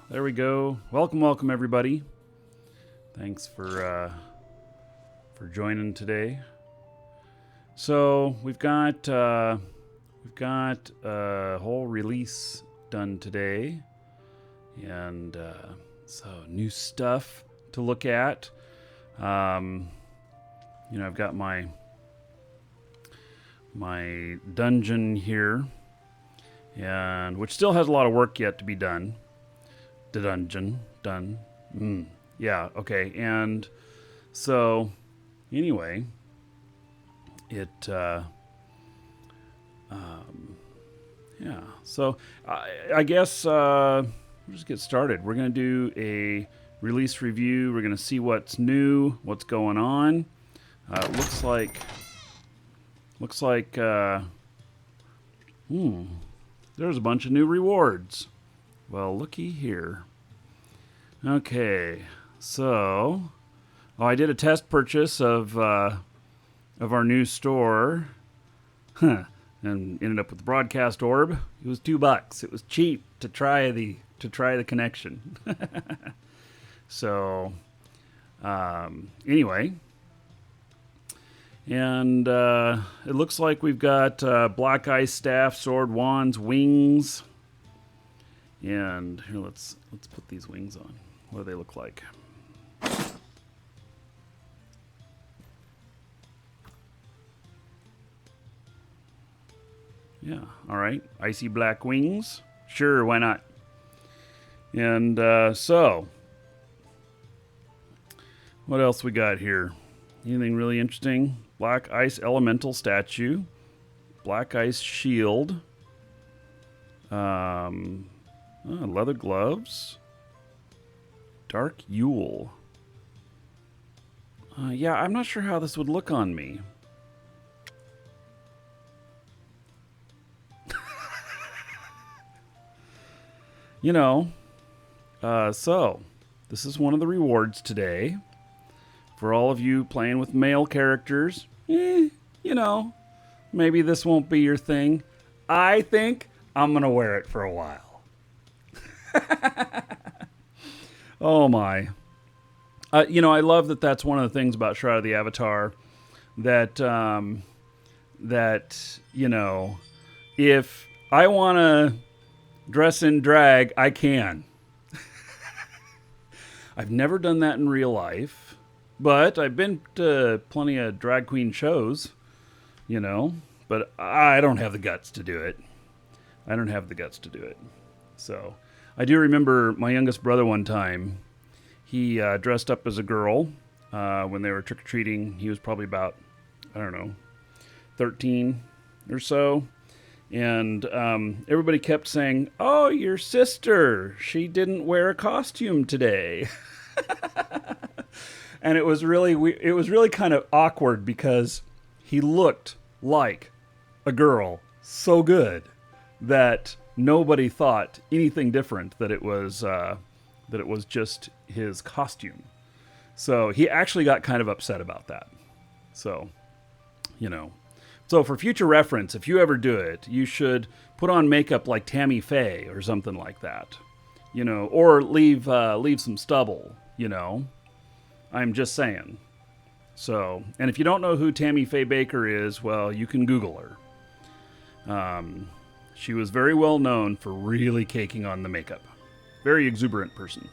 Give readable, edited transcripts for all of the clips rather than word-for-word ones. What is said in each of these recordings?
There we go. Welcome, everybody. Thanks for joining today. So we've got a whole release done today, and so new stuff to look at. I've got my dungeon here, and which still has a lot of work yet to be done. The dungeon done. Yeah, okay. And so anyway, so I guess we'll just get started. We're going to do a release review. We're going to see what's new, what's going on. Looks like there's a bunch of new rewards. Well, looky here. Okay, so I did a test purchase of our new store, and ended up with the broadcast orb. It was $2. It was cheap to try the connection. So anyway, and it looks like we've got black ice staff, sword, wands, wings. And here, let's put these wings on. What do they look like? Yeah, all right. Icy black wings. Sure, why not? And so, what else we got here? Anything really interesting? Black ice elemental statue. Black ice shield. Leather gloves. Dark Yule. Yeah, I'm not sure how this would look on me. So this is one of the rewards today. For all of you playing with male characters, maybe this won't be your thing. I think I'm going to wear it for a while. Oh my. I love that that's one of the things about Shroud of the Avatar that if I want to dress in drag, I can. I've never done that in real life, but I've been to plenty of drag queen shows, but I don't have the guts to do it. So I do remember my youngest brother one time, he dressed up as a girl when they were trick-or-treating. He was probably about, 13 or so. And everybody kept saying, "Oh, your sister, she didn't wear a costume today." And it was really kind of awkward because he looked like a girl so good that nobody thought anything different, that it was just his costume. So he actually got kind of upset about that. So, So for future reference, if you ever do it, you should put on makeup like Tammy Faye or something like that. Or leave some stubble, I'm just saying. So, and if you don't know who Tammy Faye Baker is, well, you can Google her. She was very well known for really caking on the makeup. Very exuberant person.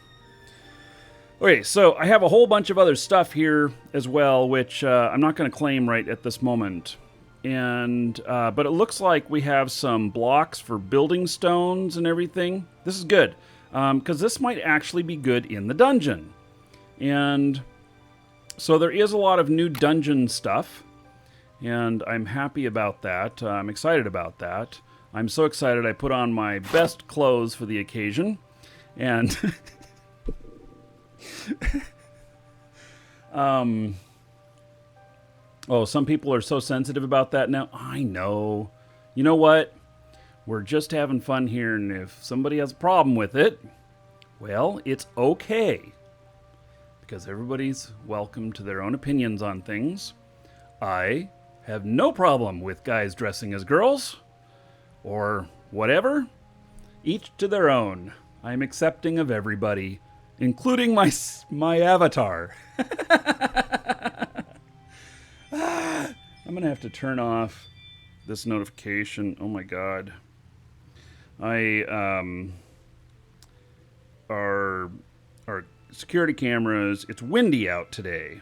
Okay, so I have a whole bunch of other stuff here as well, which I'm not going to claim right at this moment. And but it looks like we have some blocks for building stones and everything. This is good, because this might actually be good in the dungeon. And so there is a lot of new dungeon stuff, and I'm happy about that. I'm excited about that. I'm so excited I put on my best clothes for the occasion. And some people are so sensitive about that now. I know. You know what? We're just having fun here, and if somebody has a problem with it, well, it's okay. Because everybody's welcome to their own opinions on things. I have no problem with guys dressing as girls, or whatever. Each to their own. I am accepting of everybody, including my avatar. I'm going to have to turn off this notification. Oh my god. Our security cameras, it's windy out today.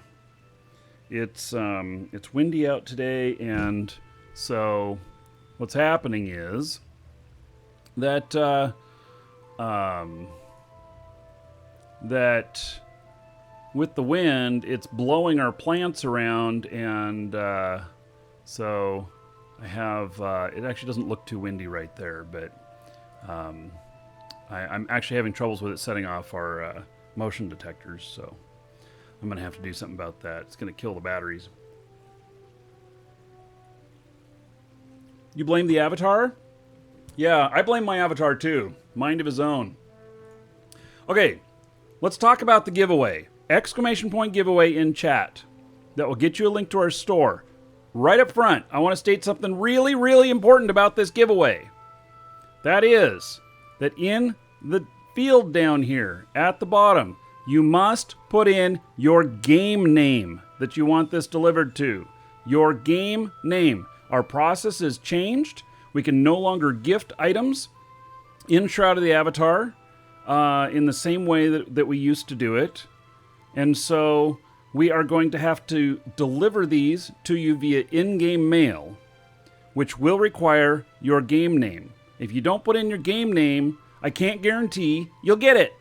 It's windy out today, and so what's happening is that that with the wind, it's blowing our plants around, and so I have it actually doesn't look too windy right there, but I'm actually having troubles with it setting off our motion detectors, so I'm gonna have to do something about that. It's gonna kill the batteries. You blame the avatar? Yeah, I blame my avatar too. Mind of his own. Okay, let's talk about the giveaway. Exclamation point giveaway in chat. That will get you a link to our store. Right up front, I want to state something really, really important about this giveaway. That is that in the field down here at the bottom, you must put in your game name that you want this delivered to. Your game name. Our process is changed. We can no longer gift items in Shroud of the Avatar in the same way that we used to do it. And so we are going to have to deliver these to you via in-game mail, which will require your game name. If you don't put in your game name, I can't guarantee you'll get it.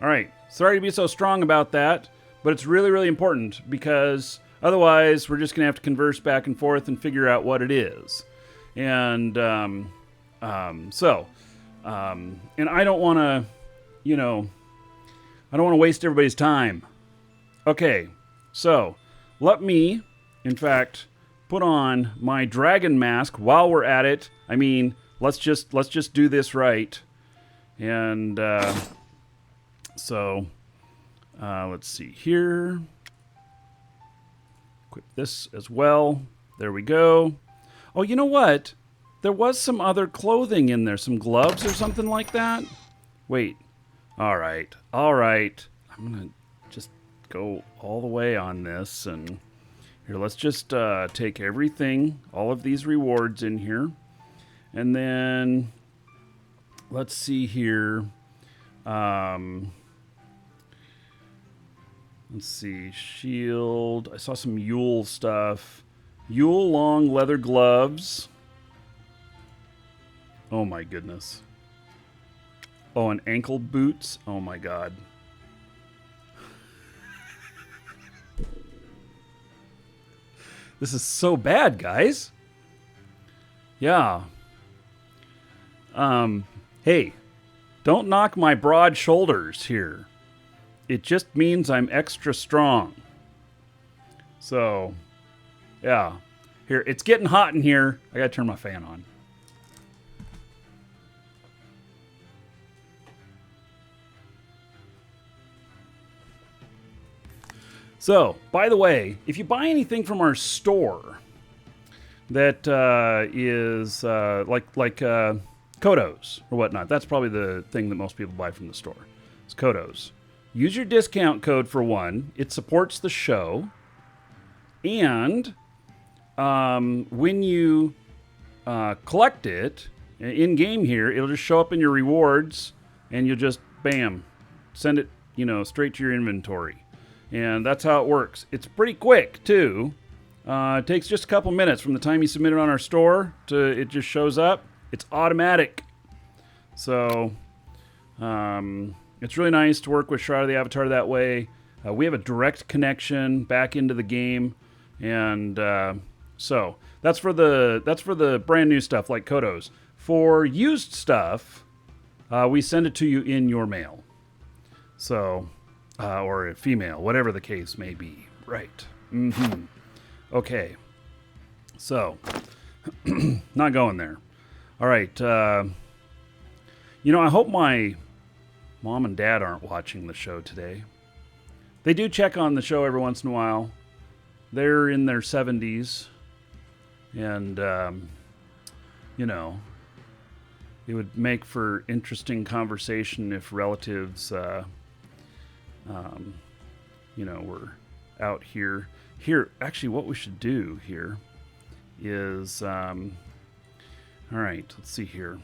All right, sorry to be so strong about that, but it's really, really important because otherwise we're just going to have to converse back and forth and figure out what it is. And and I don't want to, I don't want to waste everybody's time. Okay, so let me, in fact, put on my dragon mask while we're at it. I mean, let's just do this right. And so let's see here. Equip this as well. There we go. Oh, you know what? There was some other clothing in there, some gloves or something like that. Wait. All right. I'm gonna just go all the way on this, and here, let's just take everything, all of these rewards in here, and then let's see here. Let's see, shield. I saw some Yule stuff. Yule long leather gloves. Oh my goodness. Oh, and ankle boots. Oh my god. This is so bad, guys. Yeah. Hey, don't knock my broad shoulders here. It just means I'm extra strong. So, yeah. Here, it's getting hot in here. I gotta turn my fan on. So, by the way, if you buy anything from our store that is like Kodos or whatnot, that's probably the thing that most people buy from the store. It's Kodos. Use your discount code for one. It supports the show. And when you collect it in-game here, it'll just show up in your rewards, and you'll just, bam, send it, straight to your inventory. And that's how it works. It's pretty quick, too. It takes just a couple minutes from the time you submit it on our store to it just shows up. It's automatic. So, it's really nice to work with Shroud of the Avatar that way. We have a direct connection back into the game. And so, that's for the brand new stuff like Kodos. For used stuff, we send it to you in your mail. So... or a female, whatever the case may be. Right. Mm-hmm. Okay. So, not going there. All right. I hope my mom and dad aren't watching the show today. They do check on the show every once in a while. They're in their 70s. And, it would make for interesting conversation if relatives, were out here. Here, actually, what we should do here is, all right, let's see here.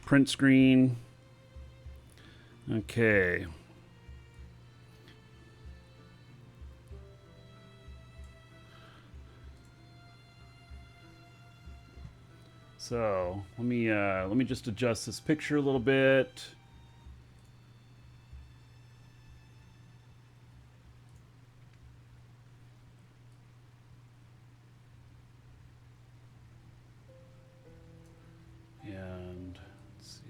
Print screen. Okay. So let me just adjust this picture a little bit. And let's see.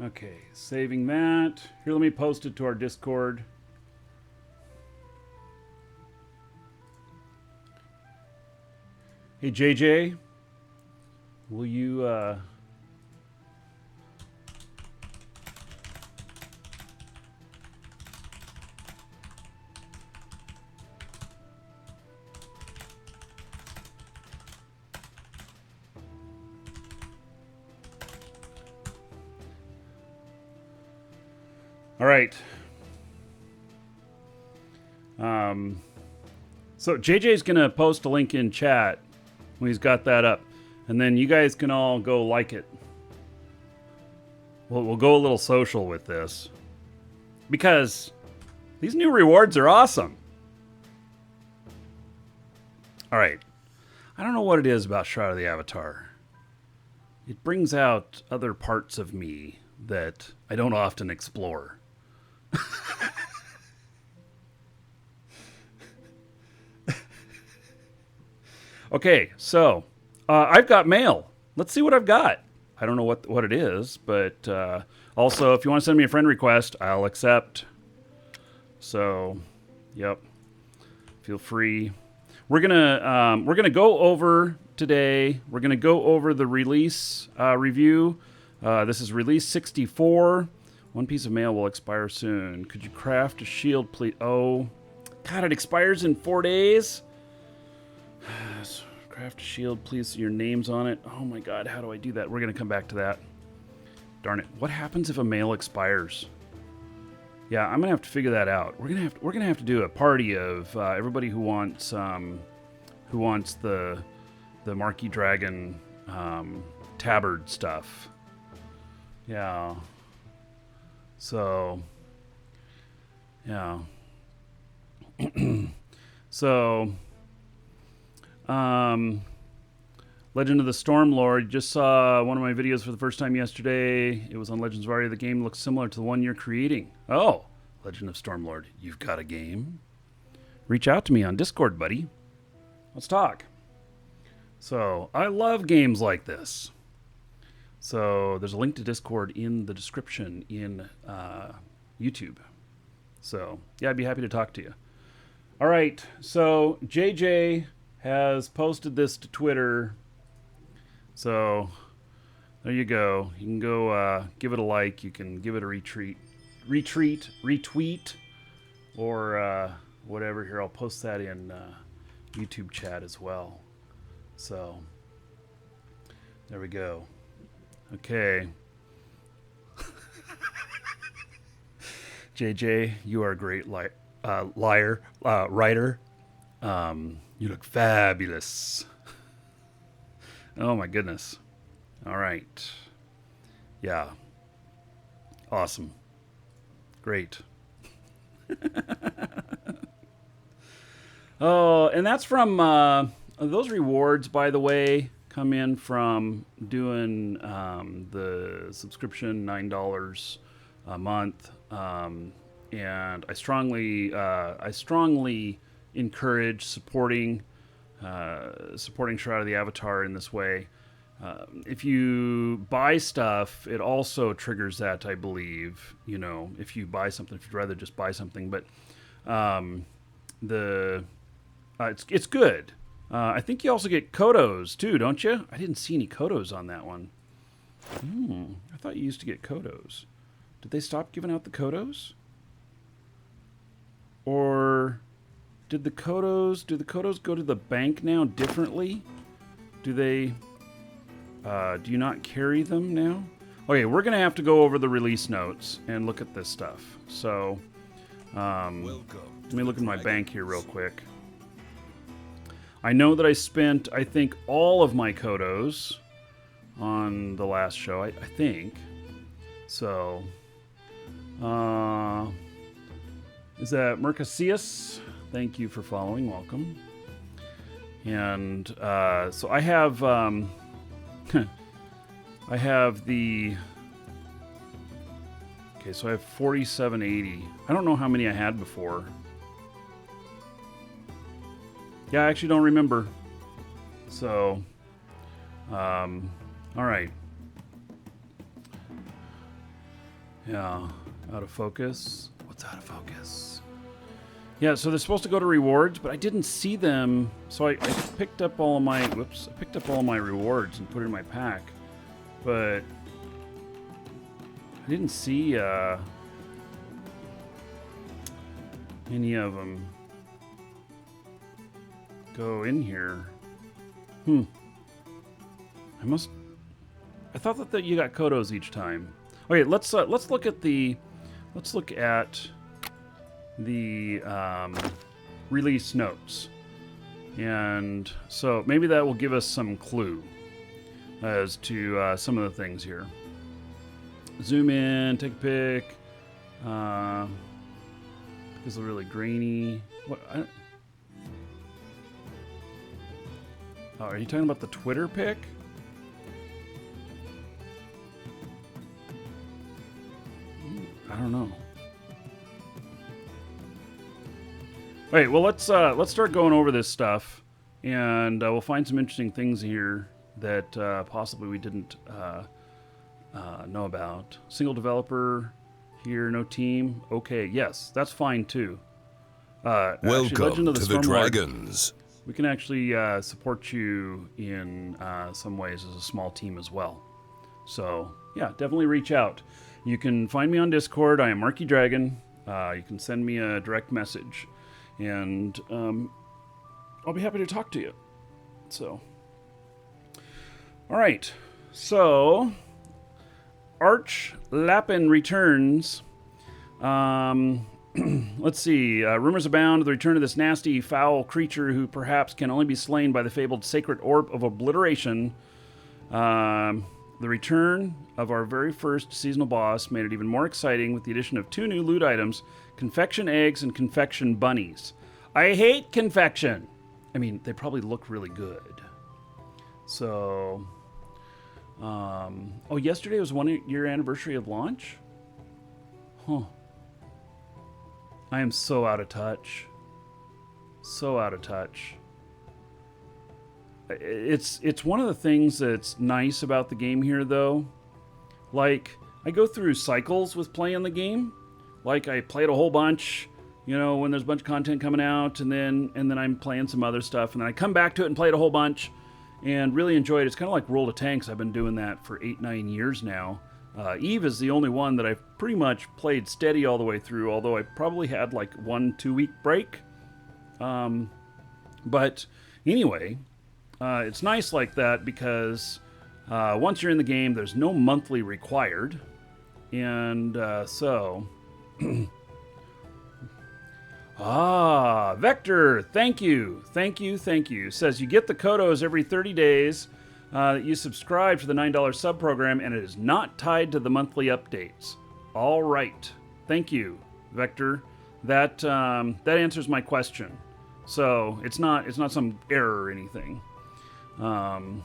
Okay, saving that. Here, let me post it to our Discord. Hey, JJ, will you, All right. So JJ's going to post a link in chat when he's got that up. And then you guys can all go like it. We'll go a little social with this. Because these new rewards are awesome. All right. I don't know what it is about Shroud of the Avatar. It brings out other parts of me that I don't often explore. Okay, so I've got mail. Let's see what I've got. I don't know what it is, but also if you want to send me a friend request, I'll accept. So, yep, feel free. We're gonna go over today. We're gonna go over the release review. This is release 64. One piece of mail will expire soon. Could you craft a shield, please? Oh, God, it expires in 4 days. Craft a shield, please. Your name's on it. Oh my God, how do I do that? We're gonna come back to that. Darn it! What happens if a mail expires? Yeah, I'm gonna have to figure that out. We're gonna have to do a party of everybody who wants the Marquee Dragon tabard stuff. Yeah. So. Yeah. So. Legend of the Stormlord. Just saw one of my videos for the first time yesterday. It was on Legends of Aria. The game looks similar to the one you're creating. Oh, Legend of Stormlord. You've got a game? Reach out to me on Discord, buddy. Let's talk. So, I love games like this. So, there's a link to Discord in the description in YouTube. So, yeah, I'd be happy to talk to you. All right, so JJ has posted this to Twitter. So there you go. You can go give it a like. You can give it a retweet, or whatever. Here, I'll post that in YouTube chat as well. So there we go. Okay. JJ, you are a great writer. You look fabulous. Oh my goodness. All right. Yeah. Awesome. Great. Oh, and that's from those rewards, by the way, come in from doing the subscription, $9 a month. And I strongly encourage supporting Shroud of the Avatar in this way. If you buy stuff, it also triggers that, I believe. You know, if you buy something, if you'd rather just buy something, but it's good. I think you also get Kodos too, don't you? I didn't see any Kodos on that one. I thought you used to get Kodos. Did they stop giving out the Kodos? Or did the Kodos go to the bank now differently? Do they, do you not carry them now? Okay, we're going to have to go over the release notes and look at this stuff. So, let me look at my bank here real quick. I know that I spent, I think, all of my Kodos on the last show, I think. So, is that Mercasius? Thank you for following. Welcome. And so I have I have the so I have 4780. I don't know how many I had before. Yeah, I actually don't remember. So all right. Yeah, out of focus. What's out of focus? Yeah, so they're supposed to go to rewards, but I didn't see them, so I picked up all of my, I picked up all of my rewards and put it in my pack, but I didn't see any of them go in here. I thought that you got Kodos each time. Okay, let's look at the release notes, and so maybe that will give us some clue as to some of the things here. Zoom in, take a pic. It's really grainy. What? Oh, are you talking about the Twitter pic? I don't know. All right, well, let's start going over this stuff, and we'll find some interesting things here that possibly we didn't know about. Single developer here, no team. Okay, yes, that's fine too. Welcome to the Dragons. We can actually support you in some ways as a small team as well. So yeah, definitely reach out. You can find me on Discord. I am Marky Dragon. You can send me a direct message, and I'll be happy to talk to you. So, all right. So, Arch Lappin returns. Let's see. Rumors abound of the return of this nasty, foul creature who perhaps can only be slain by the fabled sacred Orb of Obliteration. The return of our very first seasonal boss made it even more exciting with the addition of 2 new loot items, confection eggs and confection bunnies. I hate confection. I mean, they probably look really good. So, oh, yesterday was 1 year anniversary of launch? Huh. I am so out of touch. So out of touch. It's one of the things that's nice about the game here, though. Like, I go through cycles with playing the game. Like, I played a whole bunch, you know, when there's a bunch of content coming out, and then I'm playing some other stuff, and then I come back to it and play it a whole bunch, and really enjoy it. It's kind of like World of Tanks. I've been doing that for 8-9 years now. Eve is the only one that I've pretty much played steady all the way through, although I probably had like 1-2 week break. But anyway, it's nice like that because once you're in the game, there's no monthly required. And so... Vector, thank you. Says you get the Kodos every 30 days that you subscribe to the $9 sub program, and it is not tied to the monthly updates. All right. Thank you, Vector. That answers my question. So it's not some error or anything. The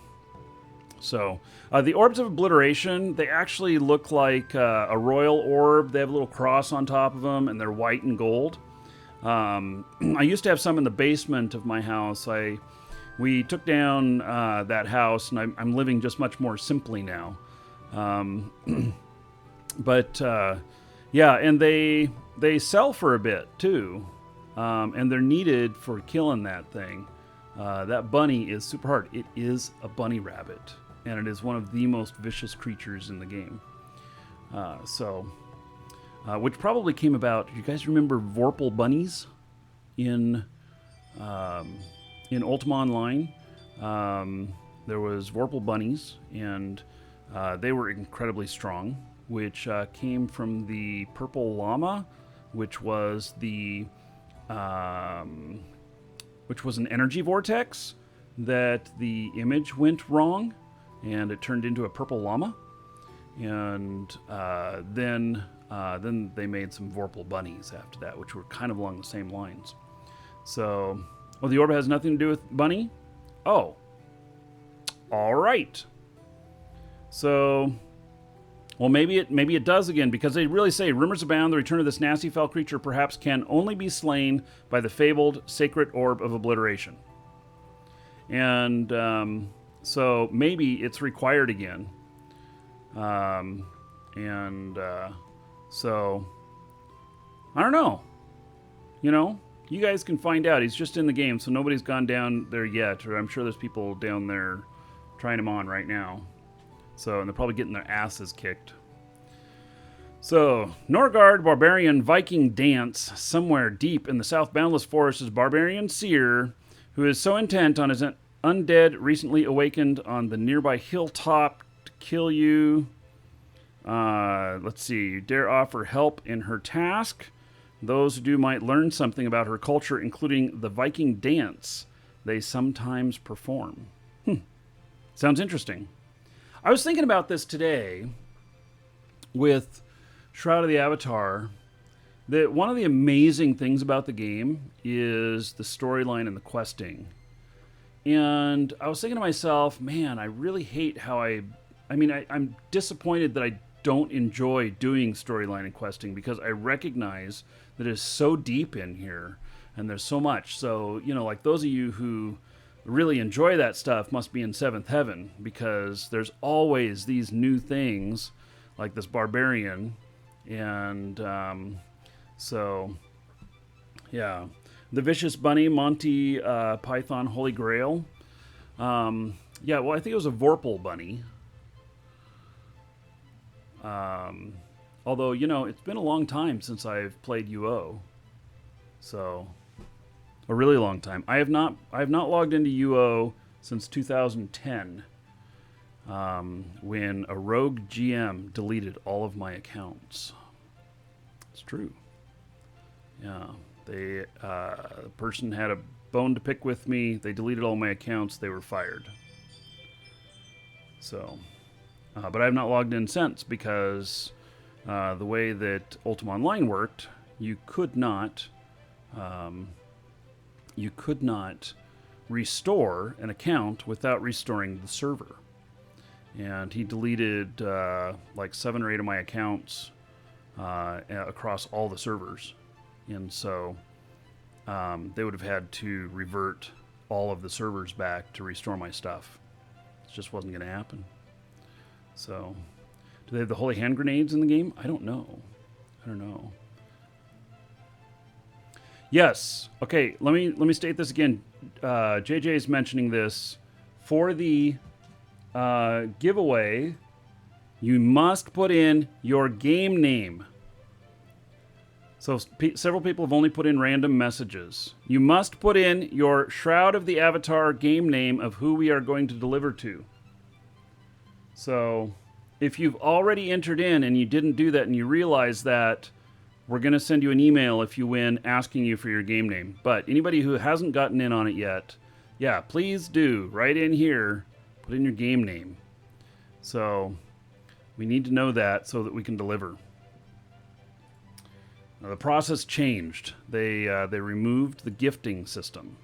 Orbs of Obliteration, they actually look like a royal orb. They have a little cross on top of them, and they're white and gold. I used to have some in the basement of my house. We took down that house, and I'm living just much more simply now. Yeah, and they sell for a bit too, and they're needed for killing that thing. That bunny is super hard. It is a bunny rabbit. and it is one of the most vicious creatures in the game. Which probably came about. You guys remember Vorpal bunnies in Ultima Online? There was Vorpal bunnies, and they were incredibly strong, which came from the purple llama, which was an energy vortex that the image went wrong, and it turned into a purple llama. And then they made some Vorpal bunnies after that, which were kind of along the same lines. So, the orb has nothing to do with bunny? Oh. All right. So, well, maybe it does again, because they really say, rumors abound the return of this nasty foul creature perhaps can only be slain by the fabled sacred Orb of Obliteration. And so maybe it's required again. So, I don't know. You guys can find out. He's just in the game, so nobody's gone down there yet, or I'm sure there's people down there trying him on right now. So, and they're probably getting their asses kicked. So, Norgard Barbarian Viking Dance. Somewhere deep in the South Boundless Forest is Barbarian Seer, who is so intent on his undead recently awakened on the nearby hilltop to kill you. Let's see. You dare offer help in her task. Those who do might learn something about her culture, including the Viking dance they sometimes perform. Sounds interesting. I was thinking about this today with Shroud of the Avatar, that one of the amazing things about the game is the storyline and the questing. And I was thinking to myself, man, I really hate how I'm disappointed that I don't enjoy doing storyline and questing, because I recognize that it's so deep in here and there's so much. So, like those of you who really enjoy that stuff must be in seventh heaven, because there's always these new things like this barbarian. And so, yeah. The Vicious Bunny, Monty Python Holy Grail. Yeah, well, I think it was a Vorpal bunny. Although, it's been a long time since I've played UO. So, a really long time. I have not logged into UO since 2010, when a rogue GM deleted all of my accounts. It's true. Yeah, the person had a bone to pick with me. They deleted all my accounts. They were fired. So, but I have not logged in since, because the way that Ultima Online worked, you could not restore an account without restoring the server. And he deleted like 7 or 8 of my accounts across all the servers. And so they would have had to revert all of the servers back to restore my stuff. It just wasn't going to happen. So, do they have the holy hand grenades in the game? I don't know. Yes. Okay, let me state this again. JJ is mentioning this. For the giveaway, you must put in your game name. So several people have only put in random messages. You must put in your Shroud of the Avatar game name of who we are going to deliver to. So if you've already entered in and you didn't do that and you realize that, we're going to send you an email if you win asking you for your game name. But anybody who hasn't gotten in on it yet, yeah, please do. Right in here, put in your game name. So we need to know that so that we can deliver. Now, the process changed. They removed the gifting system.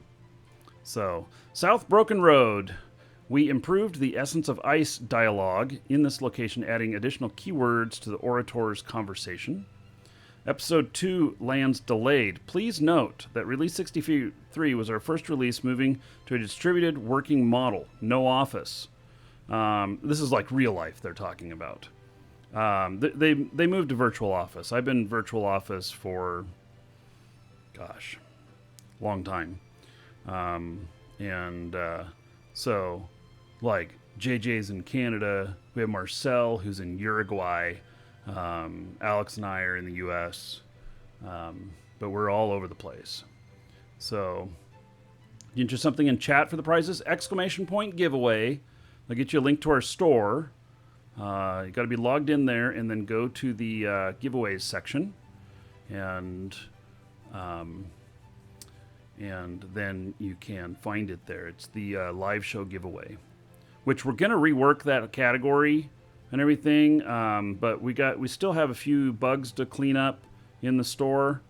So, South Broken Road. We improved the Essence of Ice dialogue in this location, adding additional keywords to the orator's conversation. Episode 2 lands delayed. Please note that Release 63 was our first release moving to a distributed working model. No office. This is like real life they're talking about. They moved to virtual office. I've been virtual office for, gosh, long time. So, like, JJ's in Canada. We have Marcel, who's in Uruguay. Alex and I are in the U.S., but we're all over the place. So, you enter something in chat for the prizes, exclamation point giveaway. I'll get you a link to our store. You got to be logged in there and then go to the giveaways section, and then you can find it there. It's the live show giveaway, which we're gonna rework that category and everything. But we still have a few bugs to clean up in the store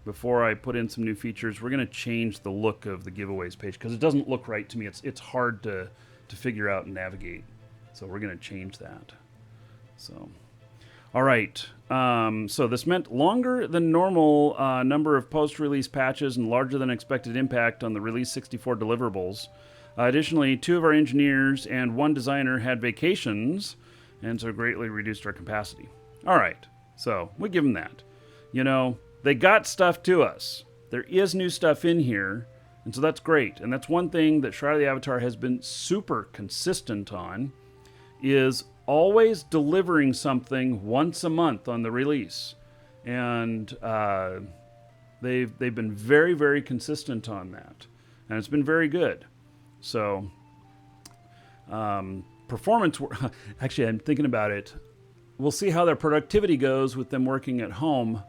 before I put in some new features. We're gonna change the look of the giveaways page because it doesn't look right to me. It's hard to figure out and navigate. So we're gonna change that. So, all right. So this meant longer than normal number of post-release patches and larger than expected impact on the Release 64 deliverables. Additionally, 2 of our engineers and 1 designer had vacations, and so greatly reduced our capacity. All right, so we give them that. You know, they got stuff to us. There is new stuff in here, and so that's great. And that's one thing that Shroud of the Avatar has been super consistent on, is always delivering something once a month on the release. And they've been very, very consistent on that. And it's been very good. So, performance, actually, I'm thinking about it. We'll see how their productivity goes with them working at home.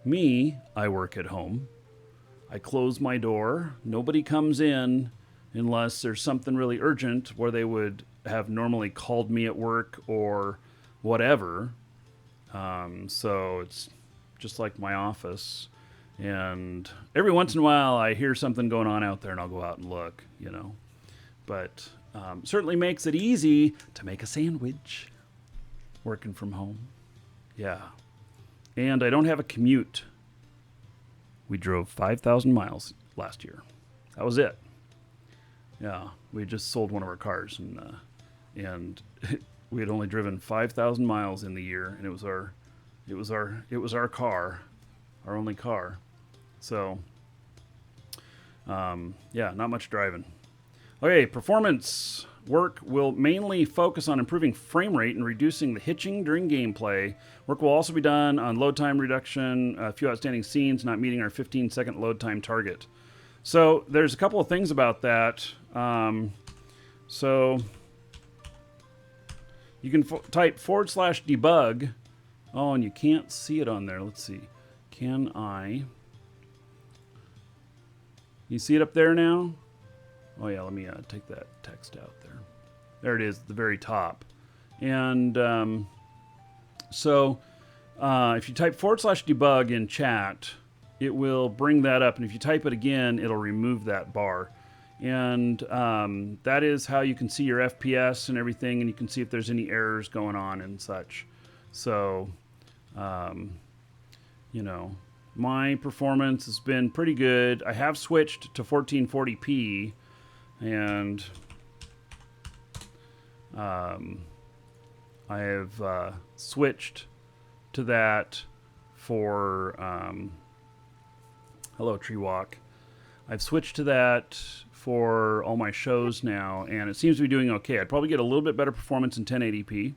Me, I work at home. I close my door. Nobody comes in unless there's something really urgent where they would have normally called me at work or whatever. So it's just like my office. And every once in a while I hear something going on out there and I'll go out and look, you know. But certainly makes it easy to make a sandwich working from home. Yeah. And I don't have a commute. We drove 5,000 miles last year. That was it. Yeah, we just sold one of our cars, and we had only driven 5,000 miles in the year, and it was our car, our only car. So, yeah, not much driving. Okay, performance work will mainly focus on improving frame rate and reducing the hitching during gameplay. Work will also be done on load time reduction, a few outstanding scenes not meeting our 15-second load time target. So there's a couple of things about that. So you can type /debug. Oh, and you can't see it on there. Let's see. Can I? You see it up there now? Oh yeah, let me take that text out there. There it is, at the very top. And so if you type /debug in chat, it will bring that up. And if you type it again, it'll remove that bar. And that is how you can see your FPS and everything, and you can see if there's any errors going on and such. So, you know, my performance has been pretty good. I have switched to 1440p, and I have switched to that for hello Tree Walk. I've switched to that for all my shows now, and it seems to be doing okay. I'd probably get a little bit better performance in 1080p,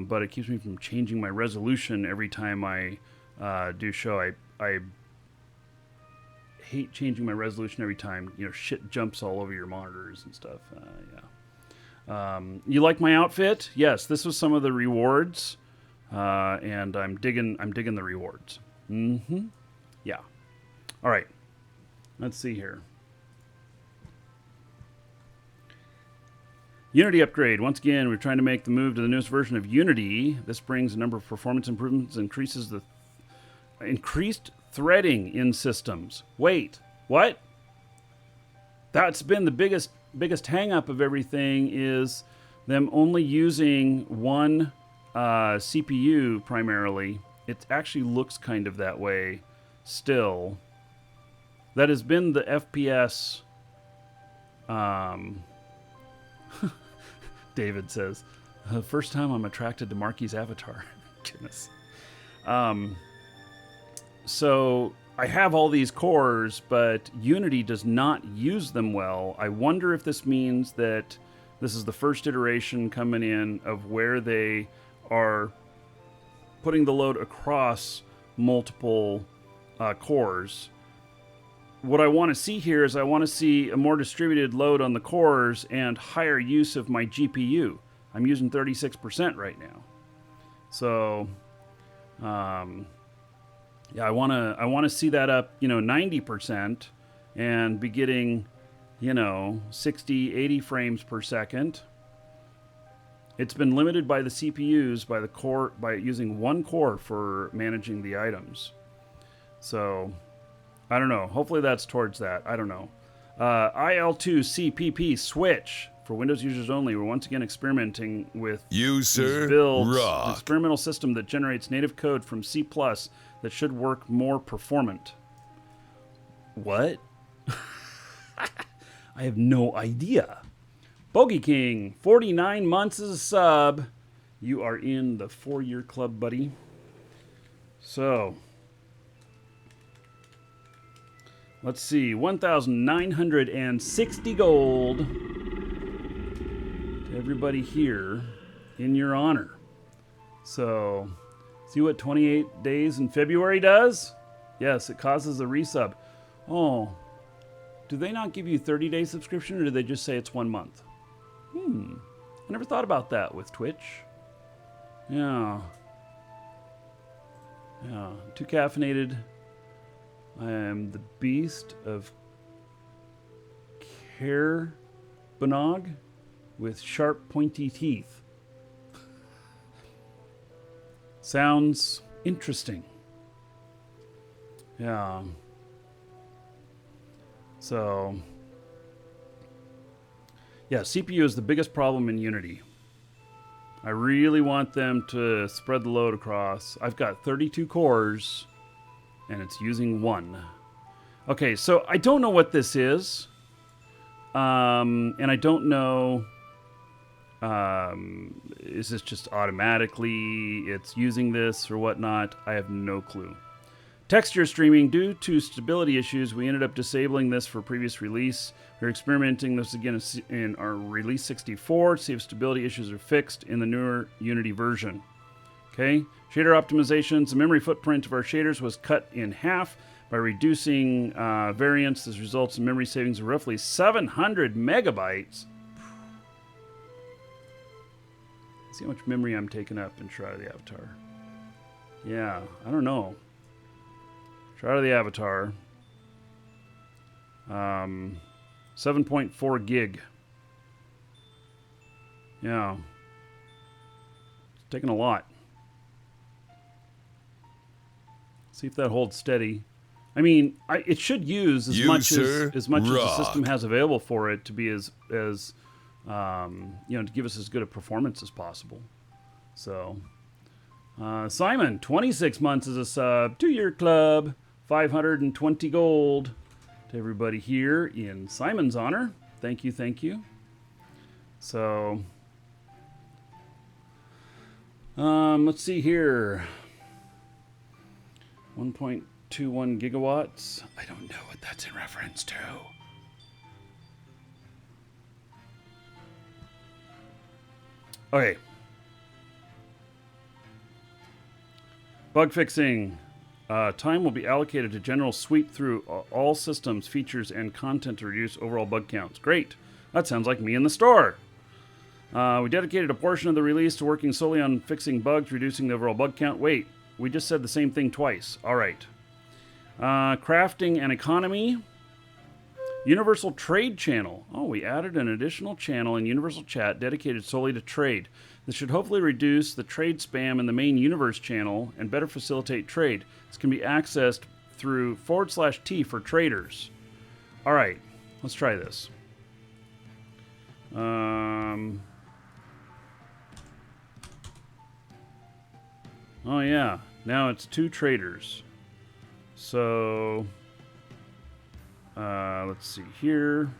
but it keeps me from changing my resolution every time I do show. I hate changing my resolution every time, you know, shit jumps all over your monitors and stuff. Yeah. You like my outfit? Yes, this was some of the rewards, and I'm digging the rewards. Mm-hmm. Yeah. All right. Let's see here. Unity upgrade. Once again, we're trying to make the move to the newest version of Unity. This brings a number of performance improvements, increases the increased threading in systems. Wait, what? That's been the biggest hang up of everything, is them only using one CPU primarily. It actually looks kind of that way still. That has been the FPS. David says, the first time I'm attracted to Marky's avatar. Goodness. So I have all these cores, but Unity does not use them well. I wonder if this means that This is the first iteration coming in of where they are putting the load across multiple cores. What I want to see here is I want to see a more distributed load on the cores and higher use of my GPU. I'm using 36% right now. So, yeah, I want to see that up, 90% and be getting, 60, 80 frames per second. It's been limited by the CPUs, by using one core for managing the items. So, I don't know. Hopefully that's towards that. I don't know. IL2CPP switch for Windows users only. We're once again experimenting with these builds. An experimental system that generates native code from C++ that should work more performant. What? I have no idea. Bogey King, 49 months as a sub. You are in the 4-year club, buddy. So, let's see. 1,960 gold to everybody here in your honor. So, see what 28 days in February does? Yes, it causes a resub. Oh, do they not give you 30-day subscription, or do they just say it's 1 month? I never thought about that with Twitch. Yeah. Yeah. Too caffeinated. I am the beast of Carbonog with sharp, pointy teeth. Sounds interesting. Yeah. So, yeah, CPU is the biggest problem in Unity. I really want them to spread the load across. I've got 32 cores, and it's using 1. Okay, so I don't know what this is. And I don't know, is this just automatically it's using this or whatnot? I have no clue. Texture streaming. Due to stability issues, we ended up disabling this for previous release. We're experimenting this again in our release 64 to see if stability issues are fixed in the newer Unity version. Okay. Shader optimizations. The memory footprint of our shaders was cut in half by reducing variance. This results in memory savings of roughly 700 megabytes. See how much memory I'm taking up in Shroud of the Avatar. Yeah, I don't know. Shroud of the Avatar. 7.4 gig. Yeah. It's taking a lot. See if that holds steady. I mean, it should use as much as the system has available for it to be as to give us as good a performance as possible. So, Simon, 26 months as a sub, 2-year club, 520 gold to everybody here in Simon's honor. Thank you, thank you. So, let's see here. 1.21 gigawatts. I don't know what that's in reference to. Okay. Bug fixing. Time will be allocated to general sweep through all systems, features, and content to reduce overall bug counts. Great. That sounds like me in the store. We dedicated a portion of the release to working solely on fixing bugs, reducing the overall bug count. Wait, we just said the same thing twice. All right. Crafting and economy. Universal Trade Channel. Oh, we added an additional channel in Universal Chat dedicated solely to trade. This should hopefully reduce the trade spam in the main Universe channel and better facilitate trade. This can be accessed through /T for traders. All right, let's try this. Oh, yeah. Now it's 2 traders. So, let's see here.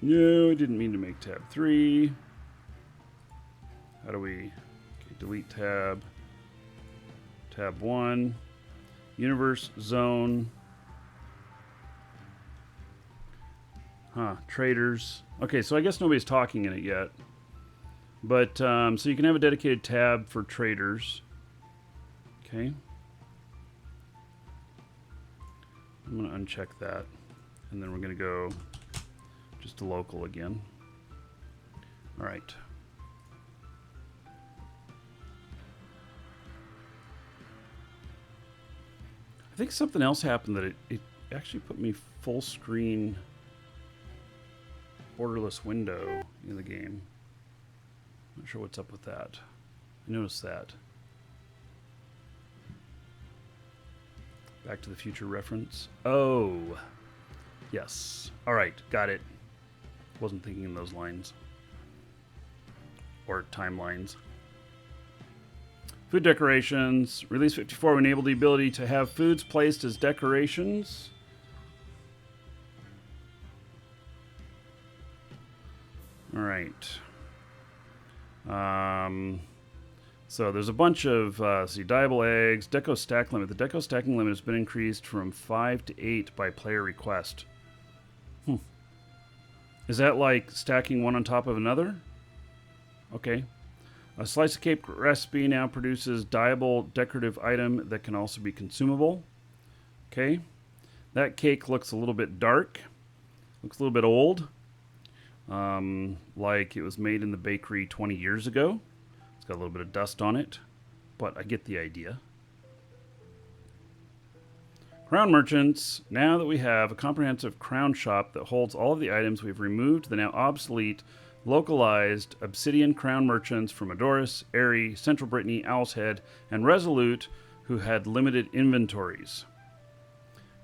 No, I didn't mean to make tab 3. How do we... Okay, delete tab. Tab 1. Universe zone. Huh, traders. Okay, so I guess nobody's talking in it yet. But, so you can have a dedicated tab for traders. Okay. I'm going to uncheck that. And then we're going to go just to local again. All right. I think something else happened that it actually put me full screen borderless window in the game. Not sure what's up with that. I noticed that. Back to the Future reference. Oh, yes. All right, got it. Wasn't thinking in those lines. Or timelines. Food decorations. Release 54 enabled the ability to have foods placed as decorations. All right. So there's a bunch of dyeable eggs, deco stack limit. The deco stacking limit has been increased from 5 to 8 by player request. Is that like stacking one on top of another? Okay. A slice of cake recipe now produces dyeable decorative item that can also be consumable. Okay. That cake looks a little bit dark. Looks a little bit old. Like it was made in the bakery 20 years ago. It's got a little bit of dust on it, but I get the idea. Crown merchants. Now that we have a comprehensive crown shop that holds all of the items, we've removed the now obsolete, localized obsidian crown merchants from Adoris, Aerie, Central Brittany, Owl's Head, and Resolute, who had limited inventories.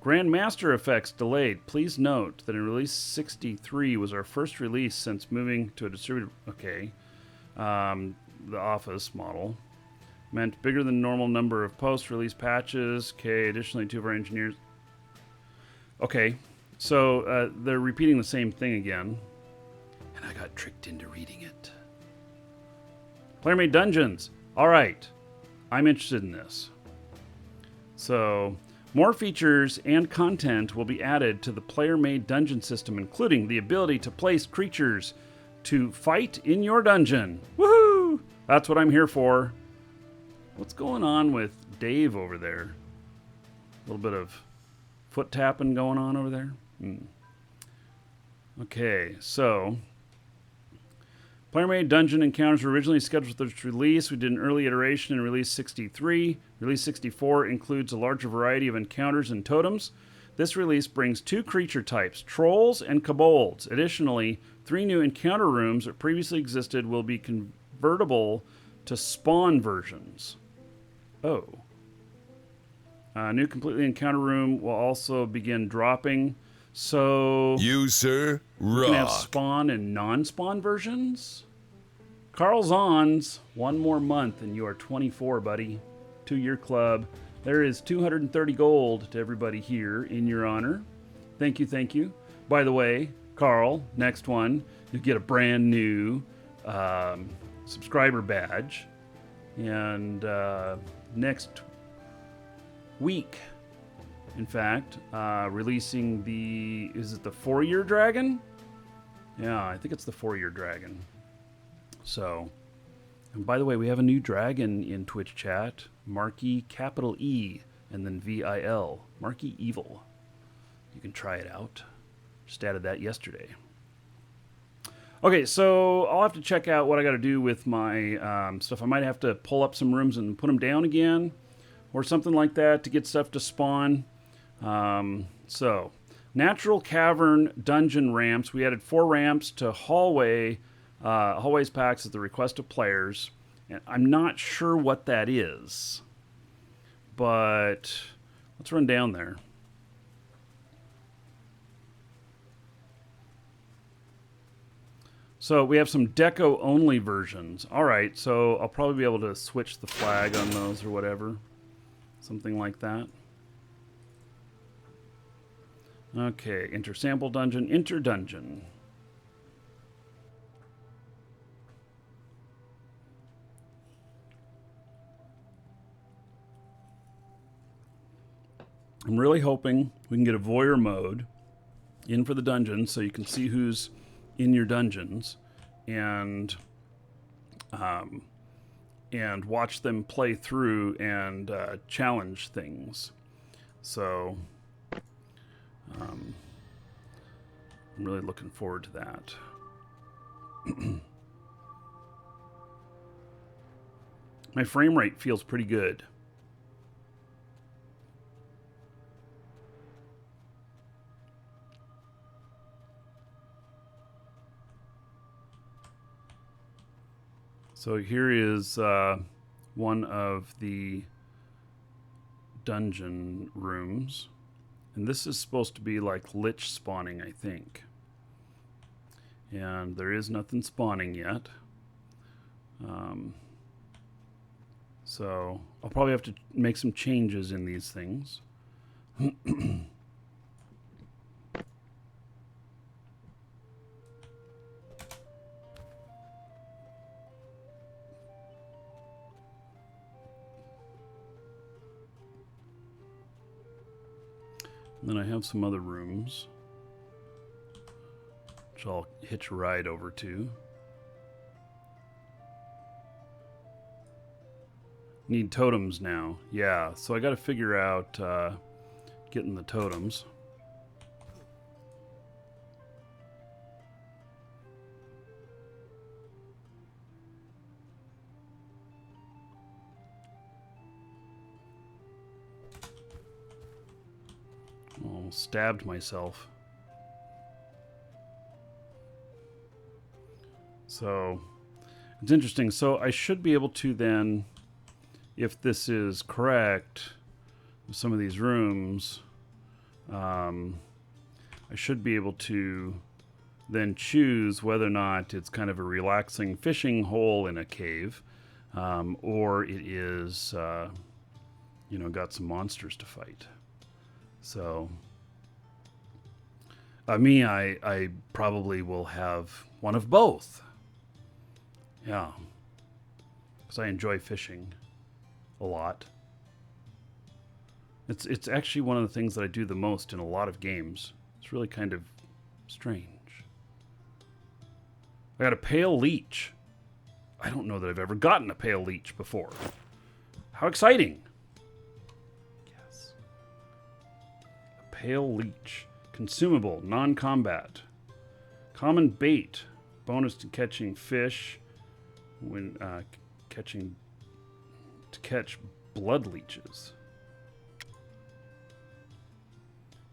Grandmaster effects delayed. Please note that in release 63 was our first release since moving to a distributed... Okay. The Office model. Meant bigger than normal number of post-release patches. Okay, additionally, 2 of our engineers... Okay, so they're repeating the same thing again. And I got tricked into reading it. Player-made dungeons. All right. I'm interested in this. So... more features and content will be added to the player-made dungeon system, including the ability to place creatures to fight in your dungeon. Woohoo! That's what I'm here for. What's going on with Dave over there? A little bit of foot tapping going on over there. Okay, so... player-made dungeon encounters were originally scheduled for this release. We did an early iteration in Release 63. Release 64 includes a larger variety of encounters and totems. This release brings 2 creature types, trolls and kobolds. Additionally, 3 new encounter rooms that previously existed will be convertible to spawn versions. Oh. A new completely encounter room will also begin dropping. So... you, sir, rock. You can have spawn and non-spawn versions? Carl Zons, 1 more month and you are 24, buddy. 2-year club. There is 230 gold to everybody here in your honor. Thank you, thank you. By the way, Carl, next one, you get a brand new subscriber badge. And next week, in fact, releasing the... is it the 4-year dragon? Yeah, I think it's the 4-year dragon. So, and by the way, we have a new dragon in Twitch chat. Marky, capital E, and then VIL. Marky Evil. You can try it out. Just added that yesterday. Okay, so I'll have to check out what I got to do with my stuff. I might have to pull up some rooms and put them down again, or something like that to get stuff to spawn. So, natural cavern dungeon ramps. We added 4 ramps to hallways packs at the request of players. And I'm not sure what that is, but let's run down there. So we have some deco-only versions. All right, so I'll probably be able to switch the flag on those or whatever. Something like that. Okay, enter sample dungeon, enter dungeon. I'm really hoping we can get a voyeur mode in for the dungeons so you can see who's in your dungeons and watch them play through and challenge things. So I'm really looking forward to that. My frame rate feels pretty good. So here is one of the dungeon rooms. And this is supposed to be like lich spawning, I think. And there is nothing spawning yet. So I'll probably have to make some changes in these things. And then I have some other rooms, which I'll hitch a ride over to. Need totems now. Yeah, so I got to figure out getting the totems. Almost stabbed myself. So it's interesting. So I should be able to then, if this is correct, some of these rooms, I should be able to then choose whether or not it's kind of a relaxing fishing hole in a cave, or it is, got some monsters to fight. So, I probably will have one of both. Yeah, because I enjoy fishing a lot. It's actually one of the things that I do the most in a lot of games. It's really kind of strange. I got a pale leech. I don't know that I've ever gotten a pale leech before. How exciting! Yes. A pale leech. Consumable, non-combat. Common bait. Bonus to catching fish when catch blood leeches.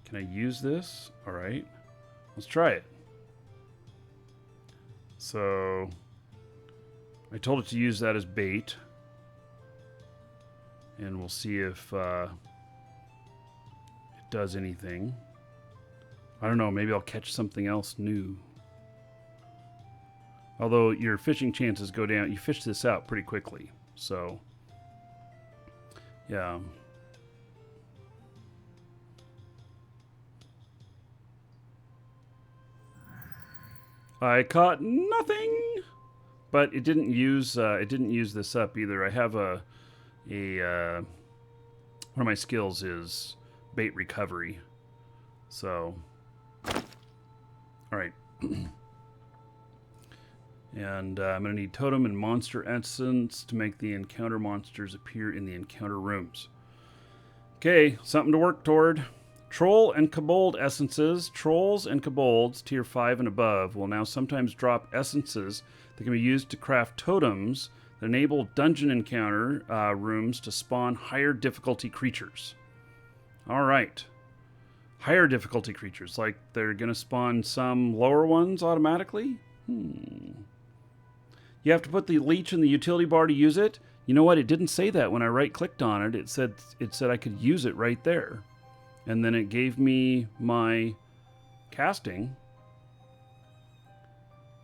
Can I use this? All right, let's try it. So I told it to use that as bait, and we'll see if it does anything. I don't know, maybe I'll catch something else new. Although your fishing chances go down, you fish this out pretty quickly. So, yeah. I caught nothing, but it didn't use this up either. I have one of my skills is bait recovery. So, all right. And I'm going to need totem and monster essence to make the encounter monsters appear in the encounter rooms. Okay, something to work toward. Troll and Kobold essences. Trolls and Kobolds, tier 5 and above, will now sometimes drop essences that can be used to craft totems that enable dungeon encounter rooms to spawn higher difficulty creatures. All right. Higher difficulty creatures, like they're going to spawn some lower ones automatically? You have to put the leech in the utility bar to use it. You know what? It didn't say that when I right-clicked on it. It said I could use it right there. And then it gave me my casting.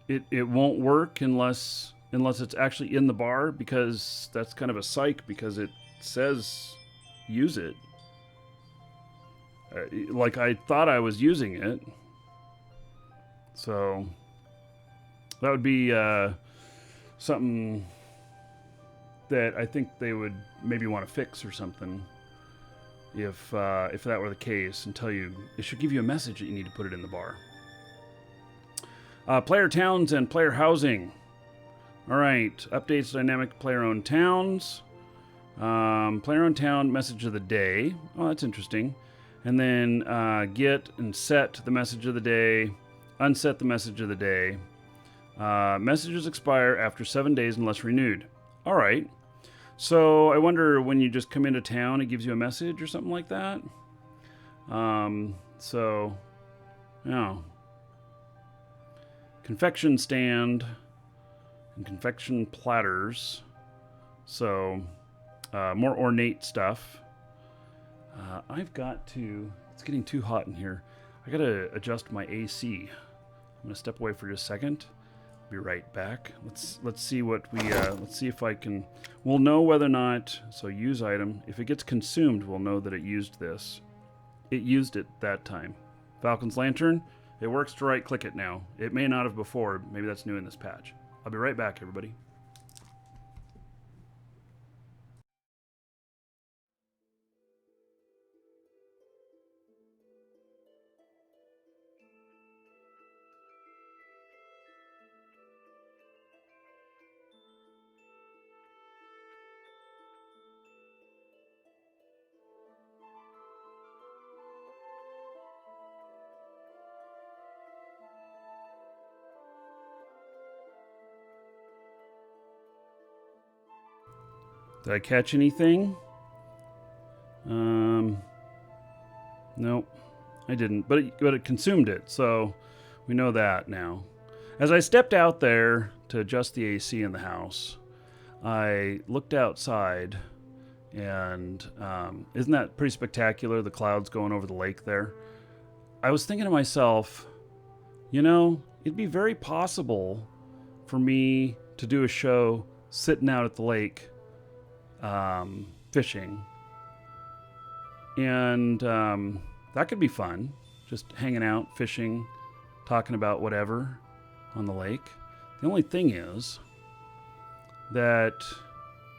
It won't work unless it's actually in the bar, because that's kind of a psych, because it says use it. Like I thought I was using it. So that would be something that I think they would maybe want to fix or something. if that were the case, and tell you it should give you a message that you need to put it in the bar. Player towns and player housing. All right, updates dynamic player-owned towns. Player-owned town message of the day. Oh, that's interesting. And then get and set the message of the day. Unset the message of the day. Messages expire after 7 days unless renewed. All right. So I wonder when you just come into town, it gives you a message or something like that. So, yeah. Confection stand and confection platters. So, more ornate stuff. I've got to... It's getting too hot in here. I got to adjust my AC. I'm going to step away for just a second. Be right back. Let's see what we let's see if I can. We'll know whether or not. So use item. If it gets consumed, we'll know that it used this. It used it that time. Falcon's Lantern. It works to right click it now. It may not have before. Maybe that's new in this patch. I'll be right back, everybody. Did I catch anything? Nope, I didn't. But it consumed it, so we know that now. As I stepped out there to adjust the AC in the house, I looked outside, and isn't that pretty spectacular? The clouds going over the lake there. I was thinking to myself, you know, it'd be very possible for me to do a show sitting out at the lake. Fishing, and that could be fun, just hanging out, fishing, talking about whatever on the lake. The only thing is that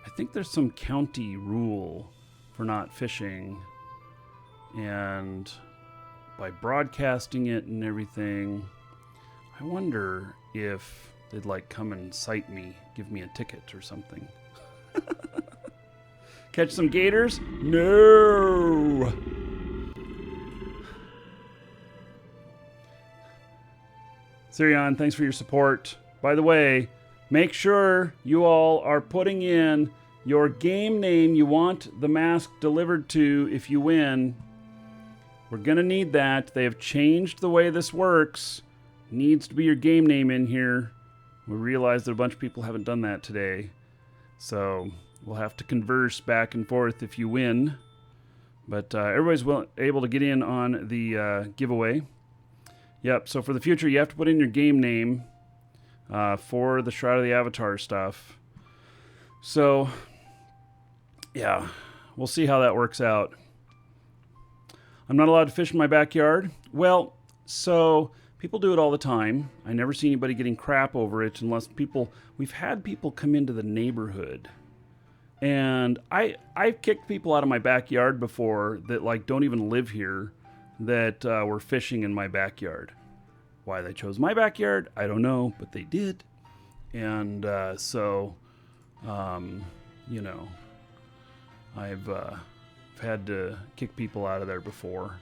I think there's some county rule for not fishing, and by broadcasting it and everything, I wonder if they'd like come and cite me, give me a ticket or something. Catch some gators? No! Sirion, thanks for your support. By the way, make sure you all are putting in your game name you want the mask delivered to if you win. We're going to need that. They have changed the way this works. Needs to be your game name in here. We realize that a bunch of people haven't done that today. So... we'll have to converse back and forth if you win. But everybody's able to get in on the giveaway. Yep, so for the future, you have to put in your game name for the Shroud of the Avatar stuff. So, yeah, we'll see how that works out. I'm not allowed to fish in my backyard. Well, so people do it all the time. I never see anybody getting crap over it unless we've had people come into the neighborhood. And I've kicked people out of my backyard before that like don't even live here that were fishing in my backyard. Why they chose my backyard, I don't know, but they did. And so, you know, I've had to kick people out of there before.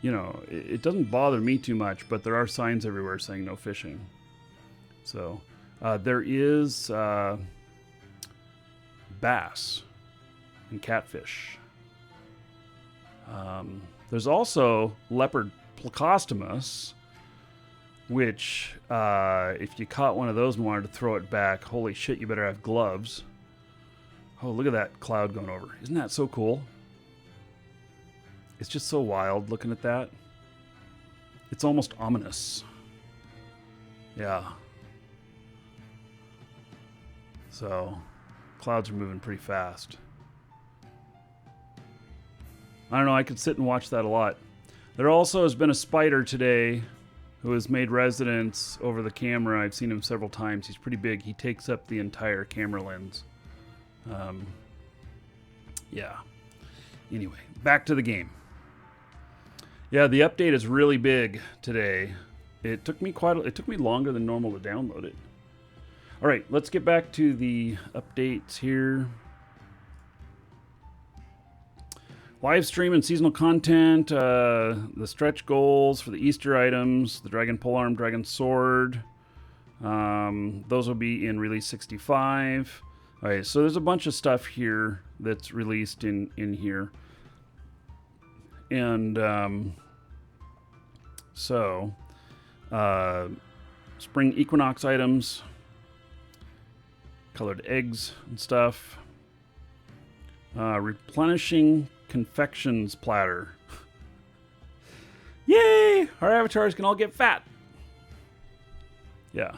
You know, it doesn't bother me too much, but there are signs everywhere saying no fishing. So there is... bass and catfish. There's also leopard plecostomus, which if you caught one of those and wanted to throw it back, holy shit, you better have gloves. Oh, look at that cloud going over. Isn't that so cool? It's just so wild looking at that. It's almost ominous. Yeah. So... clouds are moving pretty fast. I don't know, I could sit and watch that a lot. There also has been a spider today who has made residence over the camera. I've seen him several times. He's pretty big. He takes up the entire camera lens. Yeah. Anyway, back to the game. Yeah, the update is really big today. It took me longer than normal to download it. All right, let's get back to the updates here. Live stream and seasonal content, the stretch goals for the Easter items, the Dragon Polearm, Dragon Sword. Those will be in release 65. All right, so there's a bunch of stuff here that's released in here. And spring equinox items, colored eggs and stuff. Replenishing confections platter. Yay! Our avatars can all get fat. Yeah.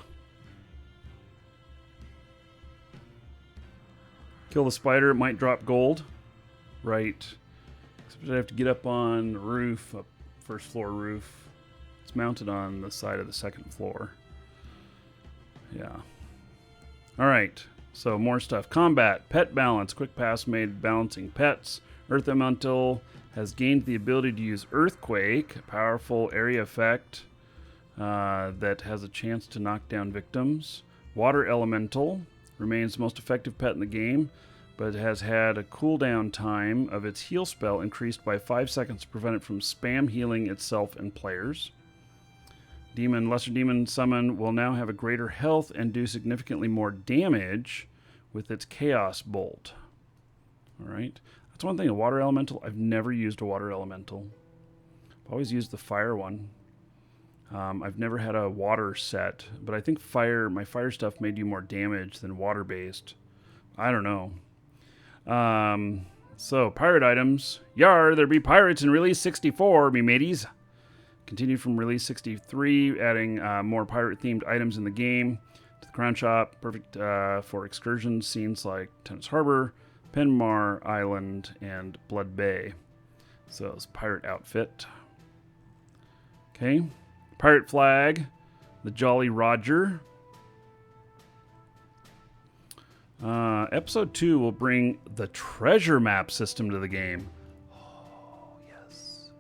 Kill the spider, it might drop gold. Right. Except I have to get up on the roof, up first floor roof. It's mounted on the side of the second floor. Yeah. Alright. So more stuff. Combat, pet balance, quick pass made balancing pets. Earth Elemental has gained the ability to use Earthquake, a powerful area effect that has a chance to knock down victims. Water Elemental remains the most effective pet in the game, but has had a cooldown time of its heal spell increased by 5 seconds to prevent it from spam healing itself and players. Lesser Demon Summon will now have a greater health and do significantly more damage with its Chaos Bolt. Alright. That's one thing, a Water Elemental. I've never used a Water Elemental. I've always used the Fire one. I've never had a Water set, but I think my Fire stuff may do more damage than Water-based. I don't know. So, pirate items. Yar, there be pirates in Release 64, me mateys. Continued from Release 63, adding more pirate-themed items in the game. To the Crown Shop, perfect for excursion scenes like Tennis Harbor, Penmar Island, and Blood Bay. So it's pirate outfit. Okay. Pirate flag. The Jolly Roger. Episode 2 will bring the treasure map system to the game. Oh, yes.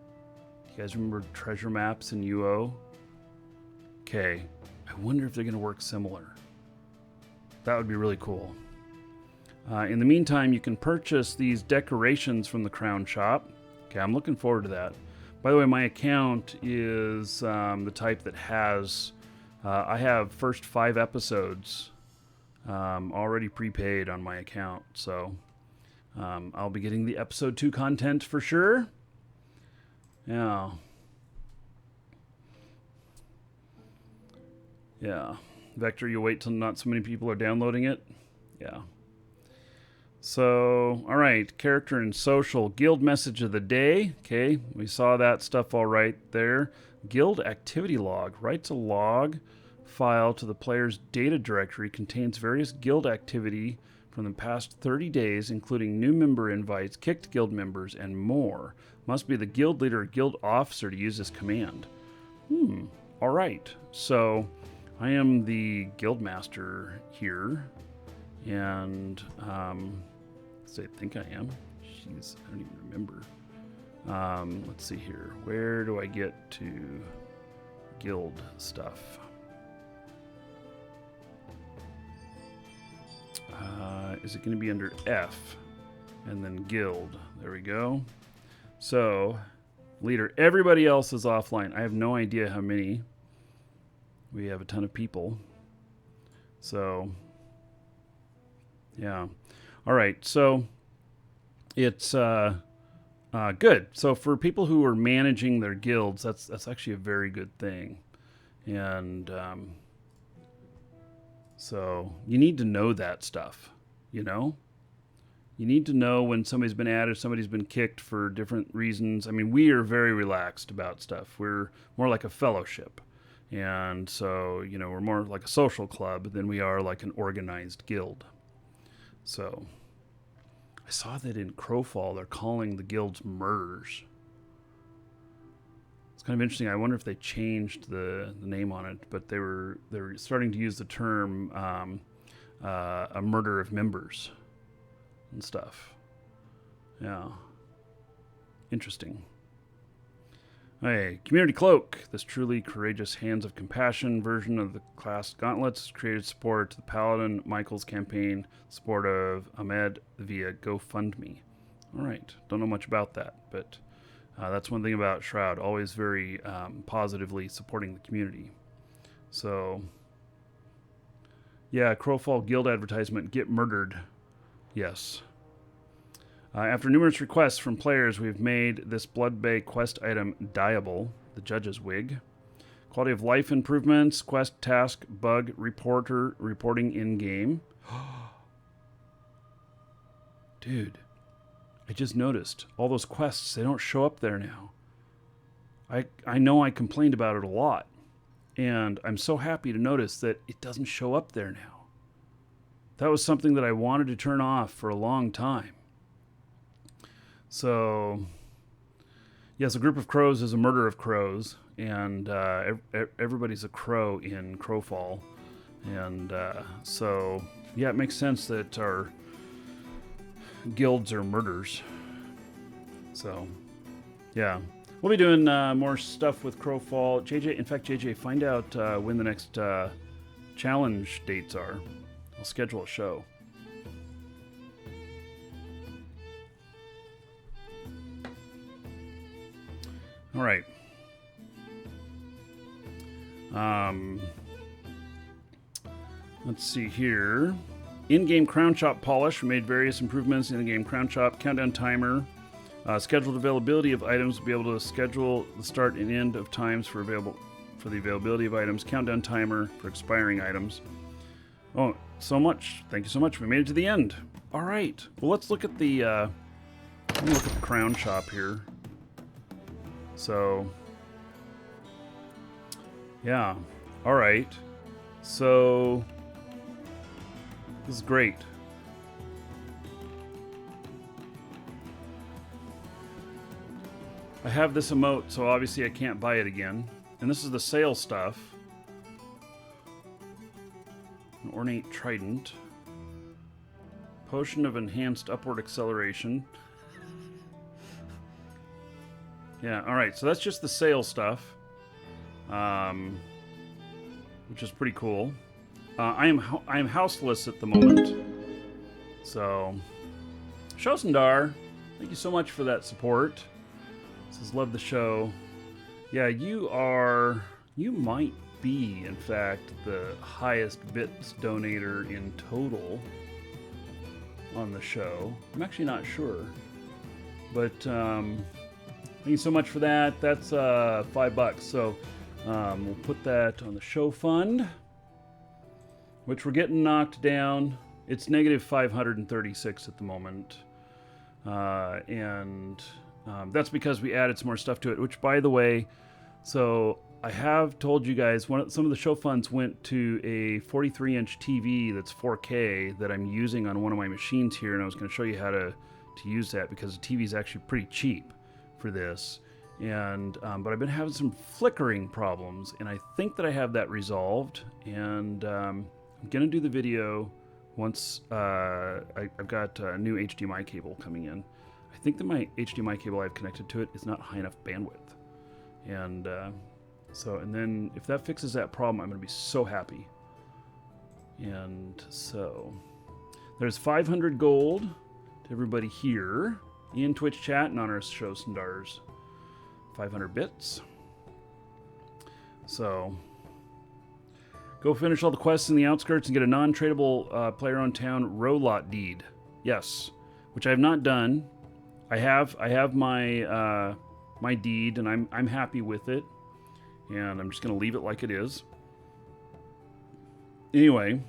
You guys remember treasure maps in UO? Okay. I wonder if they're going to work similar. That would be really cool. In the meantime, you can purchase these decorations from the Crown Shop. Okay, I'm looking forward to that. By the way, my account is the type that has... I have first 5 episodes already prepaid on my account. So I'll be getting the episode 2 content for sure. Yeah. Yeah. Vector, you wait till not so many people are downloading it. Yeah. So, all right, character and social. Guild message of the day. Okay, we saw that stuff all right there. Guild activity log. Writes a log file to the player's data directory. Contains various guild activity from the past 30 days, including new member invites, kicked guild members, and more. Must be the guild leader or guild officer to use this command. All right. So, I am the guild master here. And, I think I am. Jeez, I don't even remember. Let's see here. Where do I get to guild stuff? Is it going to be under F and then guild? There we go. So, leader. Everybody else is offline. I have no idea how many. We have a ton of people. So, yeah. All right. So, it's good. So, for people who are managing their guilds, that's actually a very good thing. And so, you need to know that stuff, you know? You need to know when somebody's been added, somebody's been kicked for different reasons. I mean, we are very relaxed about stuff. We're more like a fellowship. And so, you know, we're more like a social club than we are like an organized guild. So, I saw that in Crowfall, they're calling the guilds murders. It's kind of interesting. I wonder if they changed the name on it, but they were starting to use the term a murder of members and stuff. Yeah. Interesting. Hey, Community Cloak. This truly courageous Hands of Compassion version of the class Gauntlets created support to the Paladin Michael's campaign, support of Ahmed via GoFundMe. All right. Don't know much about that, but that's one thing about Shroud. Always very positively supporting the community. So, yeah, Crowfall Guild advertisement. Get murdered. Yes. After numerous requests from players, we've made this Blood Bay quest item dyeable, the Judge's Wig. Quality of life improvements, quest task, bug, reporting in-game. Dude, I just noticed all those quests, they don't show up there now. I know I complained about it a lot, and I'm so happy to notice that it doesn't show up there now. That was something that I wanted to turn off for a long time. So, yes, a group of crows is a murder of crows, and everybody's a crow in Crowfall. And so, yeah, it makes sense that our guilds are murders. So, yeah. We'll be doing more stuff with Crowfall. JJ, in fact, JJ, find out when the next challenge dates are. I'll schedule a show. All right. Let's see here. In-game crown chop polish. We made various improvements in the game crown chop. Countdown timer. Scheduled availability of items. We'll be able to schedule the start and end of times for the availability of items. Countdown timer for expiring items. Oh, so much. Thank you so much. We made it to the end. All right. Well, let's look at the crown chop here. So, yeah. All right. So, this is great. I have this emote, so obviously I can't buy it again. And this is the sale stuff. An ornate trident. Potion of enhanced upward acceleration. Yeah, alright, so that's just the sale stuff. Which is pretty cool. I am houseless at the moment. So, Shosendar, thank you so much for that support. Says, love the show. Yeah, you might be, in fact, the highest bits donator in total on the show. I'm actually not sure. But, thank you so much for that. That's $5. So we'll put that on the show fund, which we're getting knocked down. It's negative 536 at the moment. And that's because we added some more stuff to it, which, by the way, so I have told you guys some of the show funds went to a 43-inch TV that's 4K that I'm using on one of my machines here, and I was going to show you how to use that because the TV is actually pretty cheap for this. And but I've been having some flickering problems, and I think that I have that resolved. And I'm gonna do the video once I've got a new HDMI cable coming in. I think that my HDMI cable I've connected to it is not high enough bandwidth, and and then if that fixes that problem, I'm gonna be so happy. And so there's 500 gold to everybody here in Twitch chat and on our show Sendars. 500 bits. So go finish all the quests in the outskirts and get a non-tradable player-owned town row lot deed. Yes, which I have not done. I have my my deed, and I'm happy with it, and I'm just gonna leave it like it is. Anyway,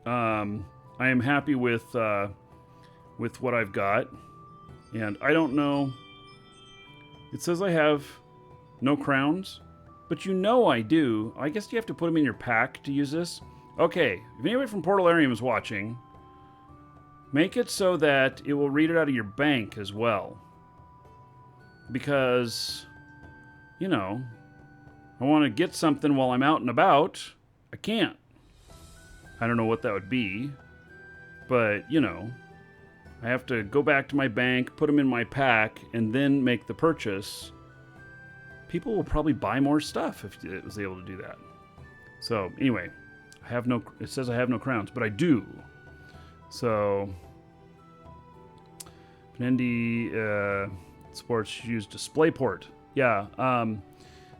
I am happy with what I've got, and I don't know. It says I have no crowns, but you know I do. I guess you have to put them in your pack to use this. Okay, if anybody from Portalarium is watching, make it so that it will read it out of your bank as well. Because, you know, I want to get something while I'm out and about. I can't. I don't know what that would be, but, you know, I have to go back to my bank, put them in my pack, and then make the purchase, people will probably buy more stuff if it was able to do that. So anyway, it says I have no crowns, but I do. So Panendi Sports use DisplayPort. Yeah,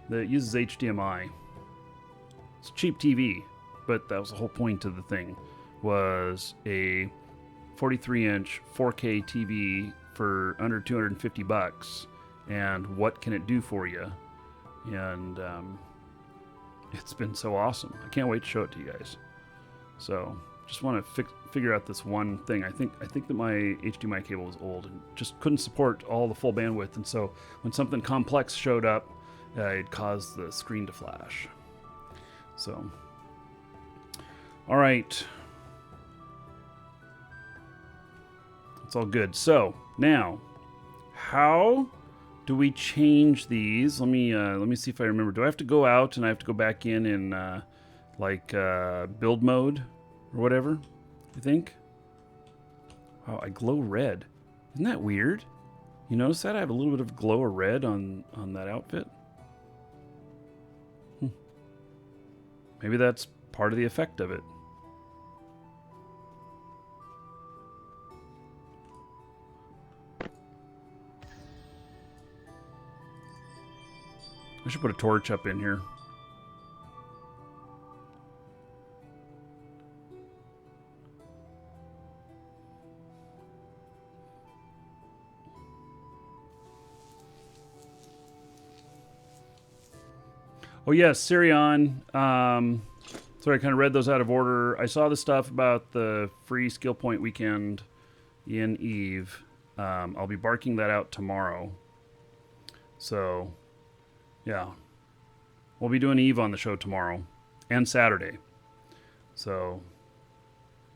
that uses HDMI. It's cheap TV, but that was the whole point of the thing, was a 43-inch 4K TV for under $250. And what can it do for you? And it's been so awesome. I can't wait to show it to you guys. So just want to figure out this one thing. I think that my HDMI cable was old and just couldn't support all the full bandwidth. And so when something complex showed up, it caused the screen to flash. So, all right. It's all good. So now, how do we change these? Let me see if I remember. Do I have to go out and I have to go back in build mode or whatever? I think. Oh, I glow red. Isn't that weird? You notice that I have a little bit of glow of red on that outfit? Maybe that's part of the effect of it. I should put a torch up in here. Oh yes, Sirion. Sorry, I kind of read those out of order. I saw the stuff about the free skill point weekend in Eve. I'll be barking that out tomorrow. So, yeah. We'll be doing Eve on the show tomorrow and Saturday. So,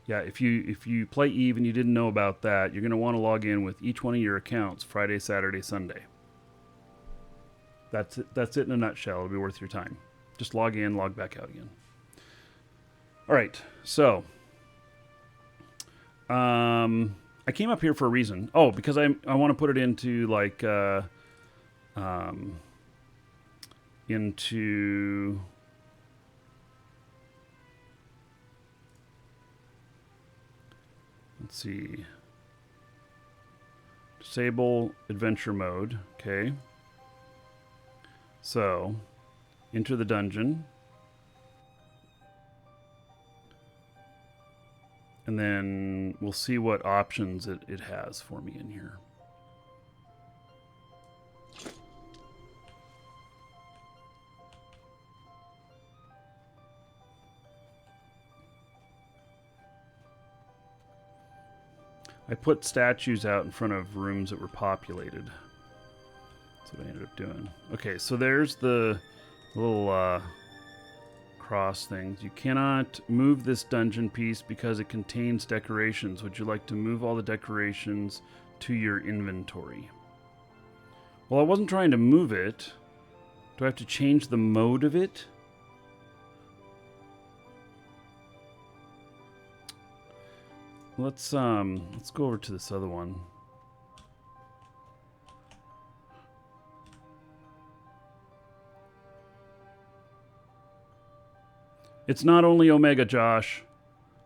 yeah, if you play Eve and you didn't know about that, you're going to want to log in with each one of your accounts Friday, Saturday, Sunday. That's it in a nutshell. It'll be worth your time. Just log in, log back out again. All right, so I came up here for a reason. Oh, because I want to put it into like into let's see, disable adventure mode. Okay. So, enter the dungeon. And then we'll see what options it has for me in here. I put statues out in front of rooms that were populated. That's what I ended up doing. Okay, so there's the little cross things. You cannot move this dungeon piece because it contains decorations. Would you like to move all the decorations to your inventory? Well, I wasn't trying to move it. Do I have to change the mode of it? Let's go over to this other one. It's not only Omega, Josh.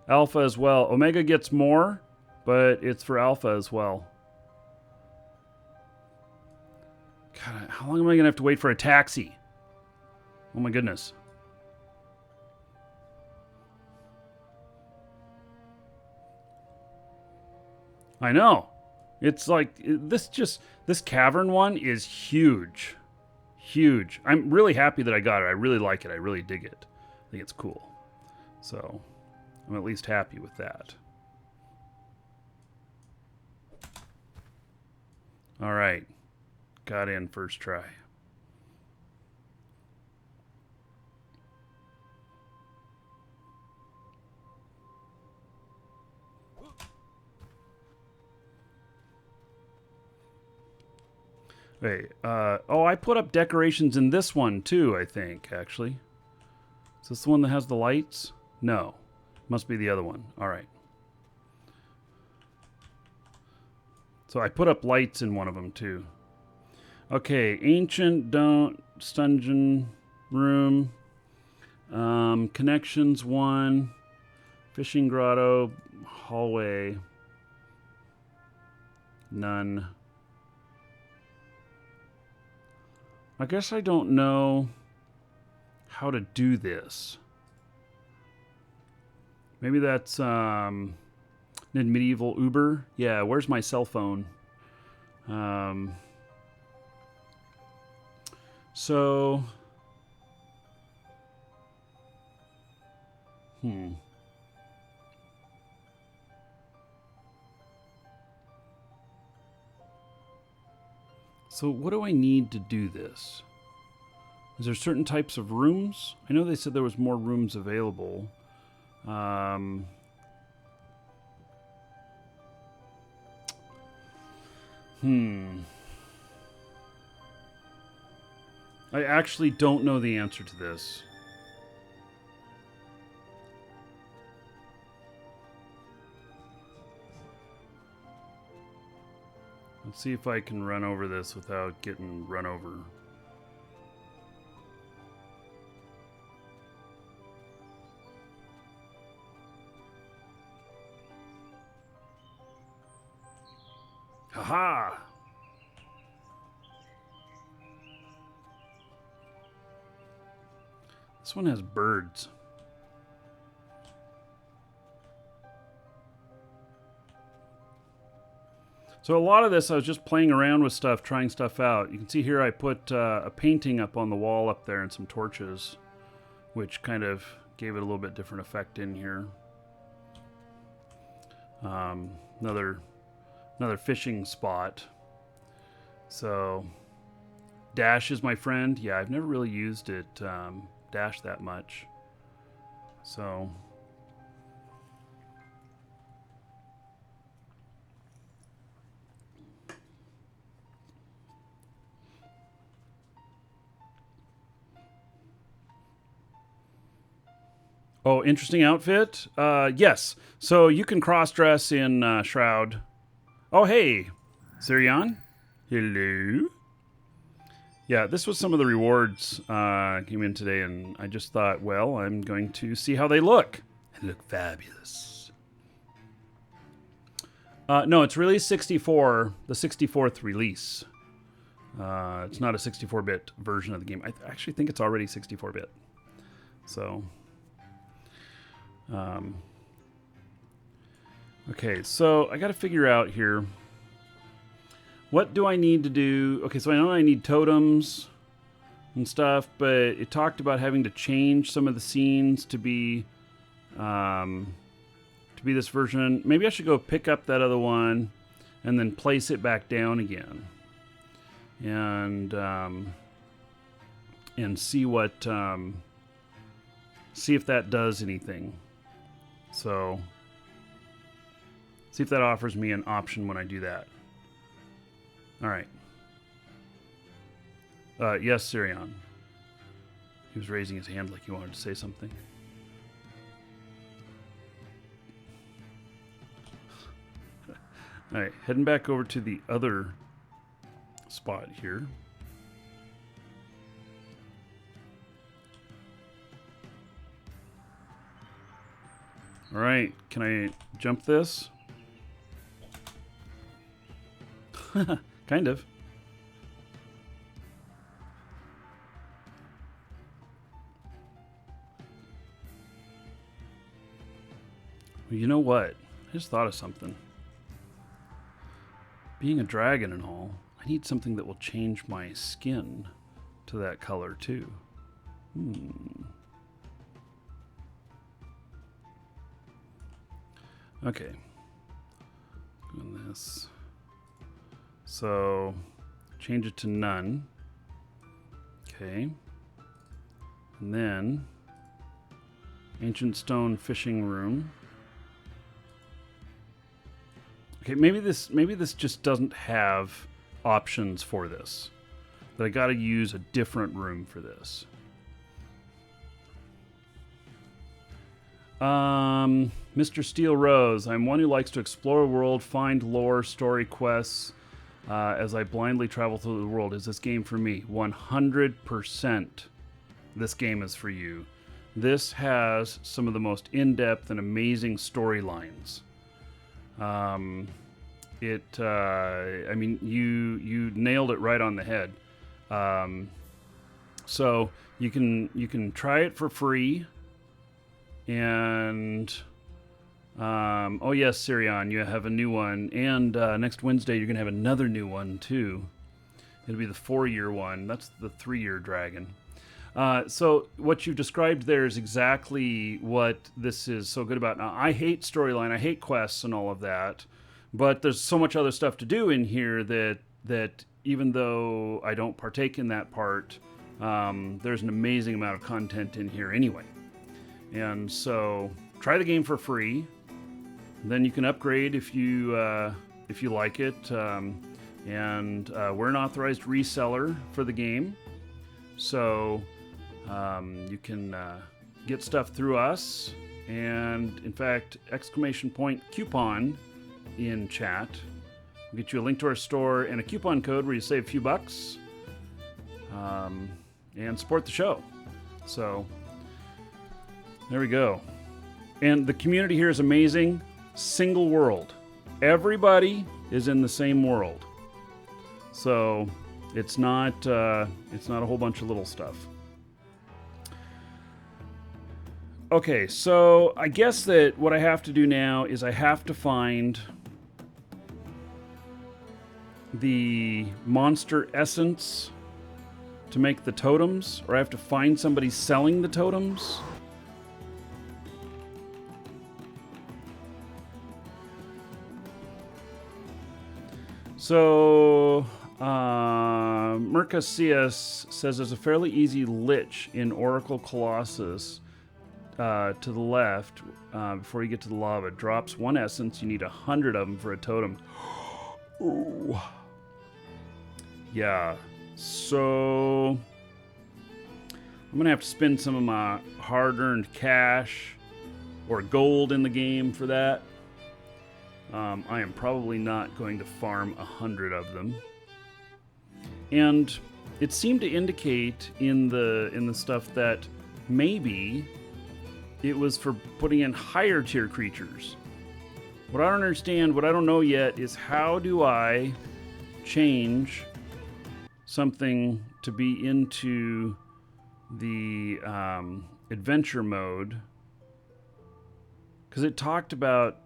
Alpha as well. Omega gets more, but it's for Alpha as well. God, how long am I going to have to wait for a taxi? Oh my goodness. I know. It's like, this Cavern one is huge. Huge. I'm really happy that I got it. I really like it. I really dig it. I think it's cool. So, I'm at least happy with that. All right. Got in first try. Wait, oh, I put up decorations in this one too, I think, actually. Is this the one that has the lights? No. Must be the other one. All right. So I put up lights in one of them too. Okay, ancient dungeon room. Connections 1. Fishing grotto. Hallway. None. I guess I don't know how to do this. Maybe that's medieval Uber. Yeah, where's my cell phone? So So what do I need to do this? Is there certain types of rooms? I know they said there was more rooms available. I actually don't know the answer to this. Let's see if I can run over this without getting run over. Haha! This one has birds. So a lot of this, I was just playing around with stuff, trying stuff out. You can see here I put a painting up on the wall up there and some torches, which kind of gave it a little bit different effect in here. Another fishing spot. So Dash is my friend. Yeah, I've never really used it, Dash, that much. So oh, interesting outfit. Yes. So you can cross-dress in Shroud. Oh, hey, Sirion. Hello. Yeah, this was some of the rewards came in today, and I just thought, well, I'm going to see how they look. They look fabulous. No, it's release 64, the 64th release. It's not a 64-bit version of the game. I actually think it's already 64-bit. So... okay, so I got to figure out here, what do I need to do? Okay, so I know I need totems and stuff, but it talked about having to change some of the scenes to be this version. Maybe I should go pick up that other one and then place it back down again, and see what see if that does anything. So, see if that offers me an option when I do that. All right. Yes, Sirion. He was raising his hand like he wanted to say something. All right, heading back over to the other spot here. All right, can I jump this? Kind of. Well, you know what? I just thought of something. Being a dragon and all, I need something that will change my skin to that color too. Okay. Doing this. So, change it to none. Okay. And then, ancient stone fishing room. Okay, maybe this just doesn't have options for this. That I got to use a different room for this. Mr. Steel Rose. I'm one who likes to explore the world, find lore, story quests, as I blindly travel through the world. Is this game for me? 100% this game is for you. This has some of the most in-depth and amazing storylines. I mean, you nailed it right on the head. So you can try it for free. And oh yes, Sirion, you have a new one. And next Wednesday you're gonna have another new one too. It'll be the 4-year one. That's the 3-year dragon. So what you've described there is exactly what this is so good about. Now, I hate storyline, I hate quests and all of that, but there's so much other stuff to do in here that even though I don't partake in that part, there's an amazing amount of content in here anyway. And so try the game for free. Then you can upgrade if you like it. And we're an authorized reseller for the game, so you can get stuff through us. And in fact, !coupon in chat will get you a link to our store and a coupon code where you save a few bucks and support the show. So there we go. And the community here is amazing. Single world. Everybody is in the same world. So it's not a whole bunch of little stuff. Okay, so I guess that what I have to do now is I have to find the monster essence to make the totems, or I have to find somebody selling the totems. So, Mercasius says there's a fairly easy lich in Oracle Colossus to the left before you get to the lava. Drops 1 essence. You need 100 of them for a totem. Ooh. Yeah. So, I'm going to have to spend some of my hard-earned cash or gold in the game for that. I am probably not going to farm 100 of them. And it seemed to indicate in the stuff that maybe it was for putting in higher tier creatures. What I don't understand, what I don't know yet, is how do I change something to be into the adventure mode? Because it talked about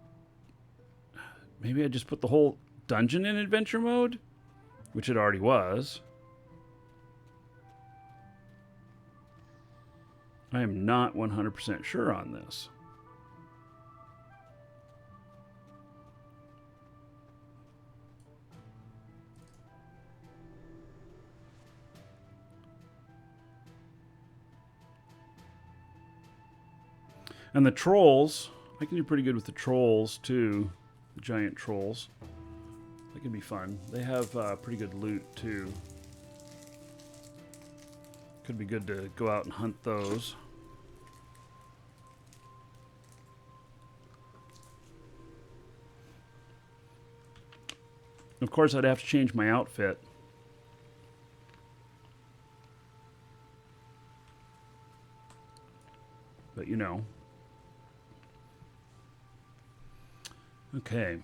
maybe I just put the whole dungeon in adventure mode, which it already was. I am not 100% sure on this. And the trolls, I can do pretty good with the trolls too. The giant trolls. That can be fun. They have pretty good loot too. Could be good to go out and hunt those. Of course, I'd have to change my outfit. But you know. Okay.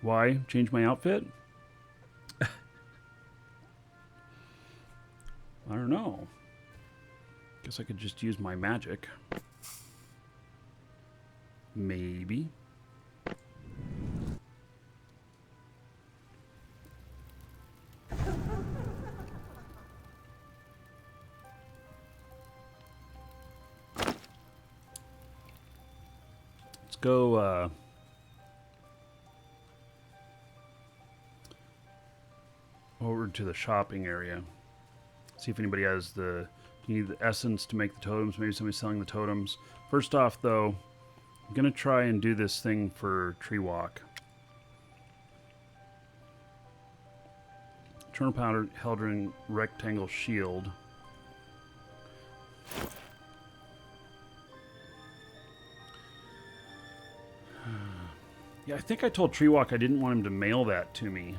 Why change my outfit? I don't know. Guess I could just use my magic. Maybe. Let's go over to the shopping area. See if anybody has you need the essence to make the totems. Maybe somebody's selling the totems. First off, though, I'm going to try and do this thing for Tree Walk. Eternal Powder Heldring Rectangle Shield. Yeah, I think I told Treewalk I didn't want him to mail that to me.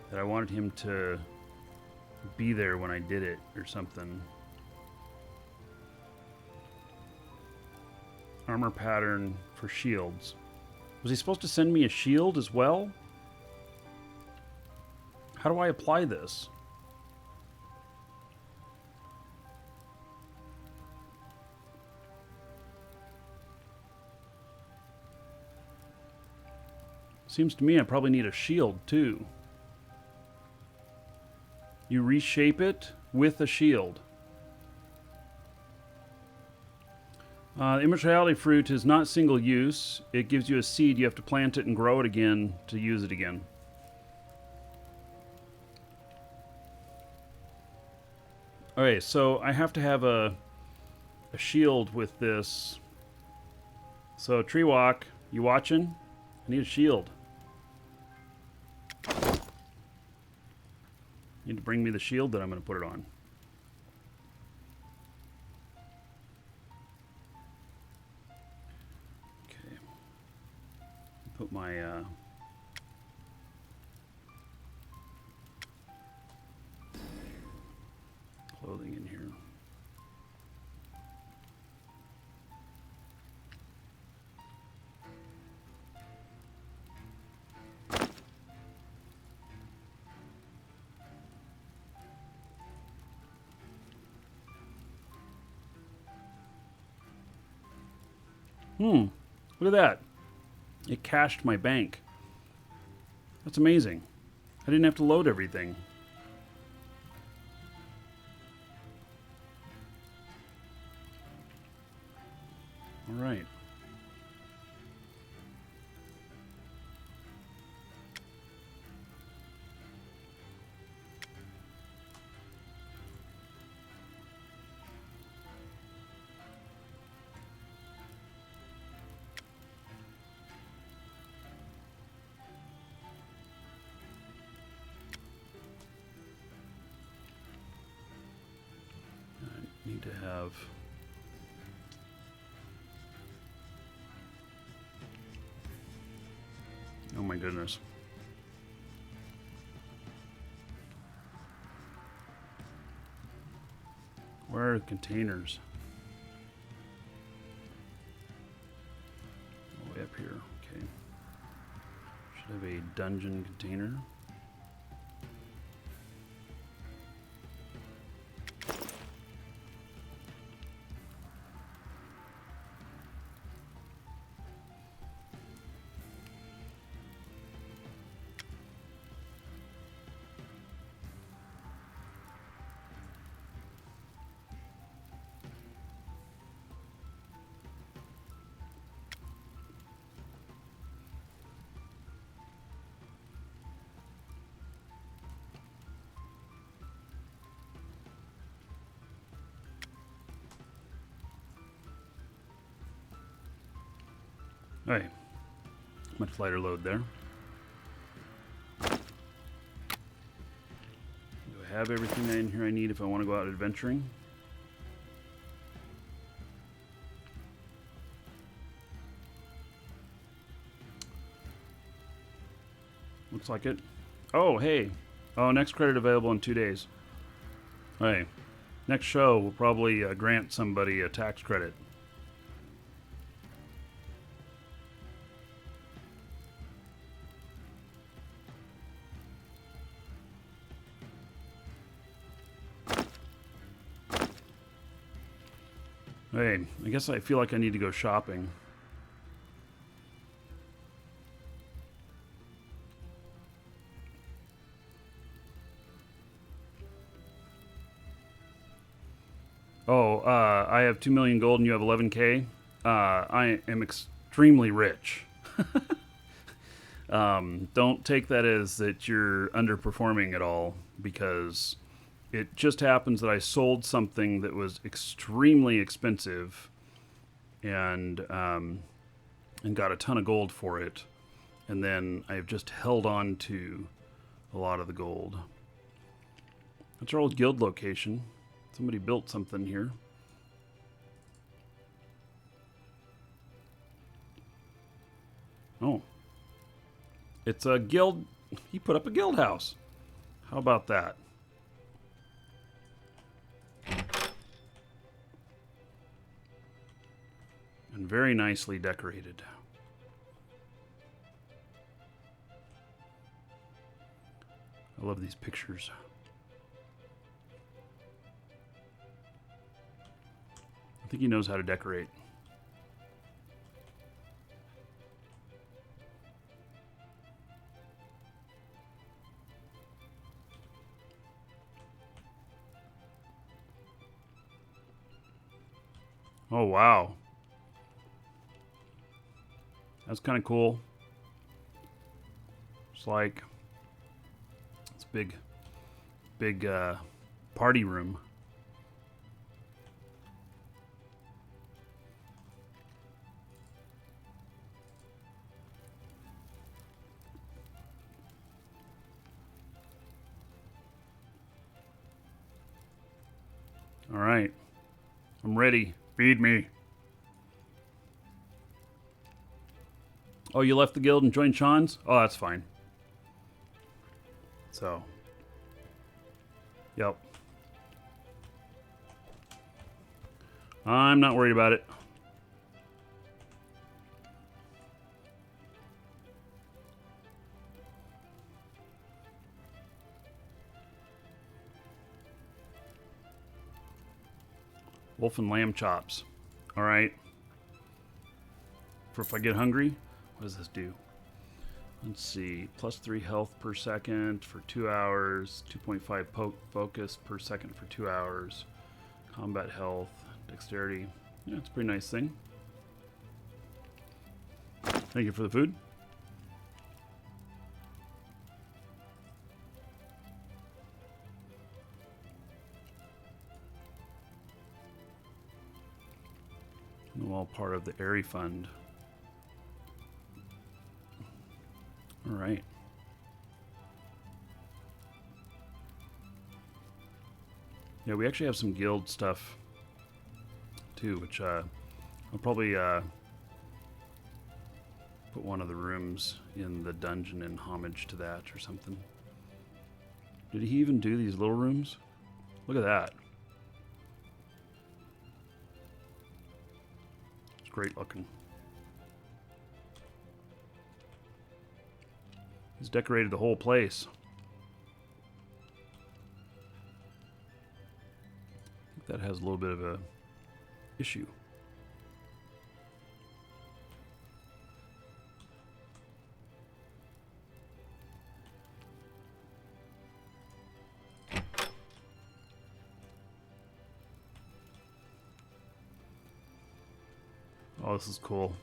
That I wanted him to be there when I did it or something. Armor pattern for shields. Was he supposed to send me a shield as well? How do I apply this? Seems to me I probably need a shield too. You reshape it with a shield. Immortality fruit is not single use. It gives you a seed. You have to plant it and grow it again to use it again. Okay, so I have to have a shield with this. So Treewalk, you watching? I need a shield. You need to bring me the shield that I'm going to put it on. Okay. Put my clothing in here. Look at that. It cached my bank. That's amazing. I didn't have to load everything. All right. Need to have oh my goodness. Where are the containers? All the way up here. Okay. Should have a dungeon container. Alright, much lighter load there. Do I have everything in here I need if I want to go out adventuring? Looks like it. Oh, hey. Oh, next credit available in 2 days. Hey, next show will probably grant somebody a tax credit. Hey, I guess I feel like I need to go shopping. Oh, I have 2 million gold and you have 11K. I am extremely rich. Don't take that as that you're underperforming at all, because it just happens that I sold something that was extremely expensive and got a ton of gold for it. And then I've just held on to a lot of the gold. That's our old guild location. Somebody built something here. Oh. It's a guild. He put up a guild house. How about that? And very nicely decorated. I love these pictures. I think he knows how to decorate. Oh, wow. That's kind of cool. It's like it's big party room. All right. I'm ready. Feed me. Oh, you left the guild and joined Sean's? Oh, that's fine. So. Yep. I'm not worried about it. Wolf and lamb chops. All right. For if I get hungry, what does this do? Let's see. +3 health per second for 2 hours. 2.5 focus per second for 2 hours. Combat health. Dexterity. Yeah, it's a pretty nice thing. Thank you for the food. All part of the Airy Fund. All right. Yeah, we actually have some guild stuff too, which I'll probably put one of the rooms in the dungeon in homage to that or something. Did he even do these little rooms? Look at that. It's great looking. He's decorated the whole place. I think that has a little bit of a issue. Oh, this is cool.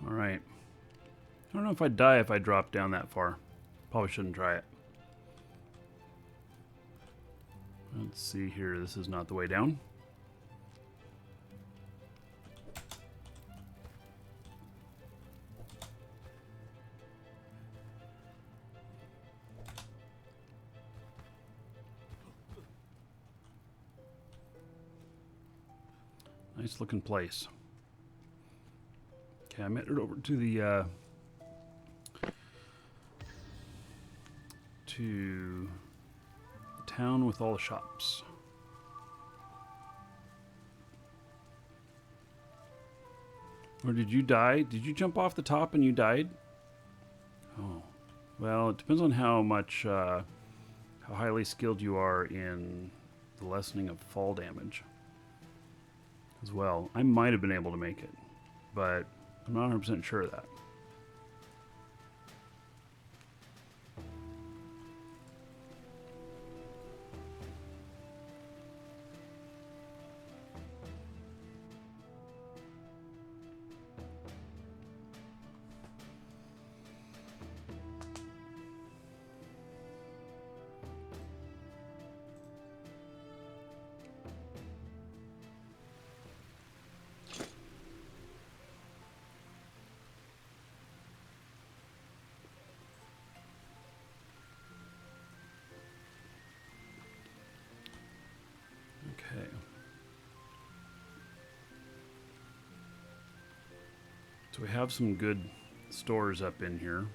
All right. I don't know if I'd die if I dropped down that far. Probably shouldn't try it. Let's see here. This is not the way down. Nice looking place. Okay, I'm headed over to the town with all the shops. Or did you die? Did you jump off the top and you died? Oh, well, it depends on how much, how highly skilled you are in the lessening of fall damage as well. I might have been able to make it, but I'm not 100% sure of that. So we have some good stores up in here.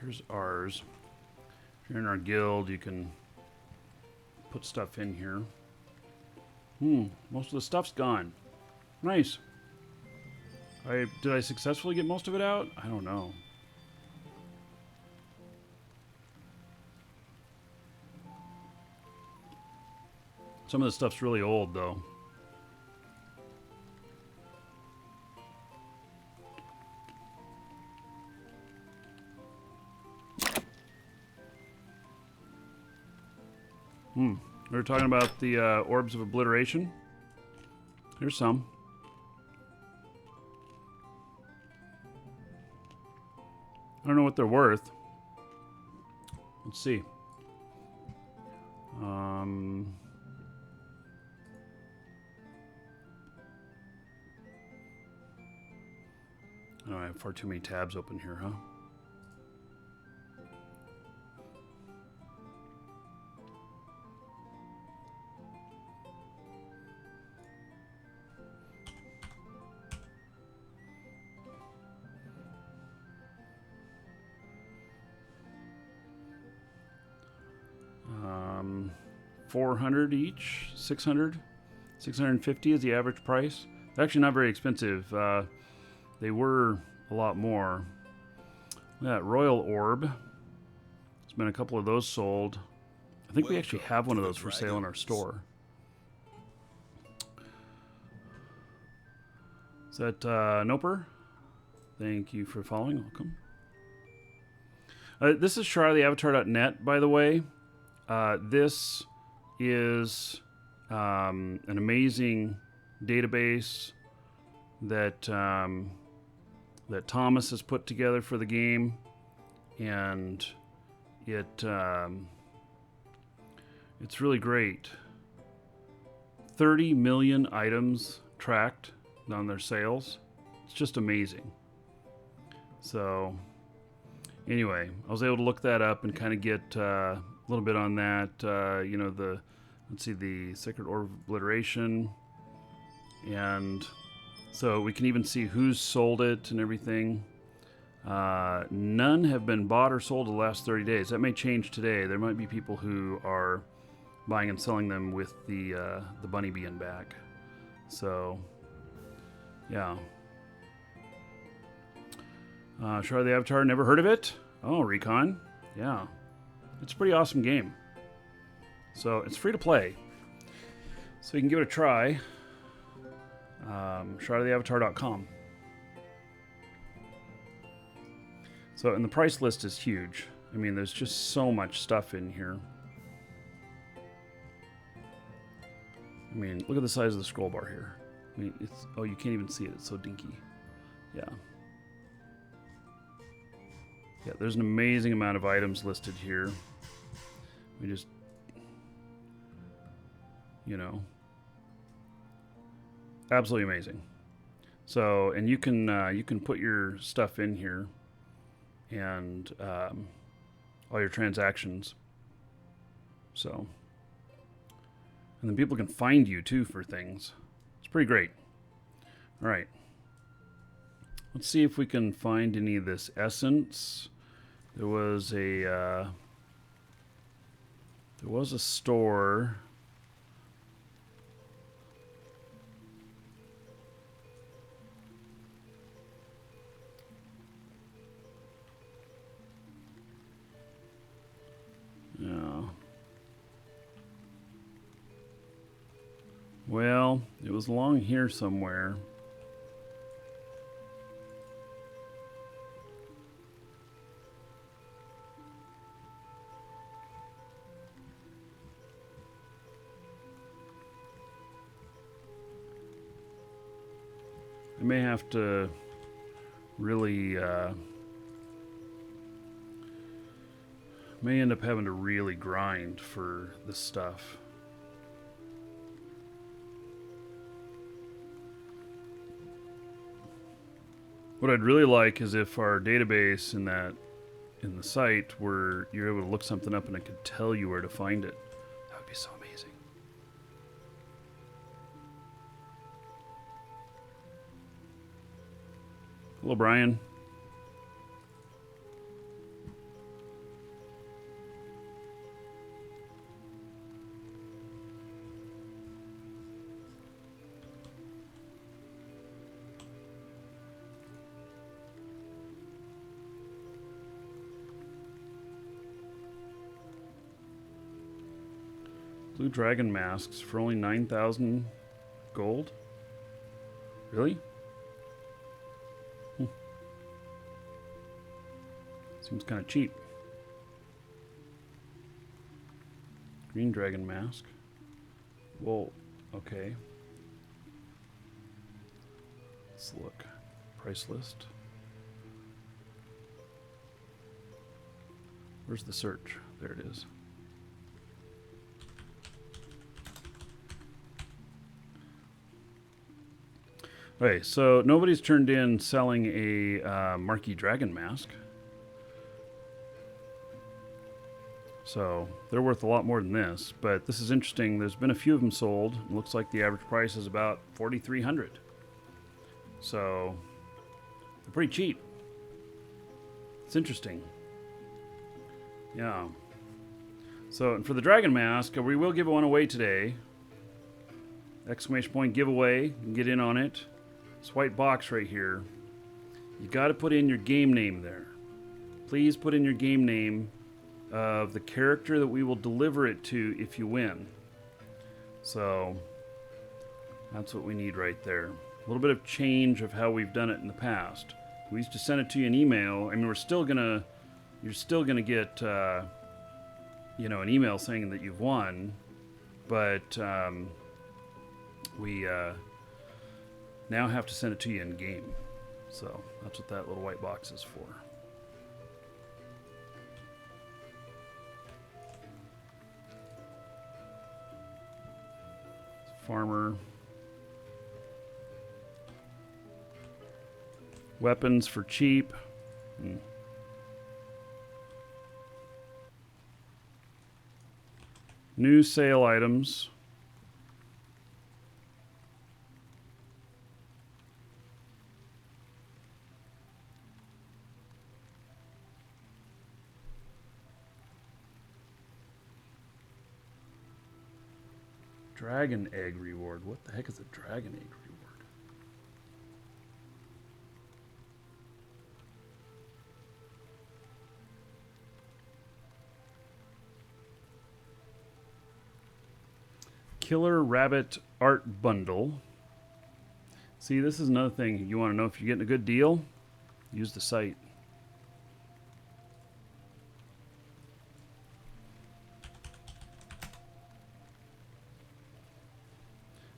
Here's ours. If you're in our guild, you can put stuff in here. Most of the stuff's gone. Nice. Did I successfully get most of it out? I don't know. Some of the stuff's really old, though. We were talking about the Orbs of Obliteration. Here's some. I don't know what they're worth. Let's see. Oh, I have far too many tabs open here, huh? $400 each, 600, 650 is the average price. It's actually not very expensive. They were a lot more. That Royal Orb. There's been a couple of those sold. I think we actually have one of those for sale in our store. Is that Noper? Thank you for following. Welcome. This is shroudoftheavatar.net, by the way. This is an amazing database that that Thomas has put together for the game, and it's really great. 30 million items tracked on their sales. It's just amazing. So anyway, I was able to look that up and kind of get a little bit on that. You know, let's see, the Sacred Orb of Obliteration, and so we can even see who's sold it and everything. None have been bought or sold in the last 30 days. That may change today. There might be people who are buying and selling them with the bunny being back. So, yeah. Shroud of the Avatar, never heard of it? Oh, Recon. Yeah. It's a pretty awesome game. So, it's free to play. So you can give it a try. Shroudoftheavatar.com. So, and the price list is huge. I mean, there's just so much stuff in here. I mean, look at the size of the scroll bar here. I mean, it's, oh, you can't even see it. It's so dinky. Yeah. Yeah, there's an amazing amount of items listed here. We just, you know, absolutely amazing. So, and you can put your stuff in here, and all your transactions. So, and then people can find you too for things. It's pretty great. All right. Let's see if we can find any of this essence. There was a store. Yeah. Well, it was along here somewhere. I may have to really may end up having to really grind for this stuff. What I'd really like is if our database in the site where you're able to look something up and it could tell you where to find it. That would be so amazing. Hello, Brian. Blue dragon masks for only 9,000 gold? Really? Seems kind of cheap. Green dragon mask. Well, okay. Let's look. Price list. Where's the search? There it is. Okay, so nobody's turned in selling a Marquee Dragon mask. So they're worth a lot more than this, but this is interesting. There's been a few of them sold. It looks like the average price is about 4,300. So they're pretty cheap. It's interesting. Yeah. So and for the Dragon mask, we will give one away today. Exclamation point giveaway. You can get in on it. This white box right here. You got to put in your game name there. Please put in your game name of the character that we will deliver it to if you win. So that's what we need right there. A little bit of change of how we've done it in the past. We used to send it to you in email. I mean, you're still gonna get an email saying that you've won, but we now have to send it to you in game. So that's what that little white box is for. Farmer. Weapons for cheap. New sale items. Dragon egg reward. What the heck is a dragon egg reward? Killer Rabbit Art Bundle. See, this is another thing. You want to know if you're getting a good deal? Use the site.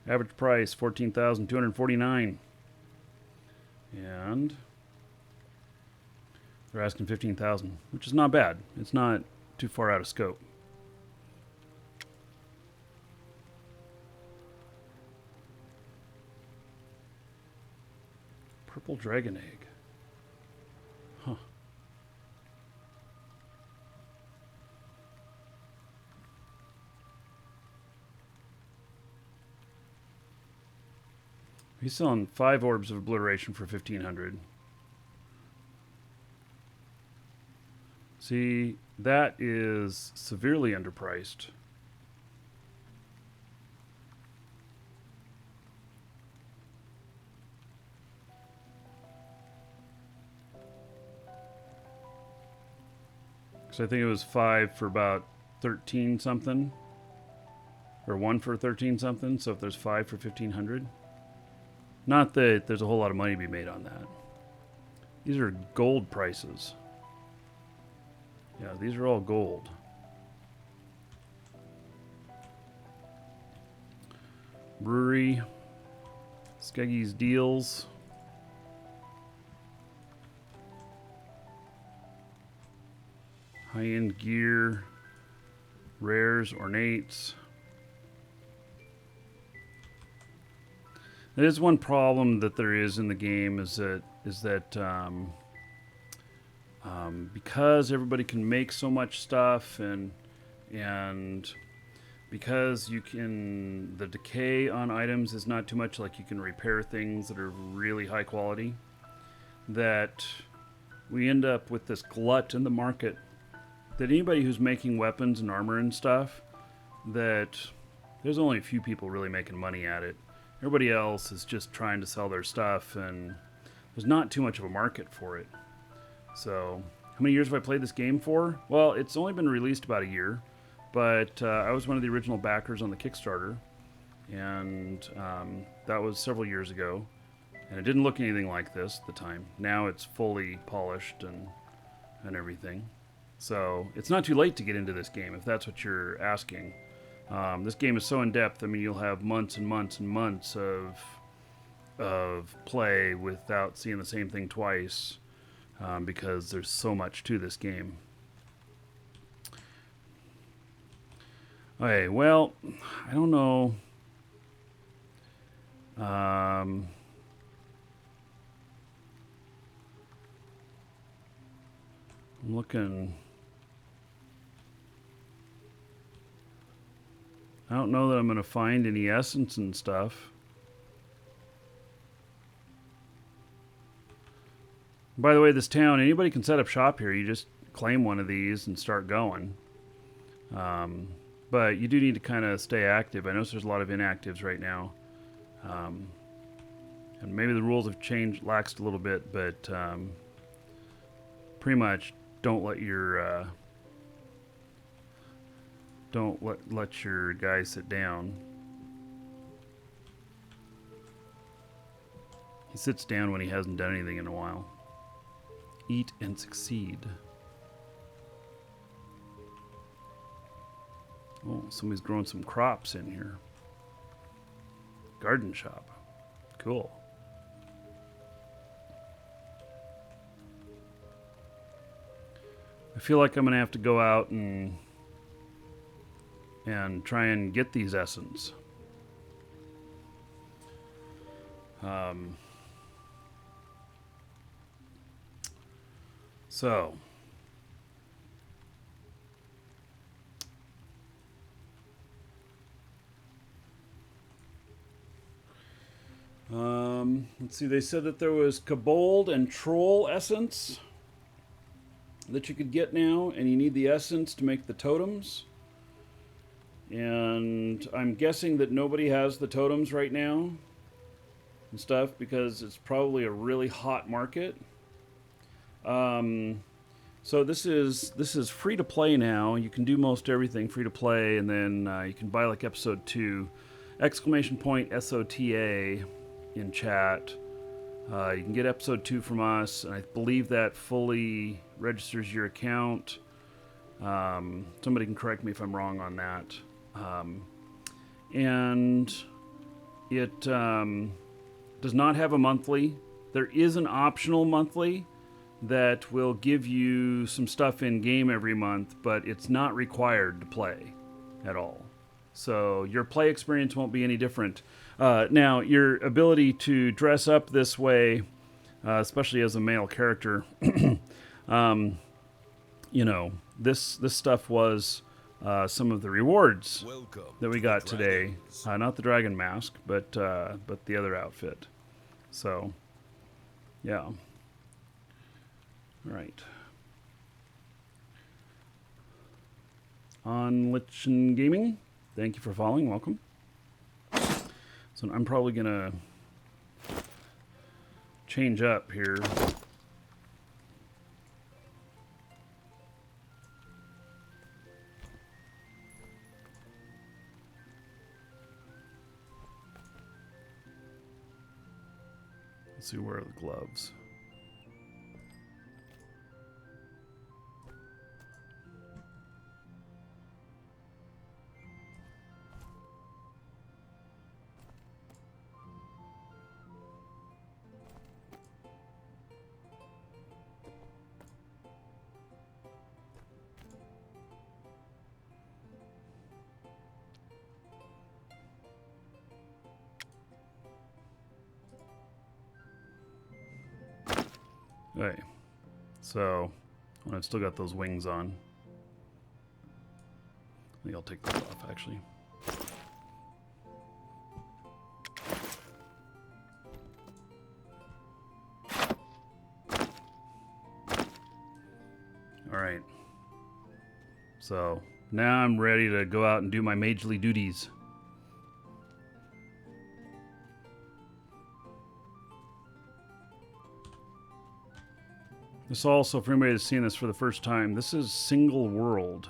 Average price, $14,249. And they're asking $15,000, which is not bad. It's not too far out of scope. Purple dragon egg. Huh. He's selling 5 Orbs of Obliteration for $1,500. See, that is severely underpriced. So I think it was 5 for about 13 something, or 1 for 13 something. So if there's 5 for 1,500. Not that there's a whole lot of money to be made on that. These are gold prices. Yeah, these are all gold. Brewery. Skeggy's Deals. High-end gear. Rares, ornates. There is one problem that there is in the game is that because everybody can make so much stuff and because the decay on items is not too much, like you can repair things that are really high quality, that we end up with this glut in the market that anybody who's making weapons and armor and stuff, that there's only a few people really making money at it. Everybody else is just trying to sell their stuff, and there's not too much of a market for it. So, how many years have I played this game for? Well, it's only been released about a year, but I was one of the original backers on the Kickstarter, and that was several years ago, and it didn't look anything like this at the time. Now it's fully polished and everything. So, it's not too late to get into this game, if that's what you're asking. This game is so in-depth, I mean, you'll have months and months and months of play without seeing the same thing twice, because there's so much to this game. Okay, well, I don't know. I'm looking. I don't know that I'm going to find any essence and stuff. By the way, this town, anybody can set up shop here. You just claim one of these and start going. But you do need to kind of stay active. I notice there's a lot of inactives right now. And maybe the rules have changed, laxed a little bit, but pretty much don't let your let your guy sit down. He sits down when he hasn't done anything in a while. Eat and succeed. Oh, somebody's growing some crops in here. Garden shop. Cool. I feel like I'm going to have to go out and try and get these essence. So let's see, they said that there was Kobold and Troll essence that you could get now, and you need the essence to make the totems. And I'm guessing that nobody has the totems right now and stuff because it's probably a really hot market. So this is free to play now. You can do most everything free to play, and then you can buy like episode 2, exclamation point SOTA in chat. You can get episode 2 from us, and I believe that fully registers your account. Somebody can correct me if I'm wrong on that. And it does not have a monthly. There is an optional monthly that will give you some stuff in game every month, but it's not required to play at all. So your play experience won't be any different. Now, your ability to dress up this way, especially as a male character, you know, this stuff was some of the rewards that we got today. Not the dragon mask, but the other outfit. So, yeah. All right. On Lichen Gaming, thank you for following. Welcome. So I'm probably gonna change up here. Let's see, where are the gloves? Okay. So, when I've still got those wings on. I think I'll take those off, actually. Alright. So, now I'm ready to go out and do my magely duties. This also, for anybody that's seeing this for the first time, this is single world.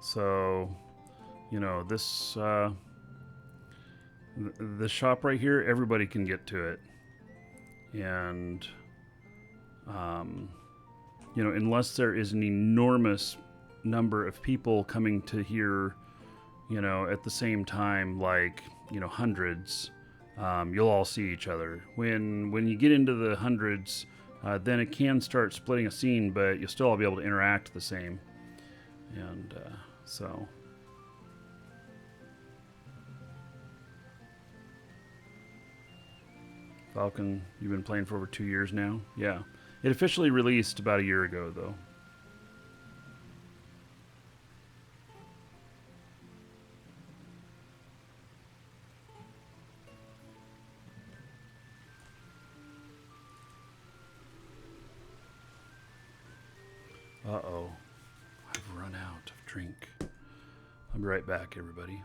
So, you know, this shop right here, everybody can get to it. And, you know, unless there is an enormous number of people coming to here, you know, at the same time, like, you know, hundreds, you'll all see each other. When you get into the hundreds, then it can start splitting a scene, but you'll still all be able to interact the same. And so... Falcon, you've been playing for over 2 years now? Yeah. It officially released about a year ago, though. Uh-oh. I've run out of drink. I'll be right back, everybody.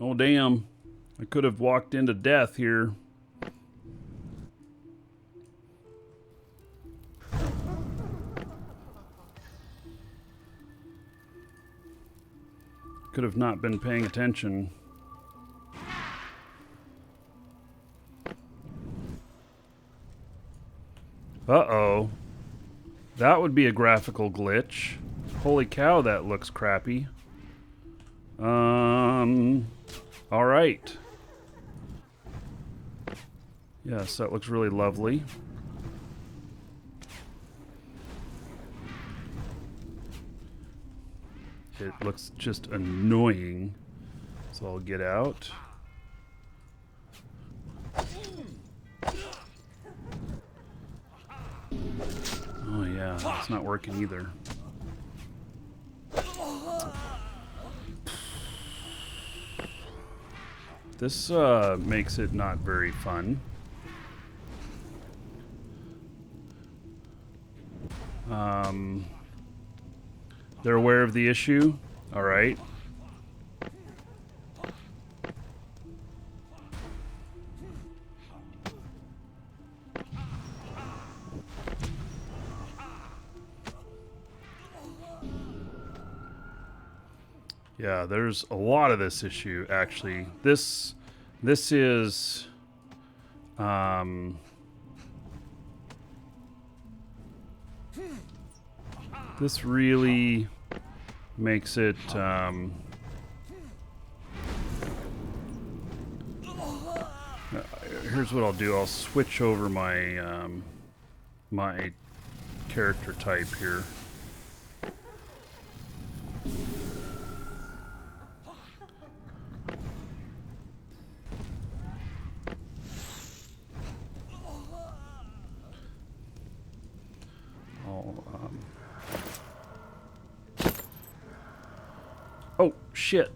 Oh, damn. I could have walked into death here. Could have not been paying attention. Uh-oh. That would be a graphical glitch. Holy cow, that looks crappy. All right. Yes, that looks really lovely. It looks just annoying. So I'll get out. Oh yeah, it's not working either. This makes it not very fun. They're aware of the issue. All right. Yeah, there's a lot of this issue, actually. This is... this really makes it... here's what I'll do. I'll switch over my, my character type here. Oh, shit.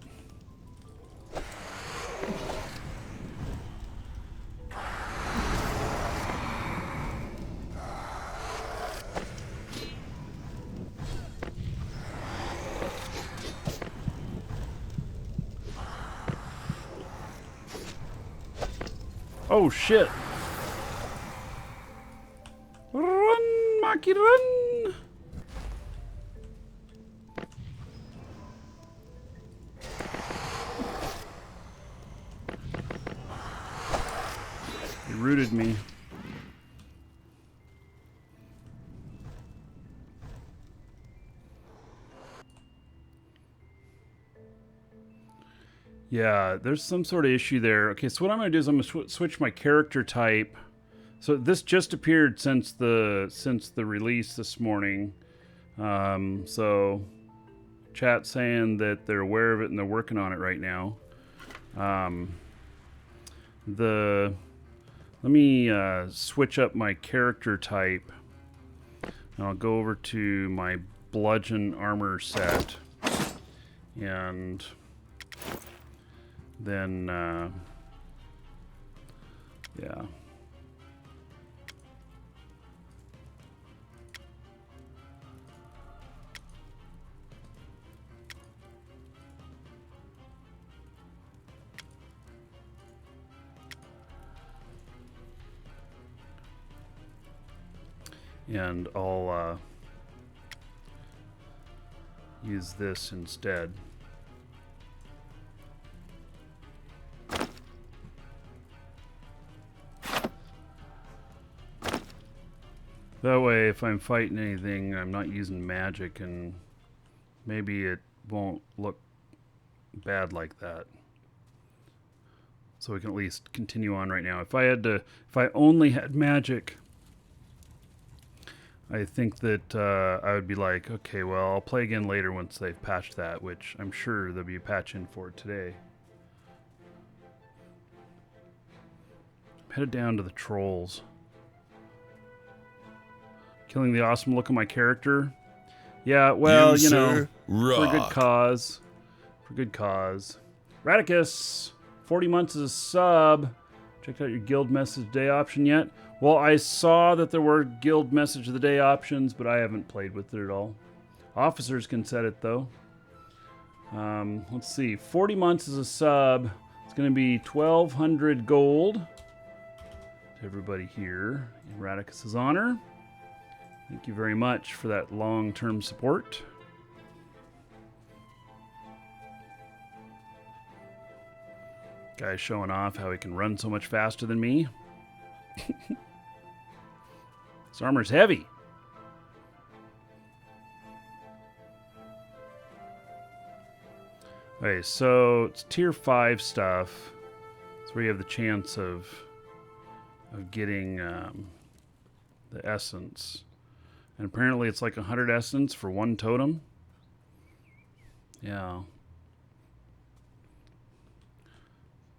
Oh, shit. Run, Maki, run! He rooted me. Yeah, there's some sort of issue there. Okay, so what I'm going to do is I'm going to switch my character type. So this just appeared since the release this morning. So chat saying that they're aware of it and they're working on it right now. Let me switch up my character type. And I'll go over to my bludgeon armor set, and then yeah. And I'll use this instead. That way, if I'm fighting anything, I'm not using magic, and maybe it won't look bad like that. So we can at least continue on right now. If I only had magic, I think that I would be like, okay, well, I'll play again later once they've patched that, which I'm sure there'll be a patch in for today. I'm headed down to the trolls. Killing the awesome look of my character. Yeah, well, you know, for a good cause. For good cause. Radicus, 40 months as a sub. Checked out your guild message day option yet? Well, I saw that there were guild message of the day options, but I haven't played with it at all. Officers can set it, though. Let's see. 40 months as a sub. It's going to be 1,200 gold. To everybody here in Radicus's honor. Thank you very much for that long-term support. Guy's showing off how he can run so much faster than me. This armor's heavy. Okay, so it's tier 5 stuff. That's where you have the chance of getting the essence. And apparently it's like 100 essence for one totem. Yeah.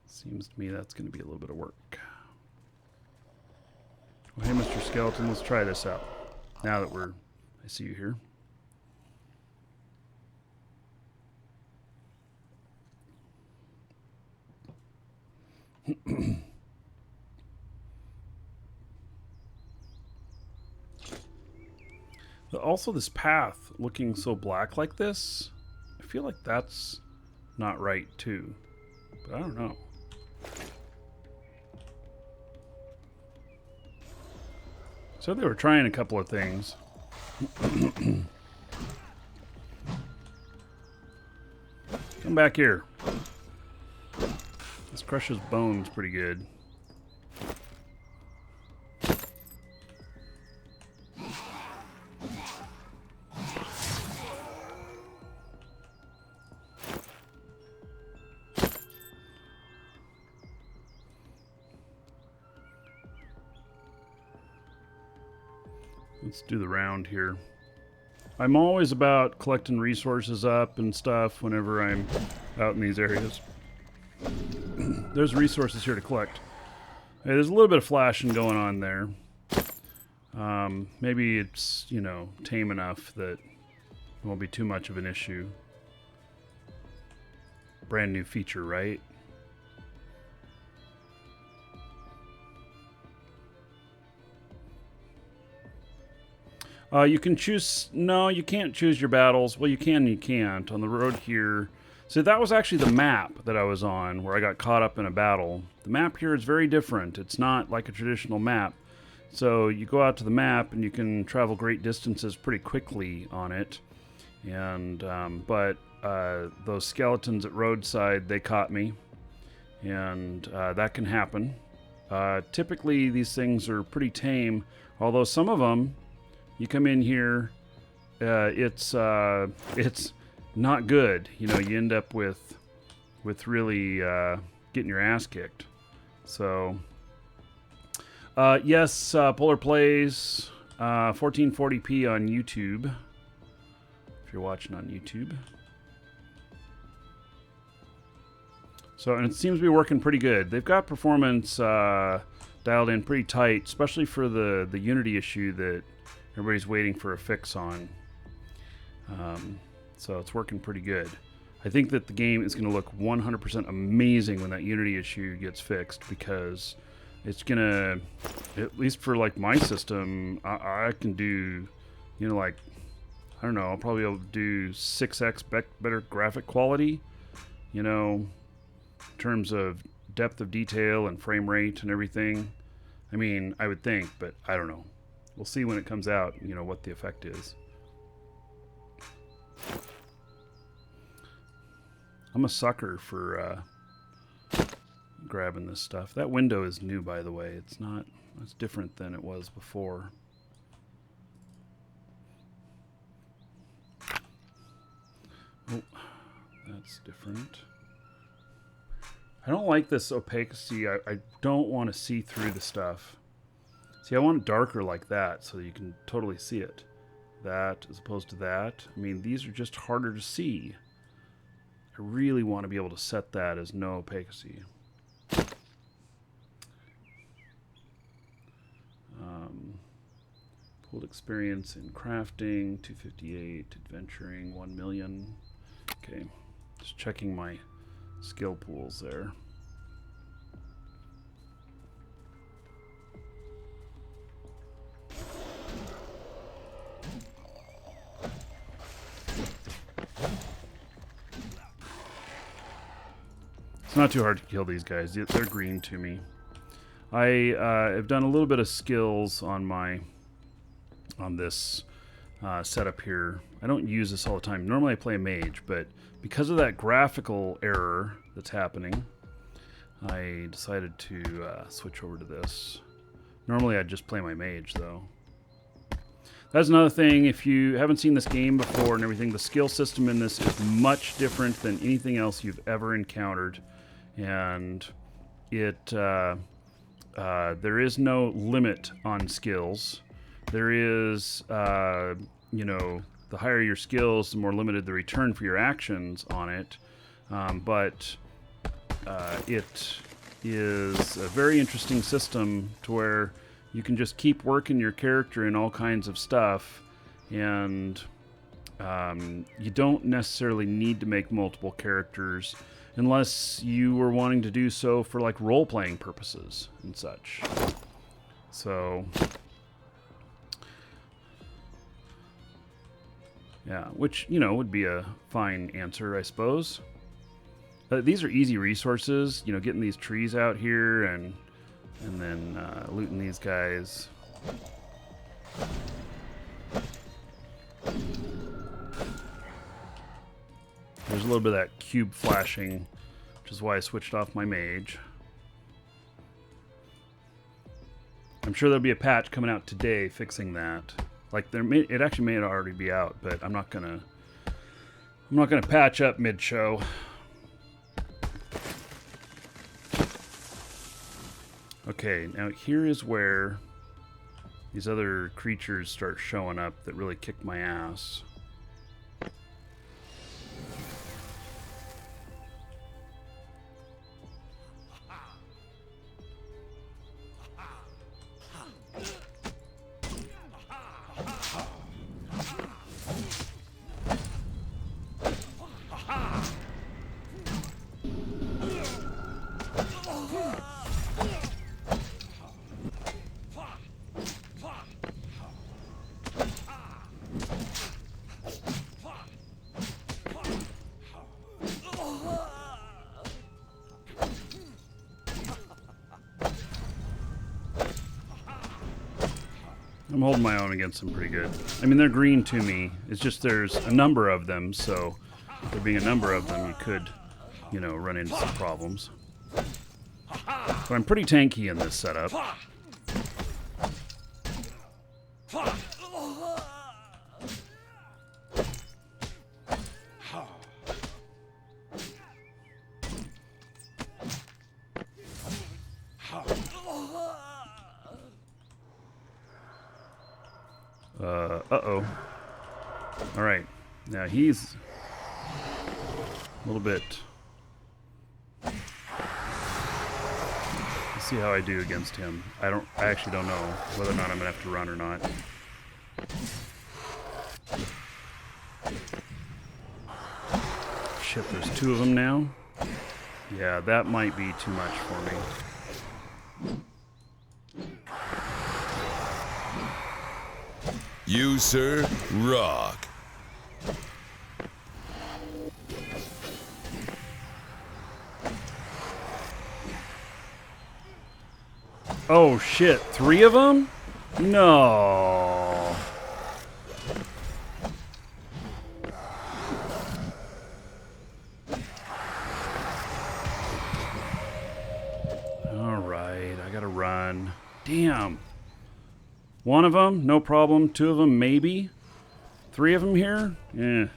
Seems to me that's going to be a little bit of work. Well, hey, Mr. Skeleton, let's try this out. Now that I see you here. But also this path looking so black like this, I feel like that's not right too. But I don't know. So they were trying a couple of things. Come back here. This crushes bones pretty good. Let's do the round here. I'm always about collecting resources up and stuff whenever I'm out in these areas. There's resources here to collect. Hey, there's a little bit of flashing going on there. Maybe it's, you know, tame enough that it won't be too much of an issue. Brand new feature, right? You can choose... No, you can't choose your battles. Well, you can and you can't. On the road here, So that was actually the map that I was on where I got caught up in a battle. The map here is very different. It's not like a traditional map. So you go out to the map and you can travel great distances pretty quickly on it. And but those skeletons at roadside, they caught me. And that can happen. Typically these things are pretty tame, although some of them, you come in here, it's not good. You know, you end up with really getting your ass kicked. So yes, Polar Plays 1440p on YouTube, if you're watching on YouTube. So, and it seems to be working pretty good. They've got performance dialed in pretty tight, especially for the Unity issue that everybody's waiting for a fix on. So it's working pretty good. I think that the game is going to look 100% amazing when that Unity issue gets fixed, because it's going to, at least for like my system, I can do, you know, like, I don't know, I'll probably be able to do 6x better graphic quality, you know, in terms of depth of detail and frame rate and everything. I mean, I would think, but I don't know. We'll see when it comes out, you know, what the effect is. I'm a sucker for grabbing this stuff. That window is new, by the way. It's different than it was before. Oh, that's different. I don't like this opacity. I don't want to see through the stuff. See, I want it darker like that so you can totally see it. That as opposed to that. I mean, these are just harder to see. I really want to be able to set that as no opacity. Pooled experience in crafting, 258, adventuring, 1 million. Okay, just checking my skill pools there. It's not too hard to kill these guys. They're green to me. I have done a little bit of skills on this setup here. I don't use this all the time. Normally I play a mage, but because of that graphical error that's happening, I decided to switch over to this. Normally I'd just play my mage, though. That's another thing. If you haven't seen this game before and everything, the skill system in this is much different than anything else you've ever encountered. And there is no limit on skills. There is, you know, the higher your skills, the more limited the return for your actions on it. But it is a very interesting system to where you can just keep working your character in all kinds of stuff, and you don't necessarily need to make multiple characters unless you were wanting to do so for like role-playing purposes and such. So yeah, which, you know, would be a fine answer, I suppose. These are easy resources, you know, getting these trees out here and then looting these guys. There's a little bit of that cube flashing, which is why I switched off my mage. I'm sure there'll be a patch coming out today fixing that. Like it actually may already be out, but I'm not gonna patch up mid-show. Okay, now here is where these other creatures start showing up that really kick my ass. I'm holding my own against them pretty good. I mean, they're green to me. It's just there's a number of them, so there being a number of them, you could, you know, run into some problems. But I'm pretty tanky in this setup. Uh-oh. Alright. Now he's a little bit... Let's see how I do against him. I actually don't know whether or not I'm gonna have to run or not. Shit, there's two of them now. Yeah, that might be too much for me. You, sir, rock. Oh shit, 3 of them? No. Alright, I gotta run. Damn. 1 of them, no problem. 2 of them, maybe. 3 of them here? Eh.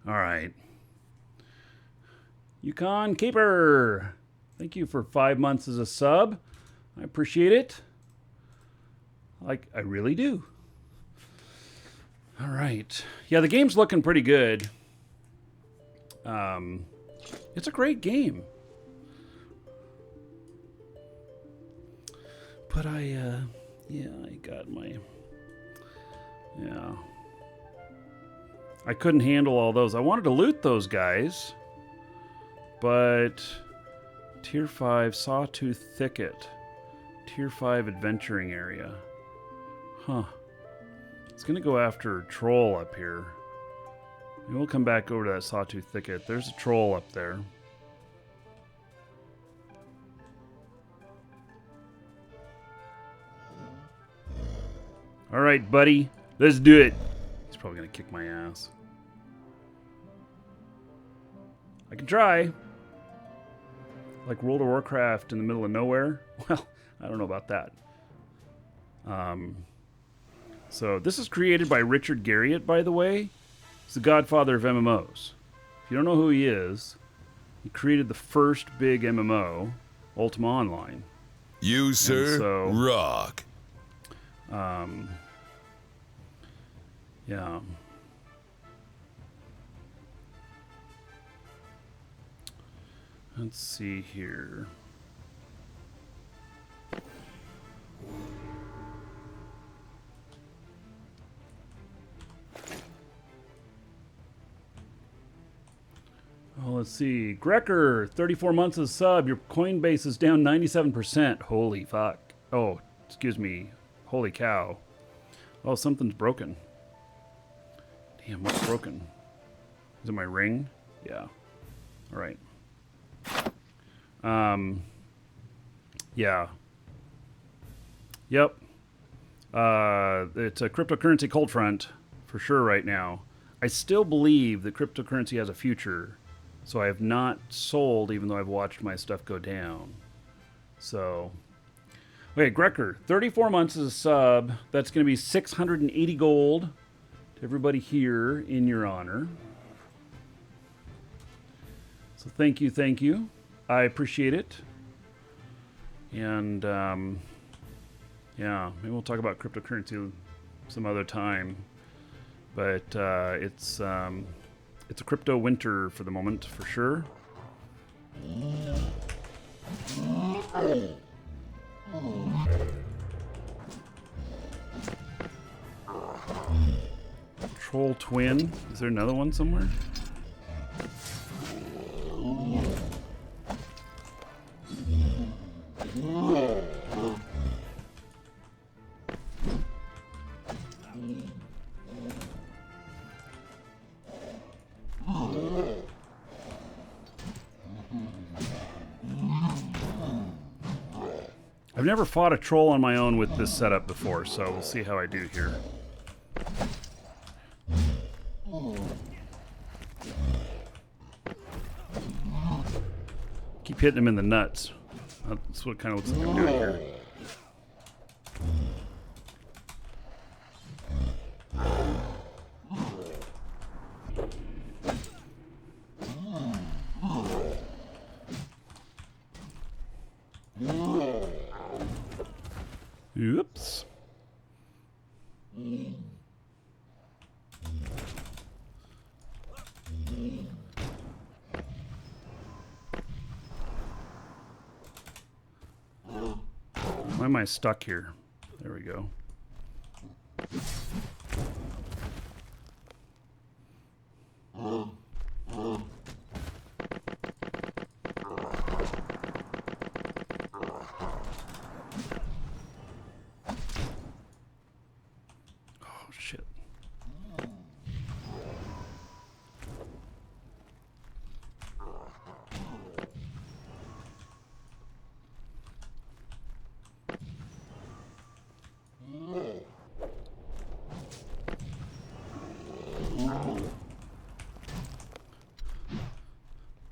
Alright. Yukon Caper! Thank you for 5 months as a sub. I appreciate it. Like, I really do. Alright. Yeah, the game's looking pretty good. It's a great game. But yeah, I got my... Yeah. I couldn't handle all those. I wanted to loot those guys. But... Tier 5 Sawtooth Thicket. Tier 5 Adventuring Area. Huh. It's gonna go after Troll up here. Maybe we'll come back over to that Sawtooth Thicket. There's a Troll up there. Alright, buddy. Let's do it. He's probably going to kick my ass. I can try. Like World of Warcraft in the middle of nowhere? Well, I don't know about that. So this is created by Richard Garriott, by the way. He's the godfather of MMOs. If you don't know who he is, he created the first big MMO, Ultima Online. You, sir, so, rock. Yeah. Let's see here. Oh, let's see. Grecker, 34 months as sub. Your coin base is down 97%. Holy fuck. Oh, excuse me. Holy cow. Oh, something's broken. Damn, what's broken? Is it my ring? Yeah. All right. Yeah. Yep. It's a cryptocurrency cold front for sure right now. I still believe that cryptocurrency has a future, so I have not sold even though I've watched my stuff go down. So, okay, Grecker, 34 months as a sub. That's going to be 680 gold to everybody here in your honor. So thank you, thank you. I appreciate it. And yeah, maybe we'll talk about cryptocurrency some other time. But it's a crypto winter for the moment, for sure. Troll Twin. Is there another one somewhere? I've never fought a troll on my own with this setup before, so we'll see how I do here. Keep hitting him in the nuts. That's what it kind of looks like I'm doing here. Oops. Why am I stuck here? There we go.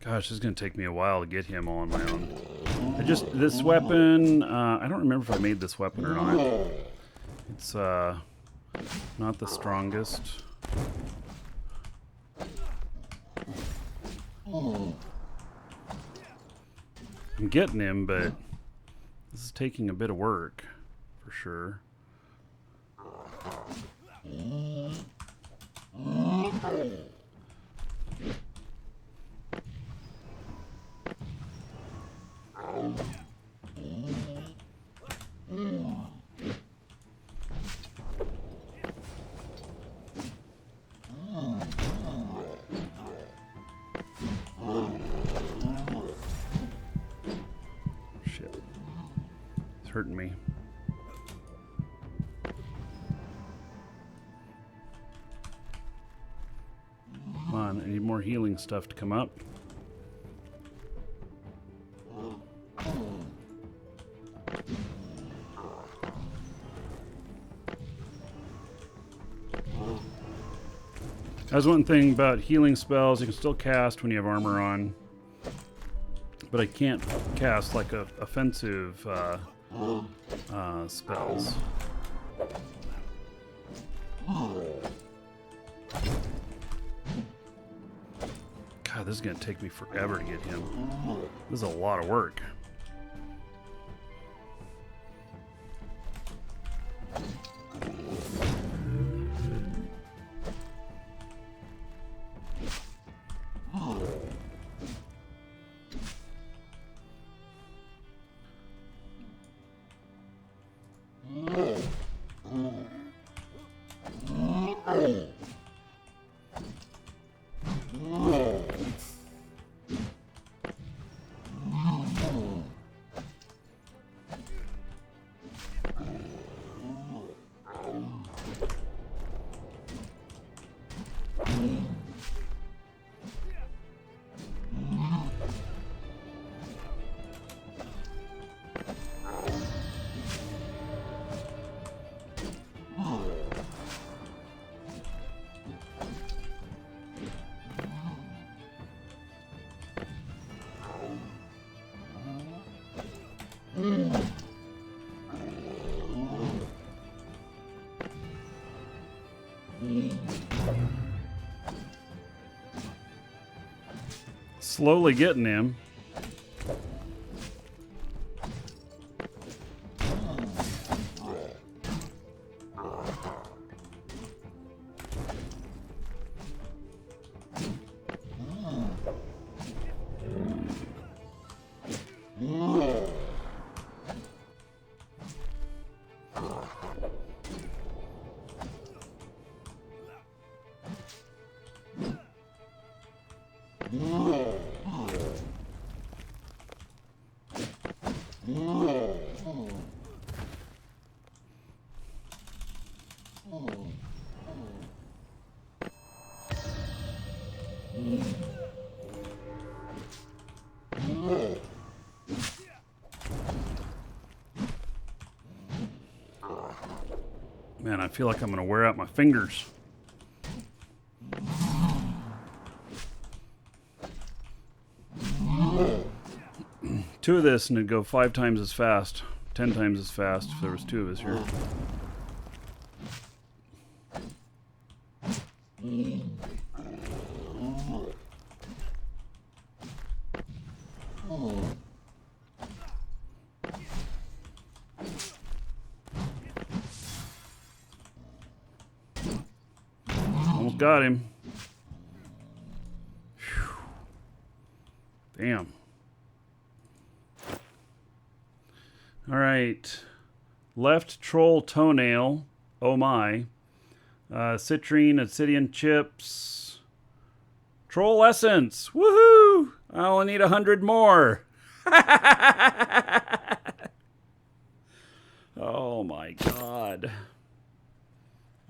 Gosh, this is going to take me a while to get him all on my own. This weapon, I don't remember if I made this weapon or not. It's not the strongest. I'm getting him, but this is taking a bit of work, for sure. Shit. It's hurting me. Come on, I need more healing stuff to come up. That's one thing about healing spells, you can still cast when you have armor on, but I can't cast like offensive spells. God, this is going to take me forever to get him. This is a lot of work. Slowly getting him. Man, I feel like I'm going to wear out my fingers. Two of this and it'd go 5 times as fast, 10 times as fast if there was 2 of us here. Almost got him. Whew. Damn. All right. Left troll toenail. Oh my. Citrine, obsidian chips. Troll essence. Woohoo! I only need 100 more. Oh my god.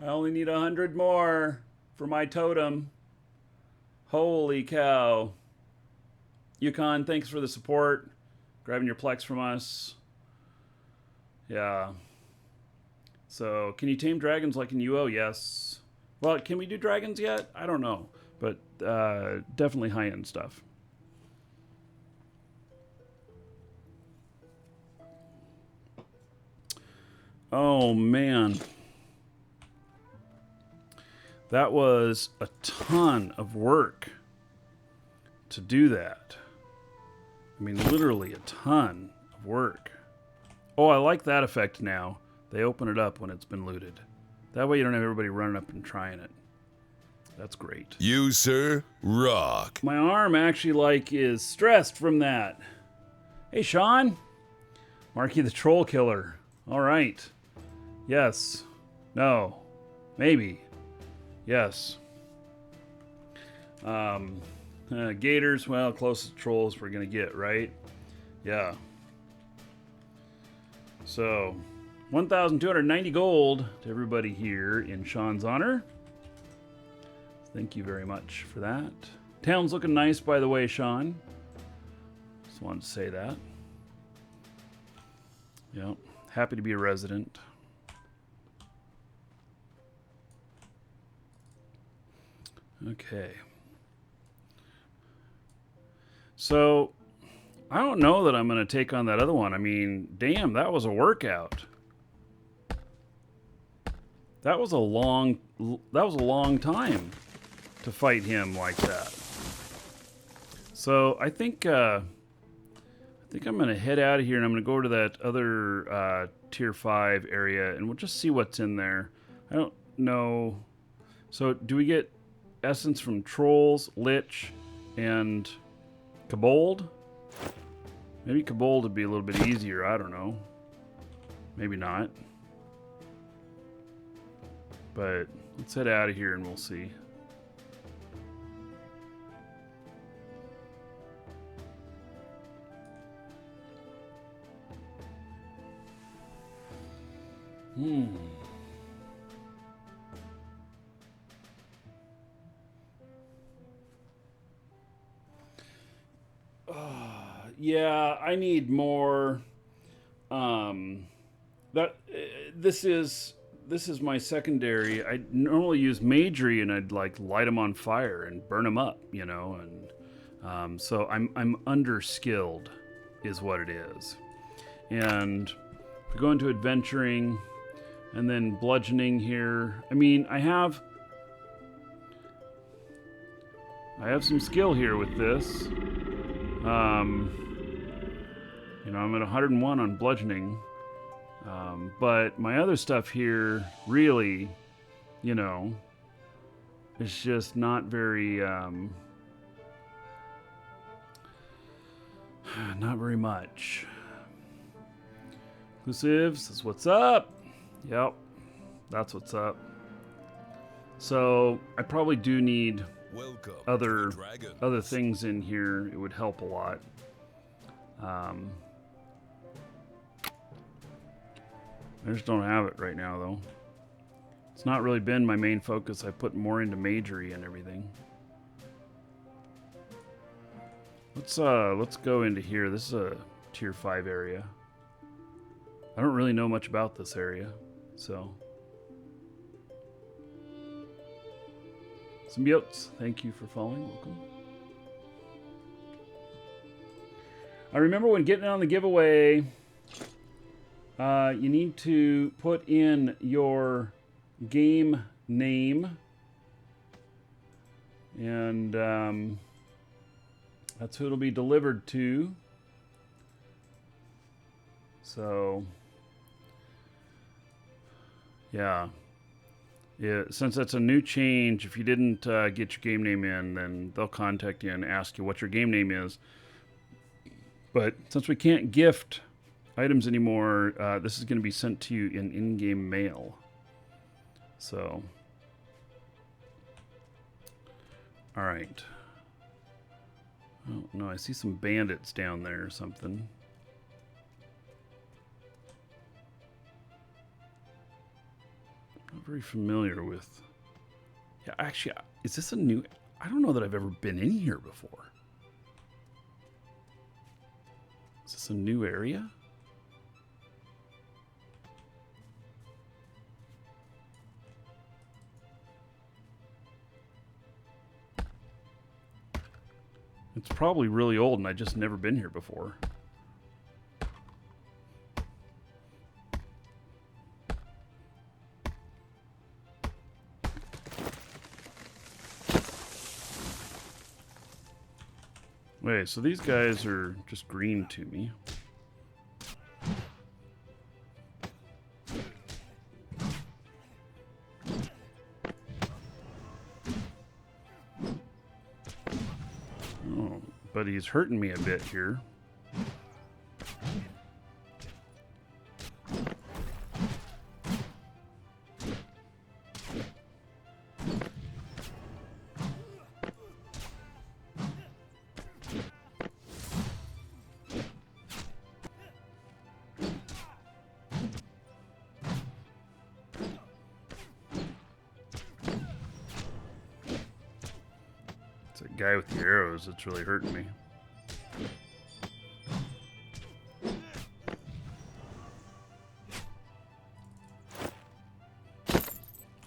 I only need 100 more for my totem. Holy cow. Yukon, thanks for the support. Grabbing your Plex from us. Yeah. So, can you tame dragons like in UO? Yes. Well, can we do dragons yet? I don't know. But definitely high-end stuff. Oh, man. That was a ton of work to do that. I mean, literally a ton of work. Oh, I like that effect now. They open it up when it's been looted. That way you don't have everybody running up and trying it. That's great. You, sir, rock. My arm actually, like, is stressed from that. Hey, Sean. Marky the Troll Killer. All right. Yes. No. Maybe. Yes. Gators, well, closest trolls we're going to get, right? Yeah. So, 1,290 gold to everybody here in Sean's honor. Thank you very much for that. Town's looking nice, by the way, Sean. Just wanted to say that. Yep. Happy to be a resident. Okay. So, I don't know that I'm going to take on that other one. I mean, damn, that was a workout. That was a long time to fight him like that. So, I think I'm going to head out of here and I'm going to go to that other tier 5 area and we'll just see what's in there. I don't know. So, do we get essence from trolls, lich, and kobold? Maybe kobold would be a little bit easier. I don't know. Maybe not. But let's head out of here and we'll see. Yeah, I need more. This is my secondary. I normally use magery and I'd like light them on fire and burn them up, you know, and so I'm underskilled, is what it is. And if we go into adventuring and then bludgeoning here, I mean, I have some skill here with this. You know, I'm at 101 on bludgeoning. But my other stuff here really, you know, is just not very, not very much. Inclusives is what's up. Yep, that's what's up. So I probably do need other things in here. It would help a lot. I just don't have it right now, though. It's not really been my main focus. I put more into magery and everything. Let's go into here. This is a tier 5 area. I don't really know much about this area, so Symbiotes, thank you for following. Welcome. I remember when getting on the giveaway, you need to put in your game name, and that's who it'll be delivered to. So, yeah. Since that's a new change, if you didn't get your game name in, then they'll contact you and ask you what your game name is. But since we can't gift items anymore, this is going to be sent to you in in-game mail. So, all right. Oh, no, I see some bandits down there or something. Not very familiar with. Yeah, actually, is this a new? I don't know that I've ever been in here before. Is this a new area? It's probably really old and I just never been here before. Wait, so these guys are just green to me. Oh, but he's hurting me a bit here. Guy with the arrows that's really hurting me.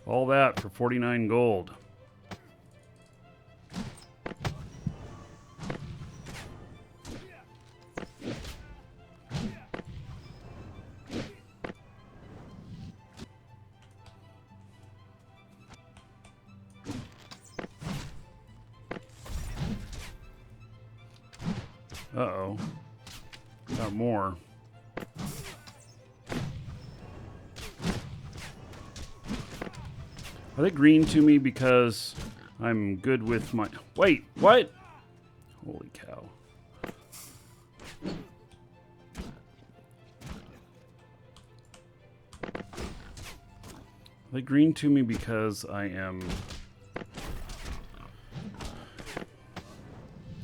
All that for 49 gold. Uh-oh. Got more. Are they green to me because I'm good with my... Wait, what? Holy cow. Are they green to me because I am...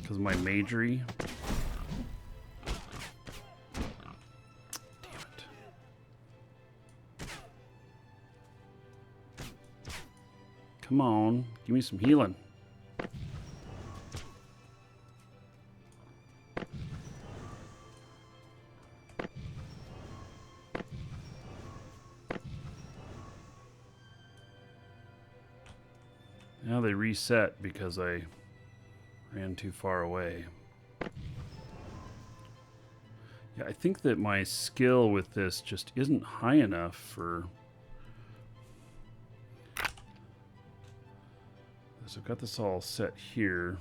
Because of my magery? Come on, give me some healing. Now they reset because I ran too far away. Yeah, I think that my skill with this just isn't high enough for... So I've got this all set here.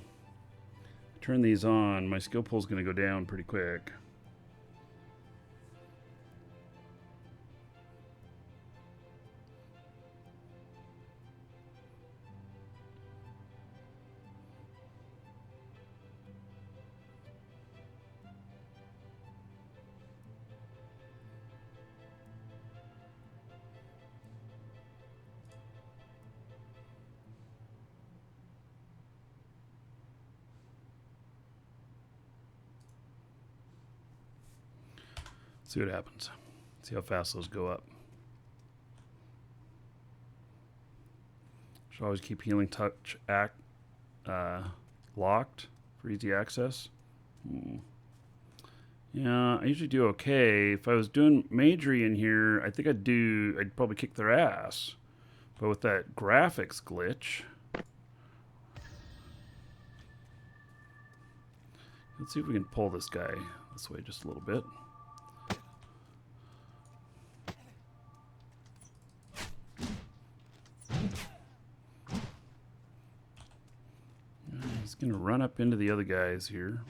Turn these on, my skill pool is going to go down pretty quick. See what happens. See how fast those go up. Should always keep healing touch locked for easy access. Yeah, I usually do okay. If I was doing magery in here, I think I'd probably kick their ass. But with that graphics glitch, Let's see if we can pull this guy this way just a little bit. He's going to run up into the other guys here.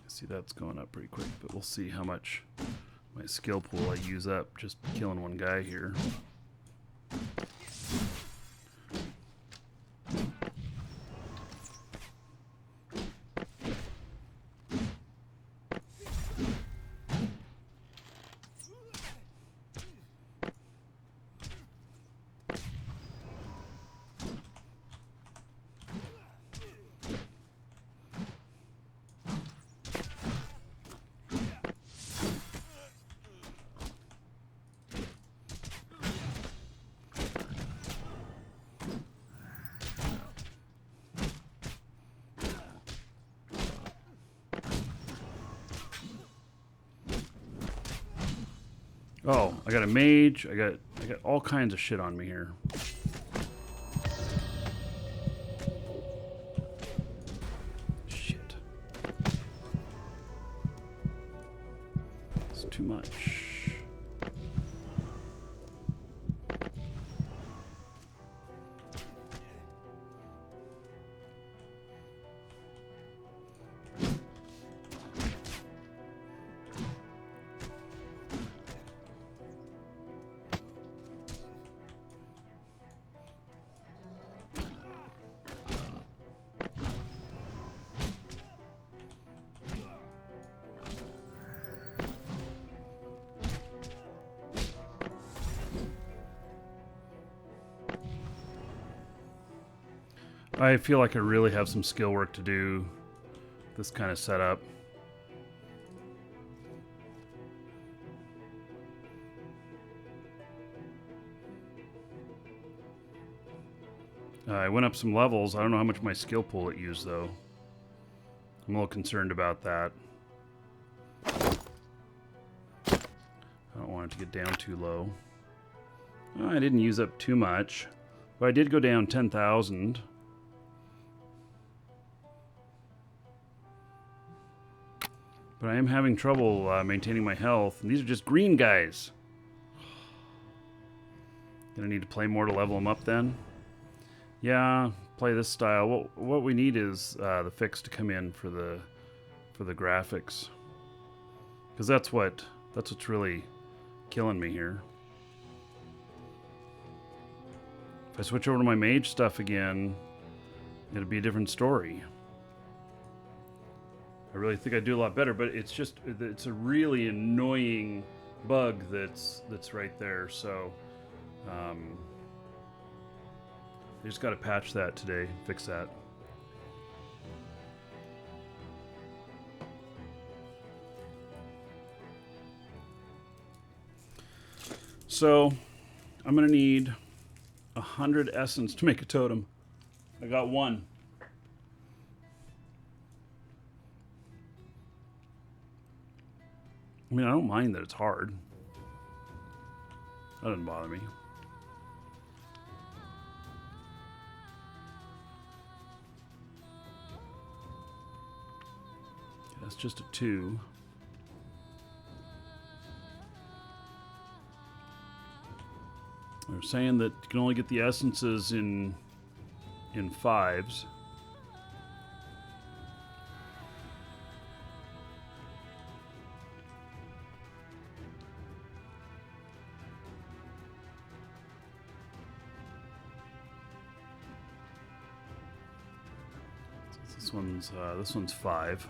See, that's going up pretty quick, but we'll see how much my skill pool I use up just killing one guy here. Oh, I got a mage. I got all kinds of shit on me here. Shit. It's too much. I feel like I really have some skill work to do this kind of setup. I went up some levels. I don't know how much my skill pool it used, though. I'm a little concerned about that. I don't want it to get down too low. Well, I didn't use up too much, but I did go down 10,000. But I am having trouble maintaining my health. And these are just green guys. Gonna need to play more to level them up then. Yeah, play this style. What we need is the fix to come in for the graphics. Because that's what's really killing me here. If I switch over to my mage stuff again, it'll be a different story. I really think I do a lot better, but it's a really annoying bug that's right there. So I just got to patch that today, fix that. So I'm gonna need 100 essence to make a totem. I got one. I mean, I don't mind that it's hard. That doesn't bother me. Okay, that's just a 2. They're saying that you can only get the essences in 5s. This one's 5.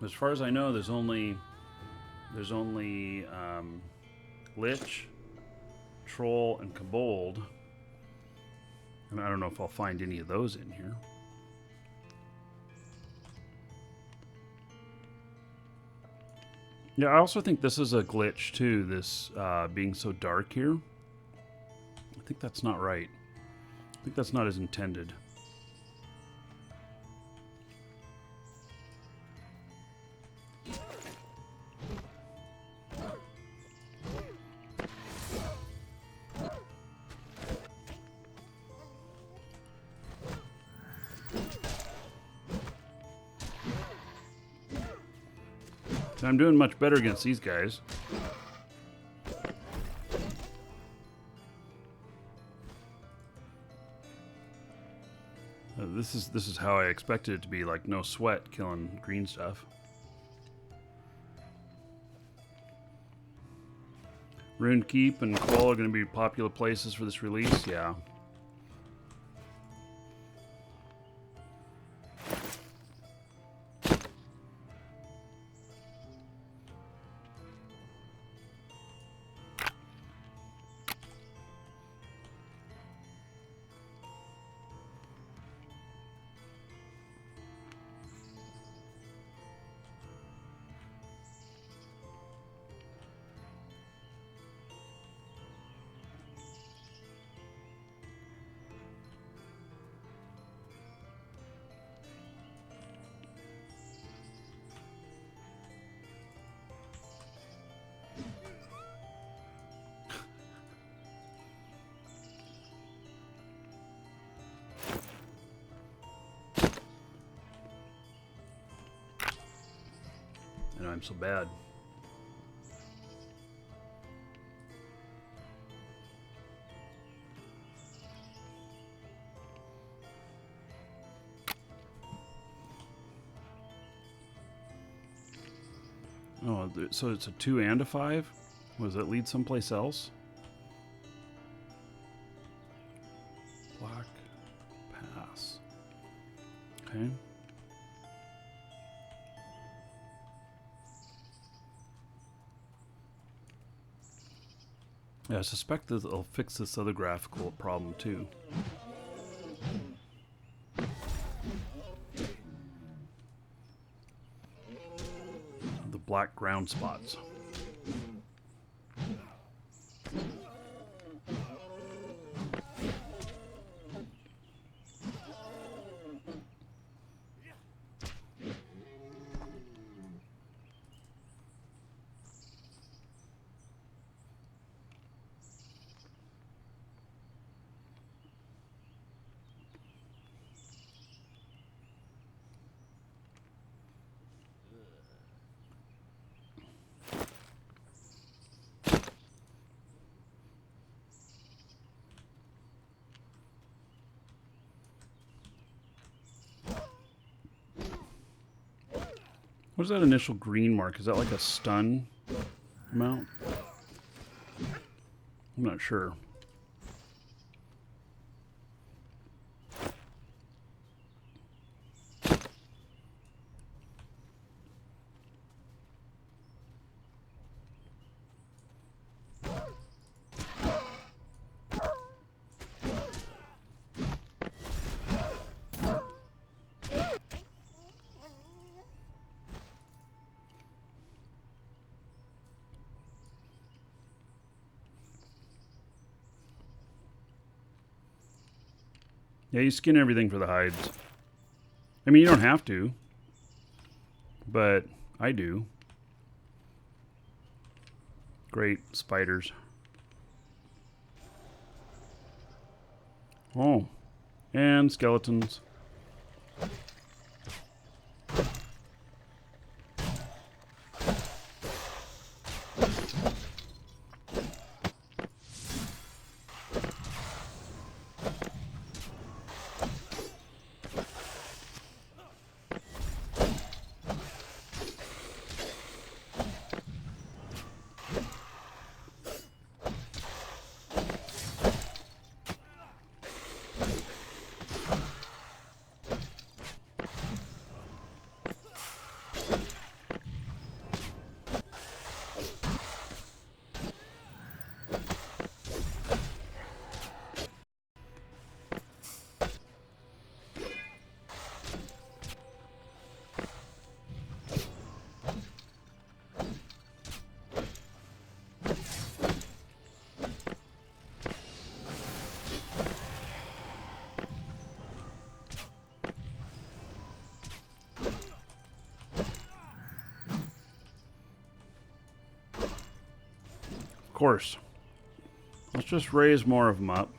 As far as I know, there's only Lich, Troll, and Kobold, and I don't know if I'll find any of those in here. Yeah, I also think this is a glitch too, this being so dark here. I think that's not right. I think that's not as intended. I'm doing much better against these guys. This is how I expected it to be, like no sweat killing green stuff. Rune Keep and Quell are going to be popular places for this release, yeah. I know I'm so bad. Oh, so it's a 2 and a 5? Was it lead someplace else? Black Pass. Okay. Yeah, I suspect that they'll fix this other graphical problem too. The black ground spots. What is that initial green mark? Is that like a stun amount? I'm not sure. Yeah, you skin everything for the hides. I mean, you don't have to, but I do. Great spiders. Oh, and skeletons. Of course. Let's just raise more of them up.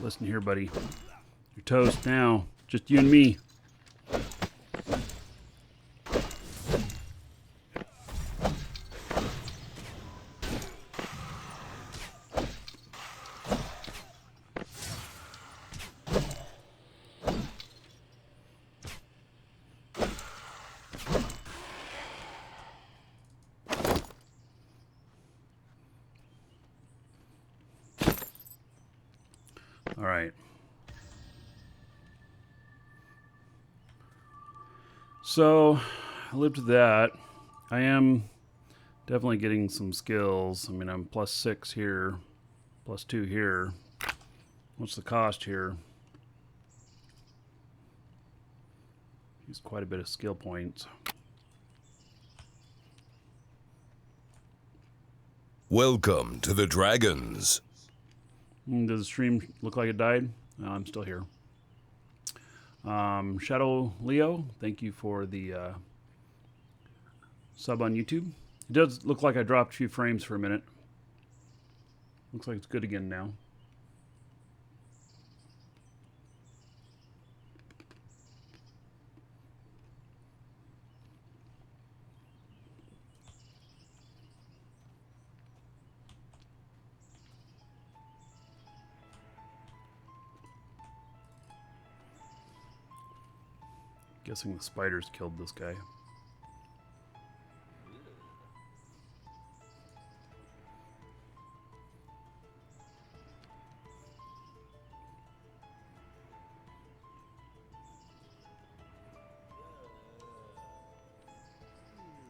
Listen here, buddy. You're toast now. Just you and me. All right. So, I lived with that. I am definitely getting some skills. I mean, I'm +6 here, +2 here. What's the cost here? Use quite a bit of skill points. Welcome to the Dragons. Does the stream look like it died? No, I'm still here. Shadow Leo, thank you for the sub on YouTube. It does look like I dropped a few frames for a minute. Looks like it's good again now. Guessing the spiders killed this guy.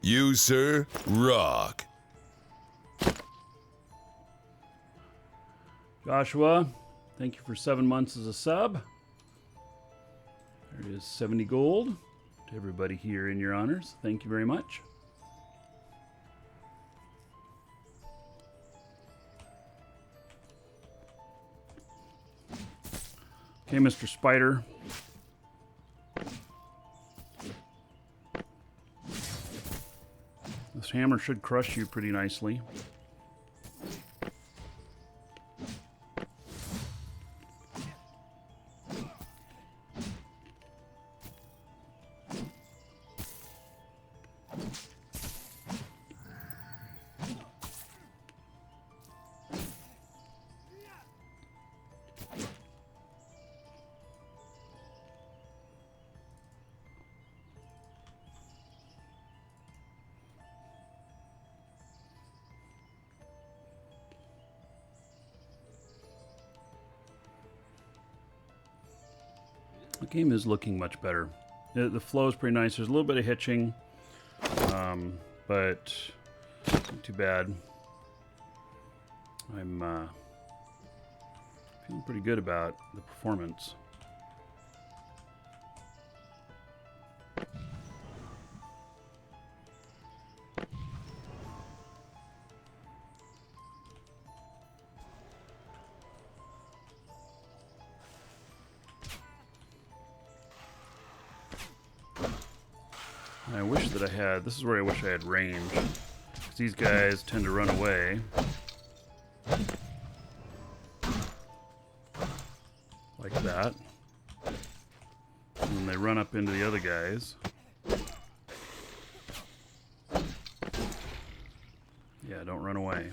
You, sir, rock. Joshua, thank you for 7 months as a sub. There is 70 gold to everybody here in your honors. Thank you very much. Okay, Mr. Spider. This hammer should crush you pretty nicely. The game is looking much better. The flow is pretty nice. There's a little bit of hitching, but not too bad. I'm feeling pretty good about the performance. I wish that I had, this is where I wish I had range, because these guys tend to run away. Like that. And then they run up into the other guys. Yeah, don't run away.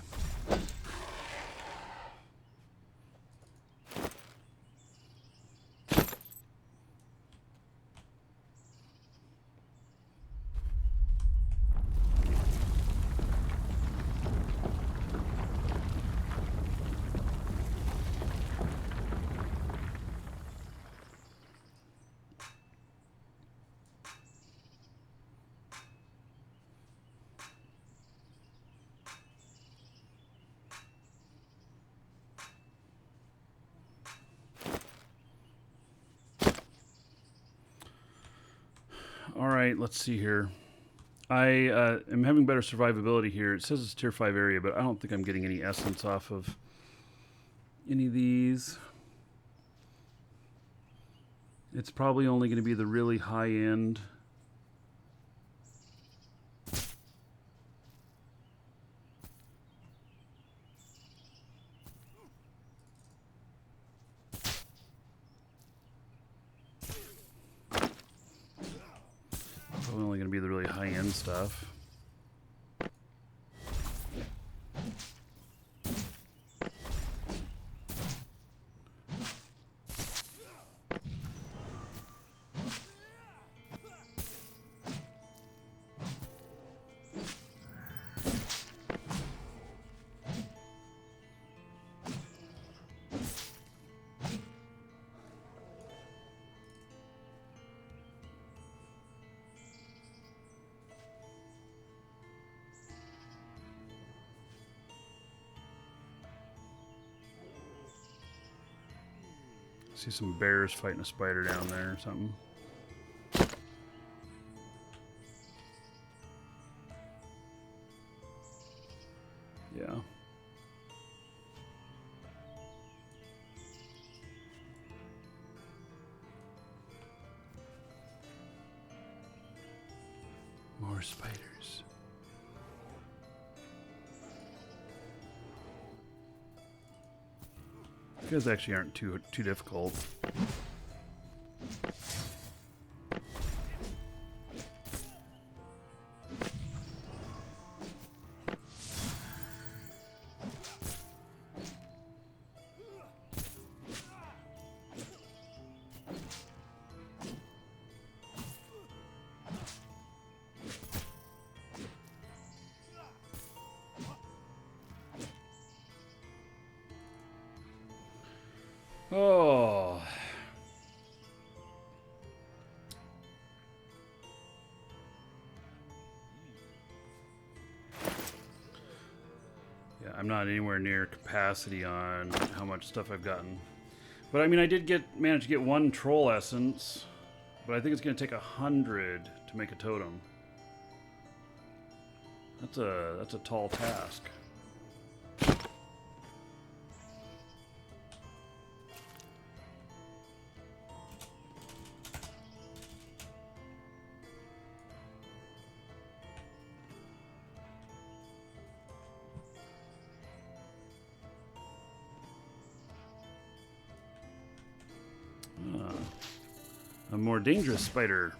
All right, let's see here. I am having better survivability here. It says it's tier 5 area, but I don't think I'm getting any essence off of any of these. It's probably only going to be the really high end. going to be the really high-end stuff. See some bears fighting a spider down there or something. Yeah. More spiders. You guys actually aren't too difficult. Oh. Yeah, I'm not anywhere near capacity on how much stuff I've gotten. But I mean, I did manage to get one troll essence, but I think it's going to take 100 to make a totem. That's a tall task. A more dangerous spider.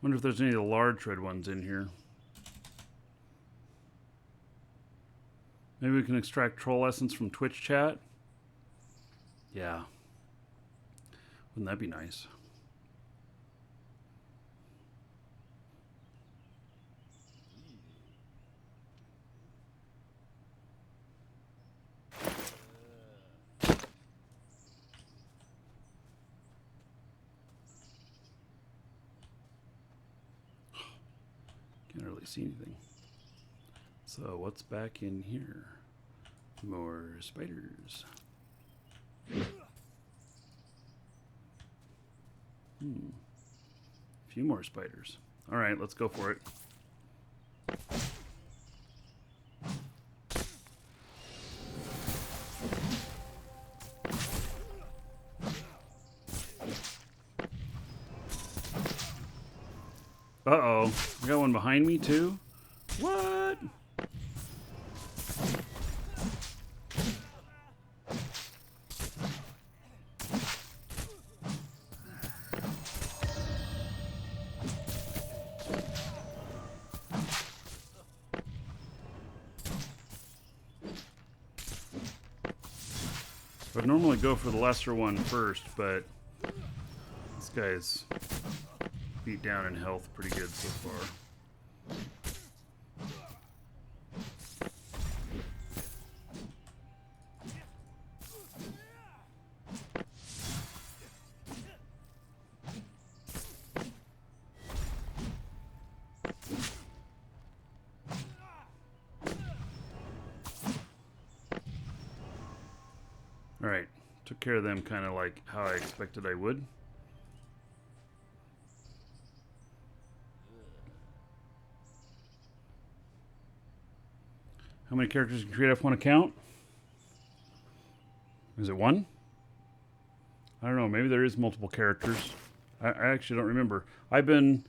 Wonder if there's any of the large red ones in here. Maybe we can extract troll essence from Twitch chat? Yeah. Wouldn't that be nice? Can't really see anything. So what's back in here? More spiders. A few more spiders. All right, let's go for it. Uh-oh. I got one behind me, too? What? I'd normally go for the lesser one first, but this guy's beat down in health pretty good so far. Alright, took care of them kind of like how I expected I would. How many characters can you create off one account? Is it one? I don't know. Maybe there is multiple characters. I actually don't remember. I've been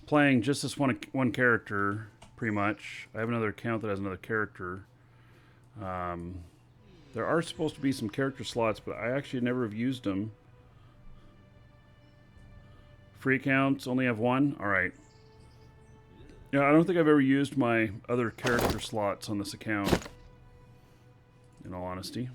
playing just this one character, pretty much. I have another account that has another character. There are supposed to be some character slots, but I actually never have used them. Free accounts only have one? Alright. Yeah, I don't think I've ever used my other character slots on this account, in all honesty.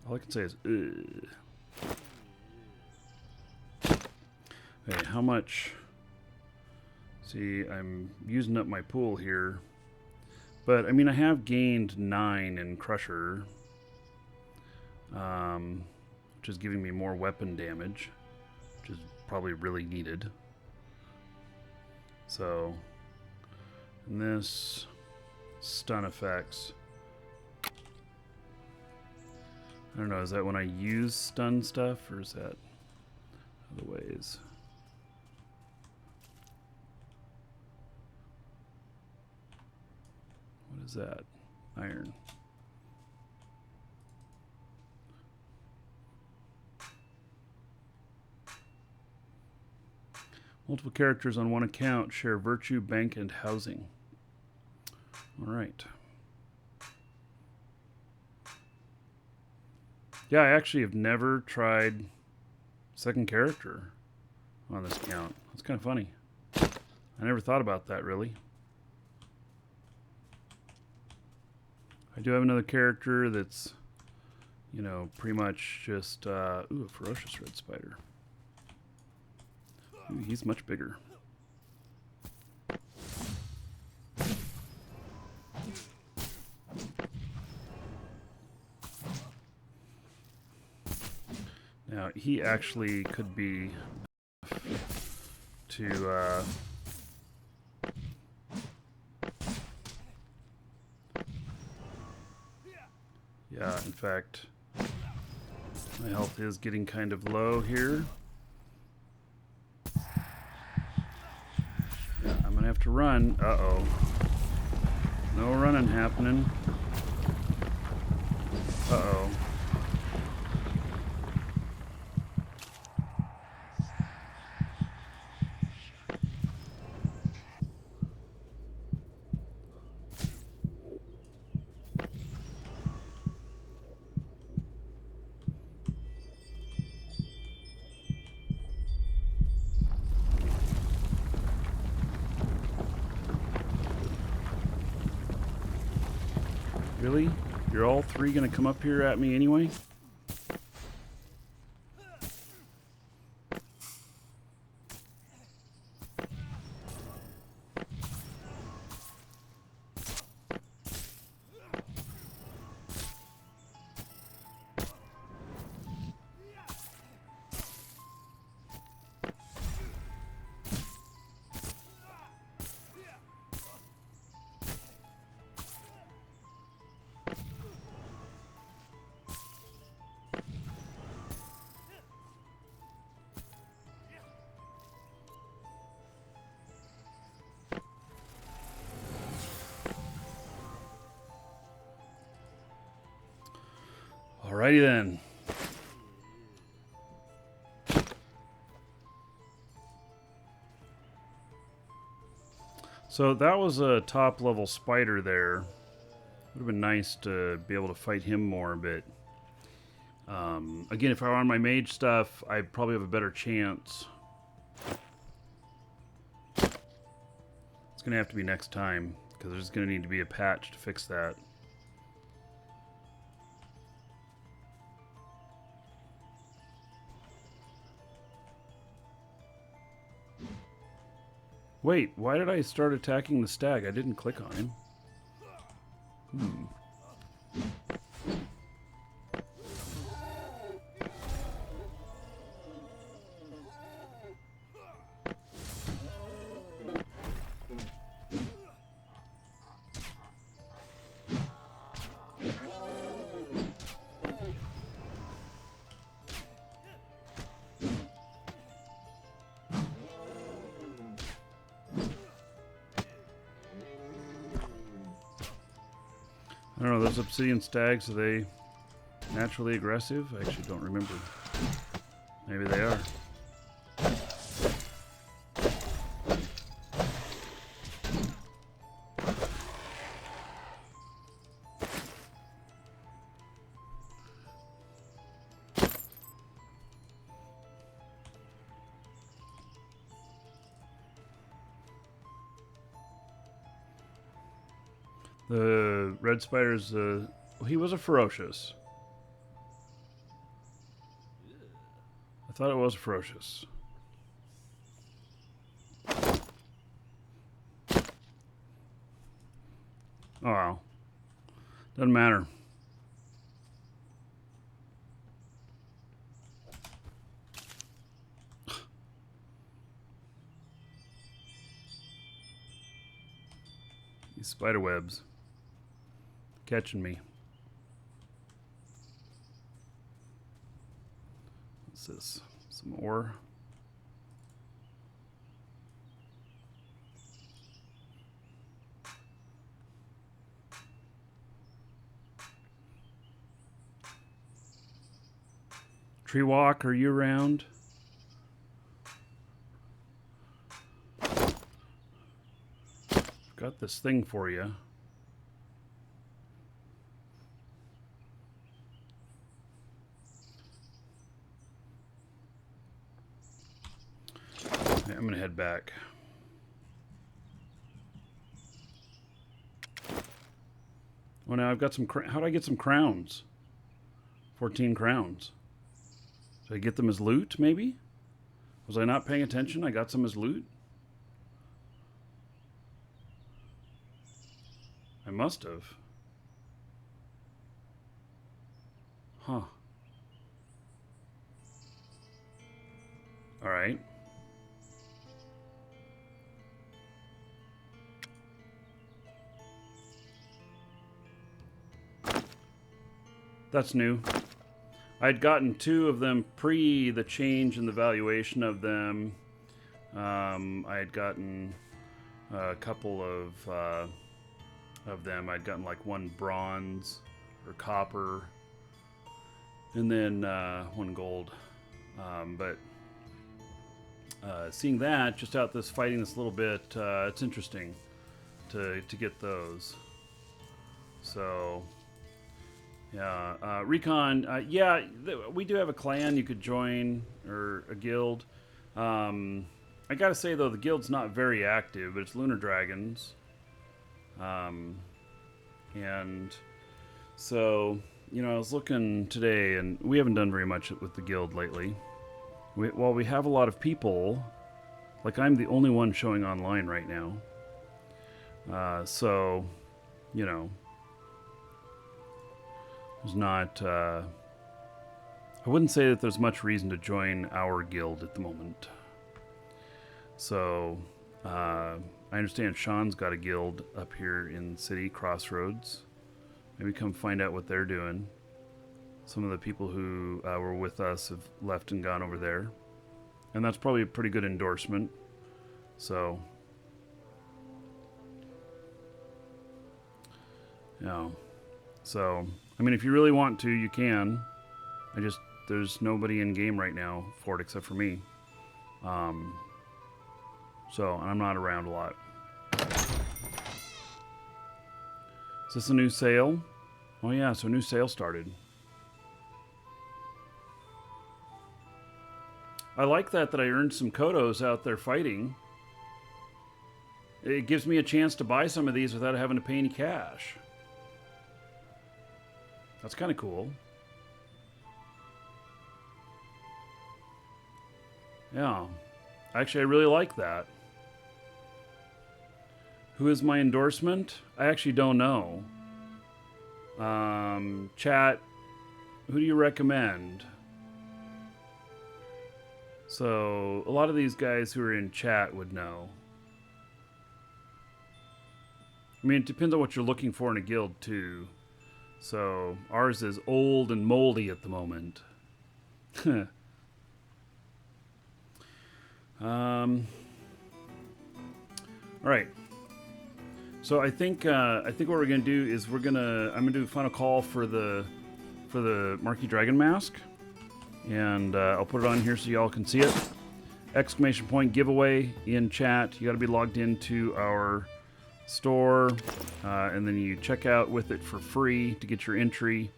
All I can say is, ugh. Okay, how much? See, I'm using up my pool here. But, I mean, I have gained 9 in Crusher. Which is giving me more weapon damage. Which is probably really needed. So, and this stun effects. I don't know, is that when I use stun stuff, or is that other ways? What is that? Iron. Multiple characters on one account share virtue, bank, and housing. All right. Yeah, I actually have never tried second character on this account. That's kind of funny. I never thought about that, really. I do have another character that's, you know, pretty much just, ooh, a ferocious red spider. Ooh, he's much bigger. Now, he actually could be to, yeah, in fact, my health is getting kind of low here. Yeah, I'm gonna have to run. Uh-oh. No running happening. Uh-oh. Really? You're all three gonna come up here at me anyway? Alrighty then. So that was a top level spider there. Would have been nice to be able to fight him more, but again, if I were on my mage stuff, I'd probably have a better chance. It's gonna have to be next time, because there's gonna need to be a patch to fix that. Wait, why did I start attacking the stag? I didn't click on him. How's obsidian stags? Are they naturally aggressive? I actually don't remember. Maybe they are. The red spider's, he was a ferocious. I thought it was ferocious. Oh well. Doesn't matter. These spider webs. Catching me. What's this? Some ore. Tree walk, are you around? Got this thing for you. I'm gonna head back. Oh, now I've got some. How do I get some crowns? 14 crowns. Did I get them as loot? Maybe. Was I not paying attention? I got some as loot. I must have. Huh. All right. That's new. I'd gotten 2 of them pre the change in the valuation of them. I had gotten a couple of them. I'd gotten like 1 bronze or copper, and then 1 gold. But seeing that just out this fighting this little bit, it's interesting to get those. So. Yeah, Recon, yeah, we do have a clan you could join, or a guild. I gotta say, though, the guild's not very active, but it's Lunar Dragons. And so, you know, I was looking today, and we haven't done very much with the guild lately. While we have a lot of people, like I'm the only one showing online right now. So, you know... There's not, I wouldn't say that there's much reason to join our guild at the moment. So, I understand Sean's got a guild up here in the city, Crossroads. Maybe come find out what they're doing. Some of the people who were with us have left and gone over there. And that's probably a pretty good endorsement. So, you know, so... I mean, if you really want to, you can. There's nobody in game right now for it except for me. So, I'm not around a lot. Is this a new sale? Oh yeah, so a new sale started. I like that I earned some Kodos out there fighting. It gives me a chance to buy some of these without having to pay any cash. That's kind of cool. Yeah. Actually, I really like that. Who is my endorsement? I actually don't know. Chat, who do you recommend? So, a lot of these guys who are in chat would know. I mean, it depends on what you're looking for in a guild, too. So, ours is old and moldy at the moment. Alright. So I think what we're gonna do is I'm gonna do a final call for the Marquee Dragon mask, and I'll put it on here so y'all can see it. Exclamation point giveaway in chat. You got to be logged into our store, and then you check out with it for free to get your entry.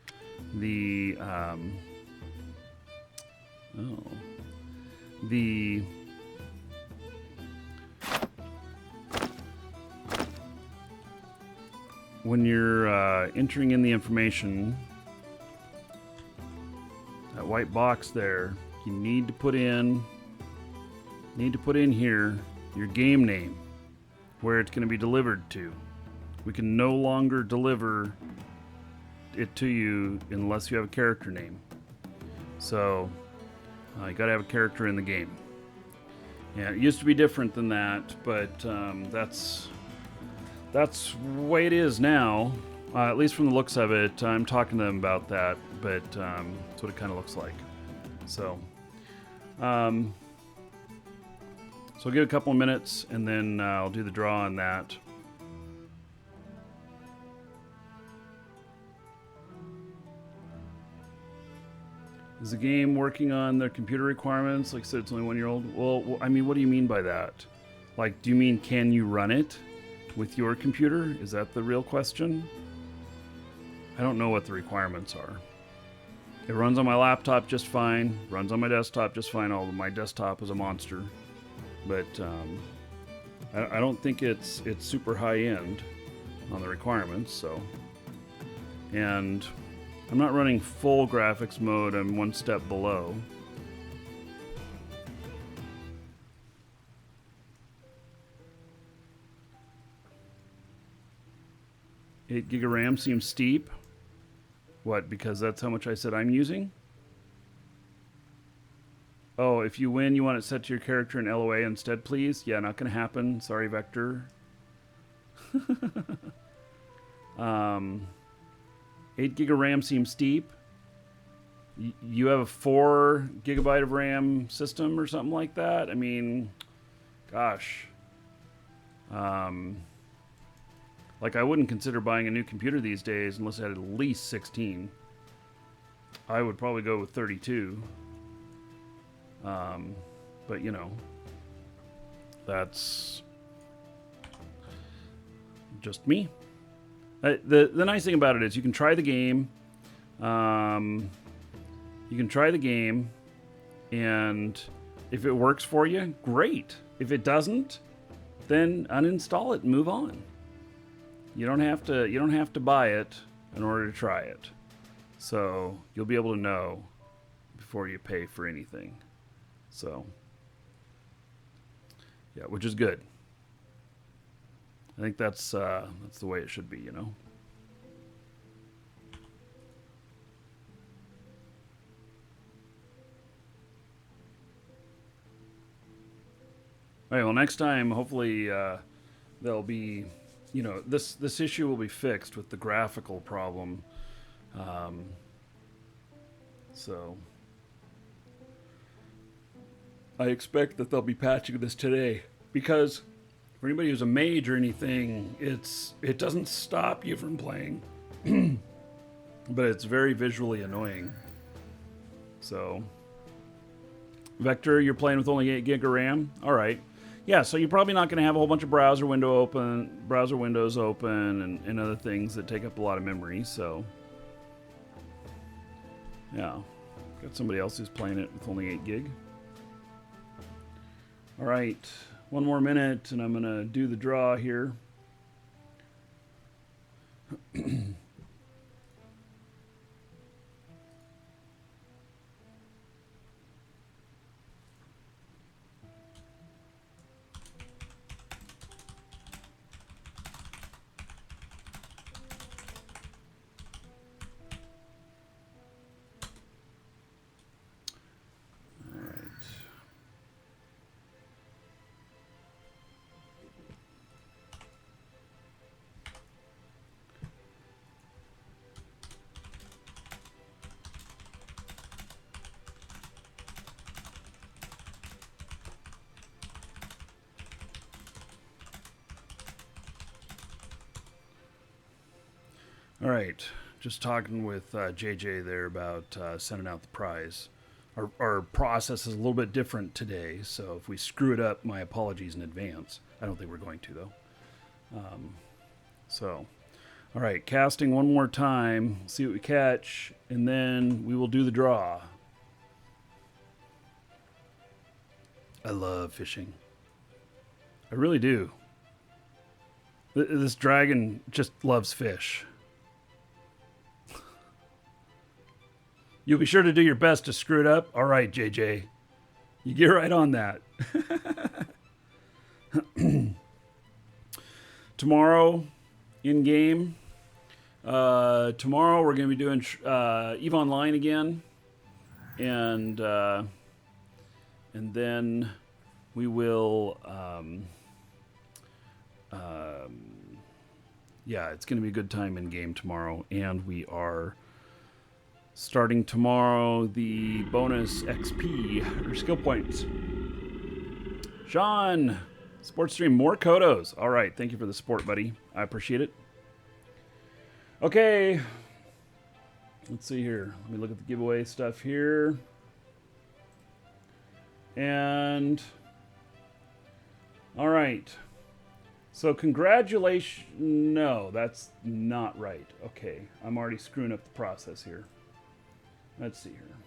When you're entering in the information, that white box there, you need to put in here your game name, where it's going to be delivered to. We can no longer deliver it to you unless you have a character name. So you got to have a character in the game. Yeah, it used to be different than that, but that's the way it is now. At least from the looks of it. I'm talking to them about that, but that's what it kind of looks like. So, so I'll give it a couple of minutes, and then I'll do the draw on that. Is the game working on their computer requirements? Like I said, it's only 1 year old. Well, I mean, what do you mean by that? Like, do you mean can you run it with your computer? Is that the real question? I don't know what the requirements are. It runs on my laptop just fine. Runs on my desktop just fine. Although my desktop is a monster, but I don't think it's super high end on the requirements. So, and I'm not running full graphics mode. I'm one step below. 8 gig of RAM seems steep. What, because that's how much I said I'm using? Oh, if you win, you want it set to your character in LOA instead, please? Yeah, not going to happen. Sorry, Vector. 8 gig of RAM seems steep. You have a 4 gigabyte of RAM system or something like that? I mean, gosh. Like, I wouldn't consider buying a new computer these days unless it had at least 16. I would probably go with 32. But, you know, that's just me. The nice thing about it is you can try the game. And if it works for you, great. If it doesn't, then uninstall it and move on. You don't have to buy it in order to try it. So you'll be able to know before you pay for anything. So yeah, which is good. I think that's the way it should be, you know. All right, well, next time, hopefully, there'll be, you know, this issue will be fixed with the graphical problem. So I expect that they'll be patching this today, because for anybody who's a mage or anything, it doesn't stop you from playing, but it's very visually annoying. So, Vector, you're playing with only 8 gig of RAM? All right. Yeah, so you're probably not going to have a whole bunch of browser windows open, and other things that take up a lot of memory. So, yeah, got somebody else who's playing it with only 8 gig. All right, one more minute, and I'm going to do the draw here. All right. Just talking with JJ there about sending out the prize. Our process is a little bit different today, so if we screw it up, my apologies in advance. I don't think we're going to, though. All right, casting one more time, see what we catch, and then we will do the draw. I love fishing. I really do. This dragon just loves fish. You'll be sure to do your best to screw it up? All right, JJ. You get right on that. Tomorrow, in-game. Tomorrow we're going to be doing EVE Online again. And then we will... yeah, it's going to be a good time in-game tomorrow. And we are... starting tomorrow, the bonus XP, or skill points. Sean, sports stream, more Kodos. All right, thank you for the support, buddy. I appreciate it. Okay. Let's see here. Let me look at the giveaway stuff here. And, all right. So congratulations. No, that's not right. Okay, I'm already screwing up the process here. Let's see here.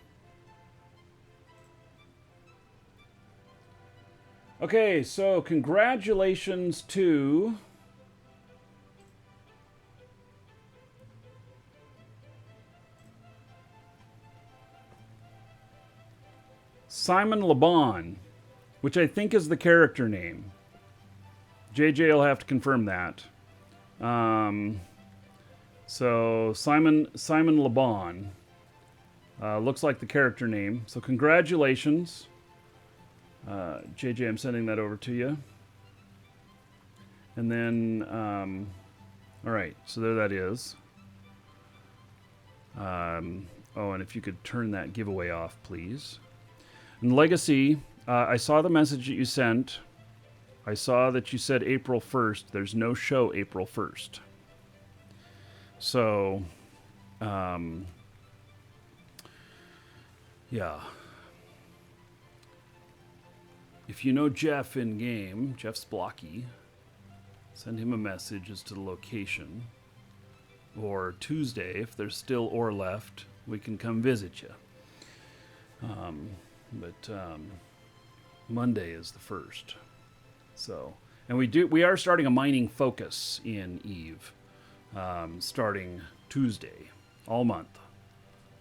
Okay, so congratulations to Simon LeBon, which I think is the character name. JJ will have to confirm that. So Simon LeBon. Looks like the character name. So congratulations. JJ, I'm sending that over to you. And then, all right, so there that is. Oh, and if you could turn that giveaway off, please. And Legacy, I saw the message that you sent. I saw that you said April 1st. There's no show April 1st. So, yeah. If you know Jeff in game, Jeff's blocky, send him a message as to the location. Or Tuesday, if there's still ore left, we can come visit you. But Monday is the 1st. So, and we are starting a mining focus in Eve, starting Tuesday, all month.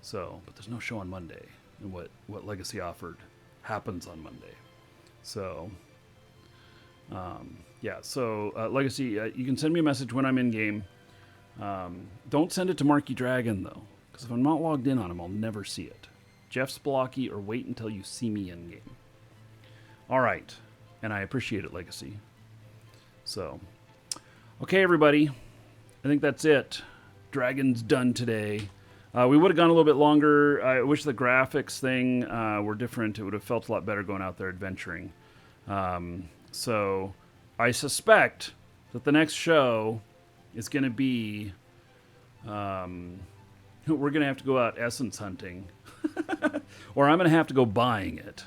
So, but there's no show on Monday. And what Legacy offered happens on Monday. So, yeah. So, Legacy, you can send me a message when I'm in game. Don't send it to Marky Dragon, though. Because if I'm not logged in on him, I'll never see it. Jeff's blocky, or wait until you see me in game. All right. And I appreciate it, Legacy. So, okay, everybody. I think that's it. Dragon's done today. We would have gone a little bit longer. I wish the graphics thing were different. It would have felt a lot better going out there adventuring. So I suspect that the next show is going to be... we're going to have to go out essence hunting. Or I'm going to have to go buying it.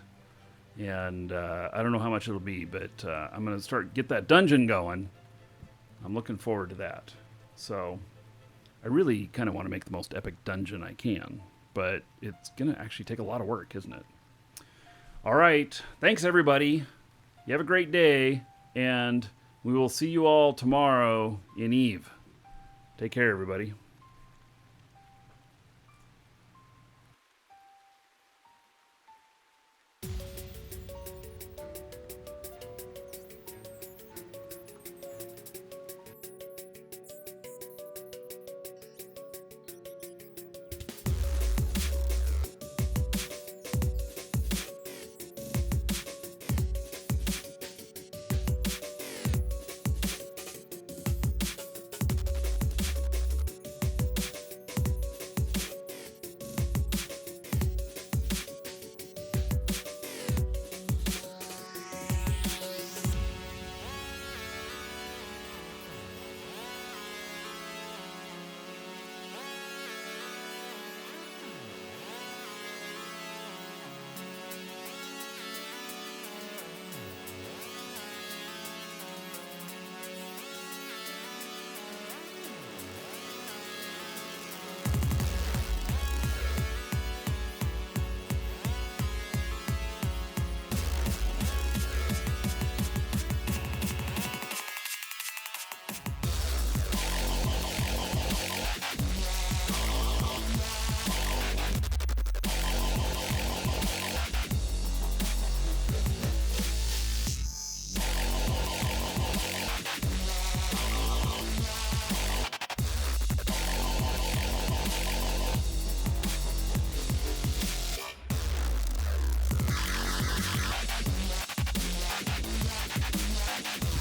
And I don't know how much it'll be, but I'm going to get that dungeon going. I'm looking forward to that. So... I really kind of want to make the most epic dungeon I can, but it's going to actually take a lot of work, isn't it? All right. Thanks, everybody. You have a great day, and we will see you all tomorrow in Eve. Take care, everybody.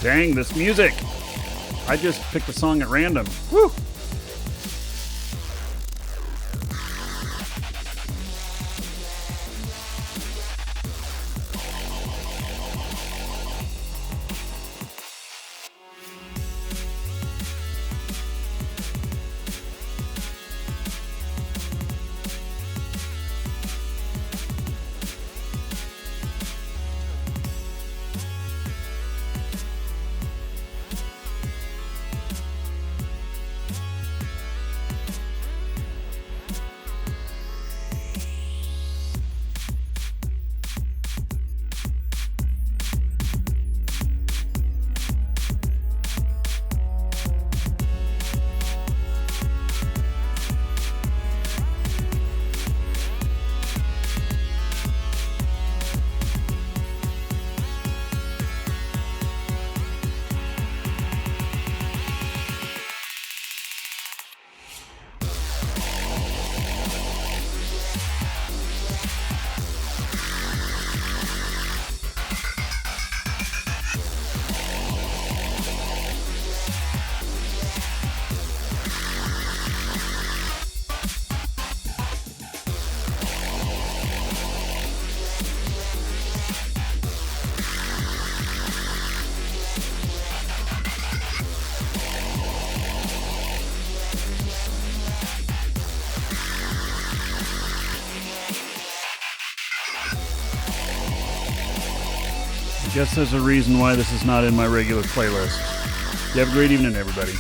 Dang, this music! I just picked a song at random. Woo! Guess there's a reason why this is not in my regular playlist. You have a great evening, everybody.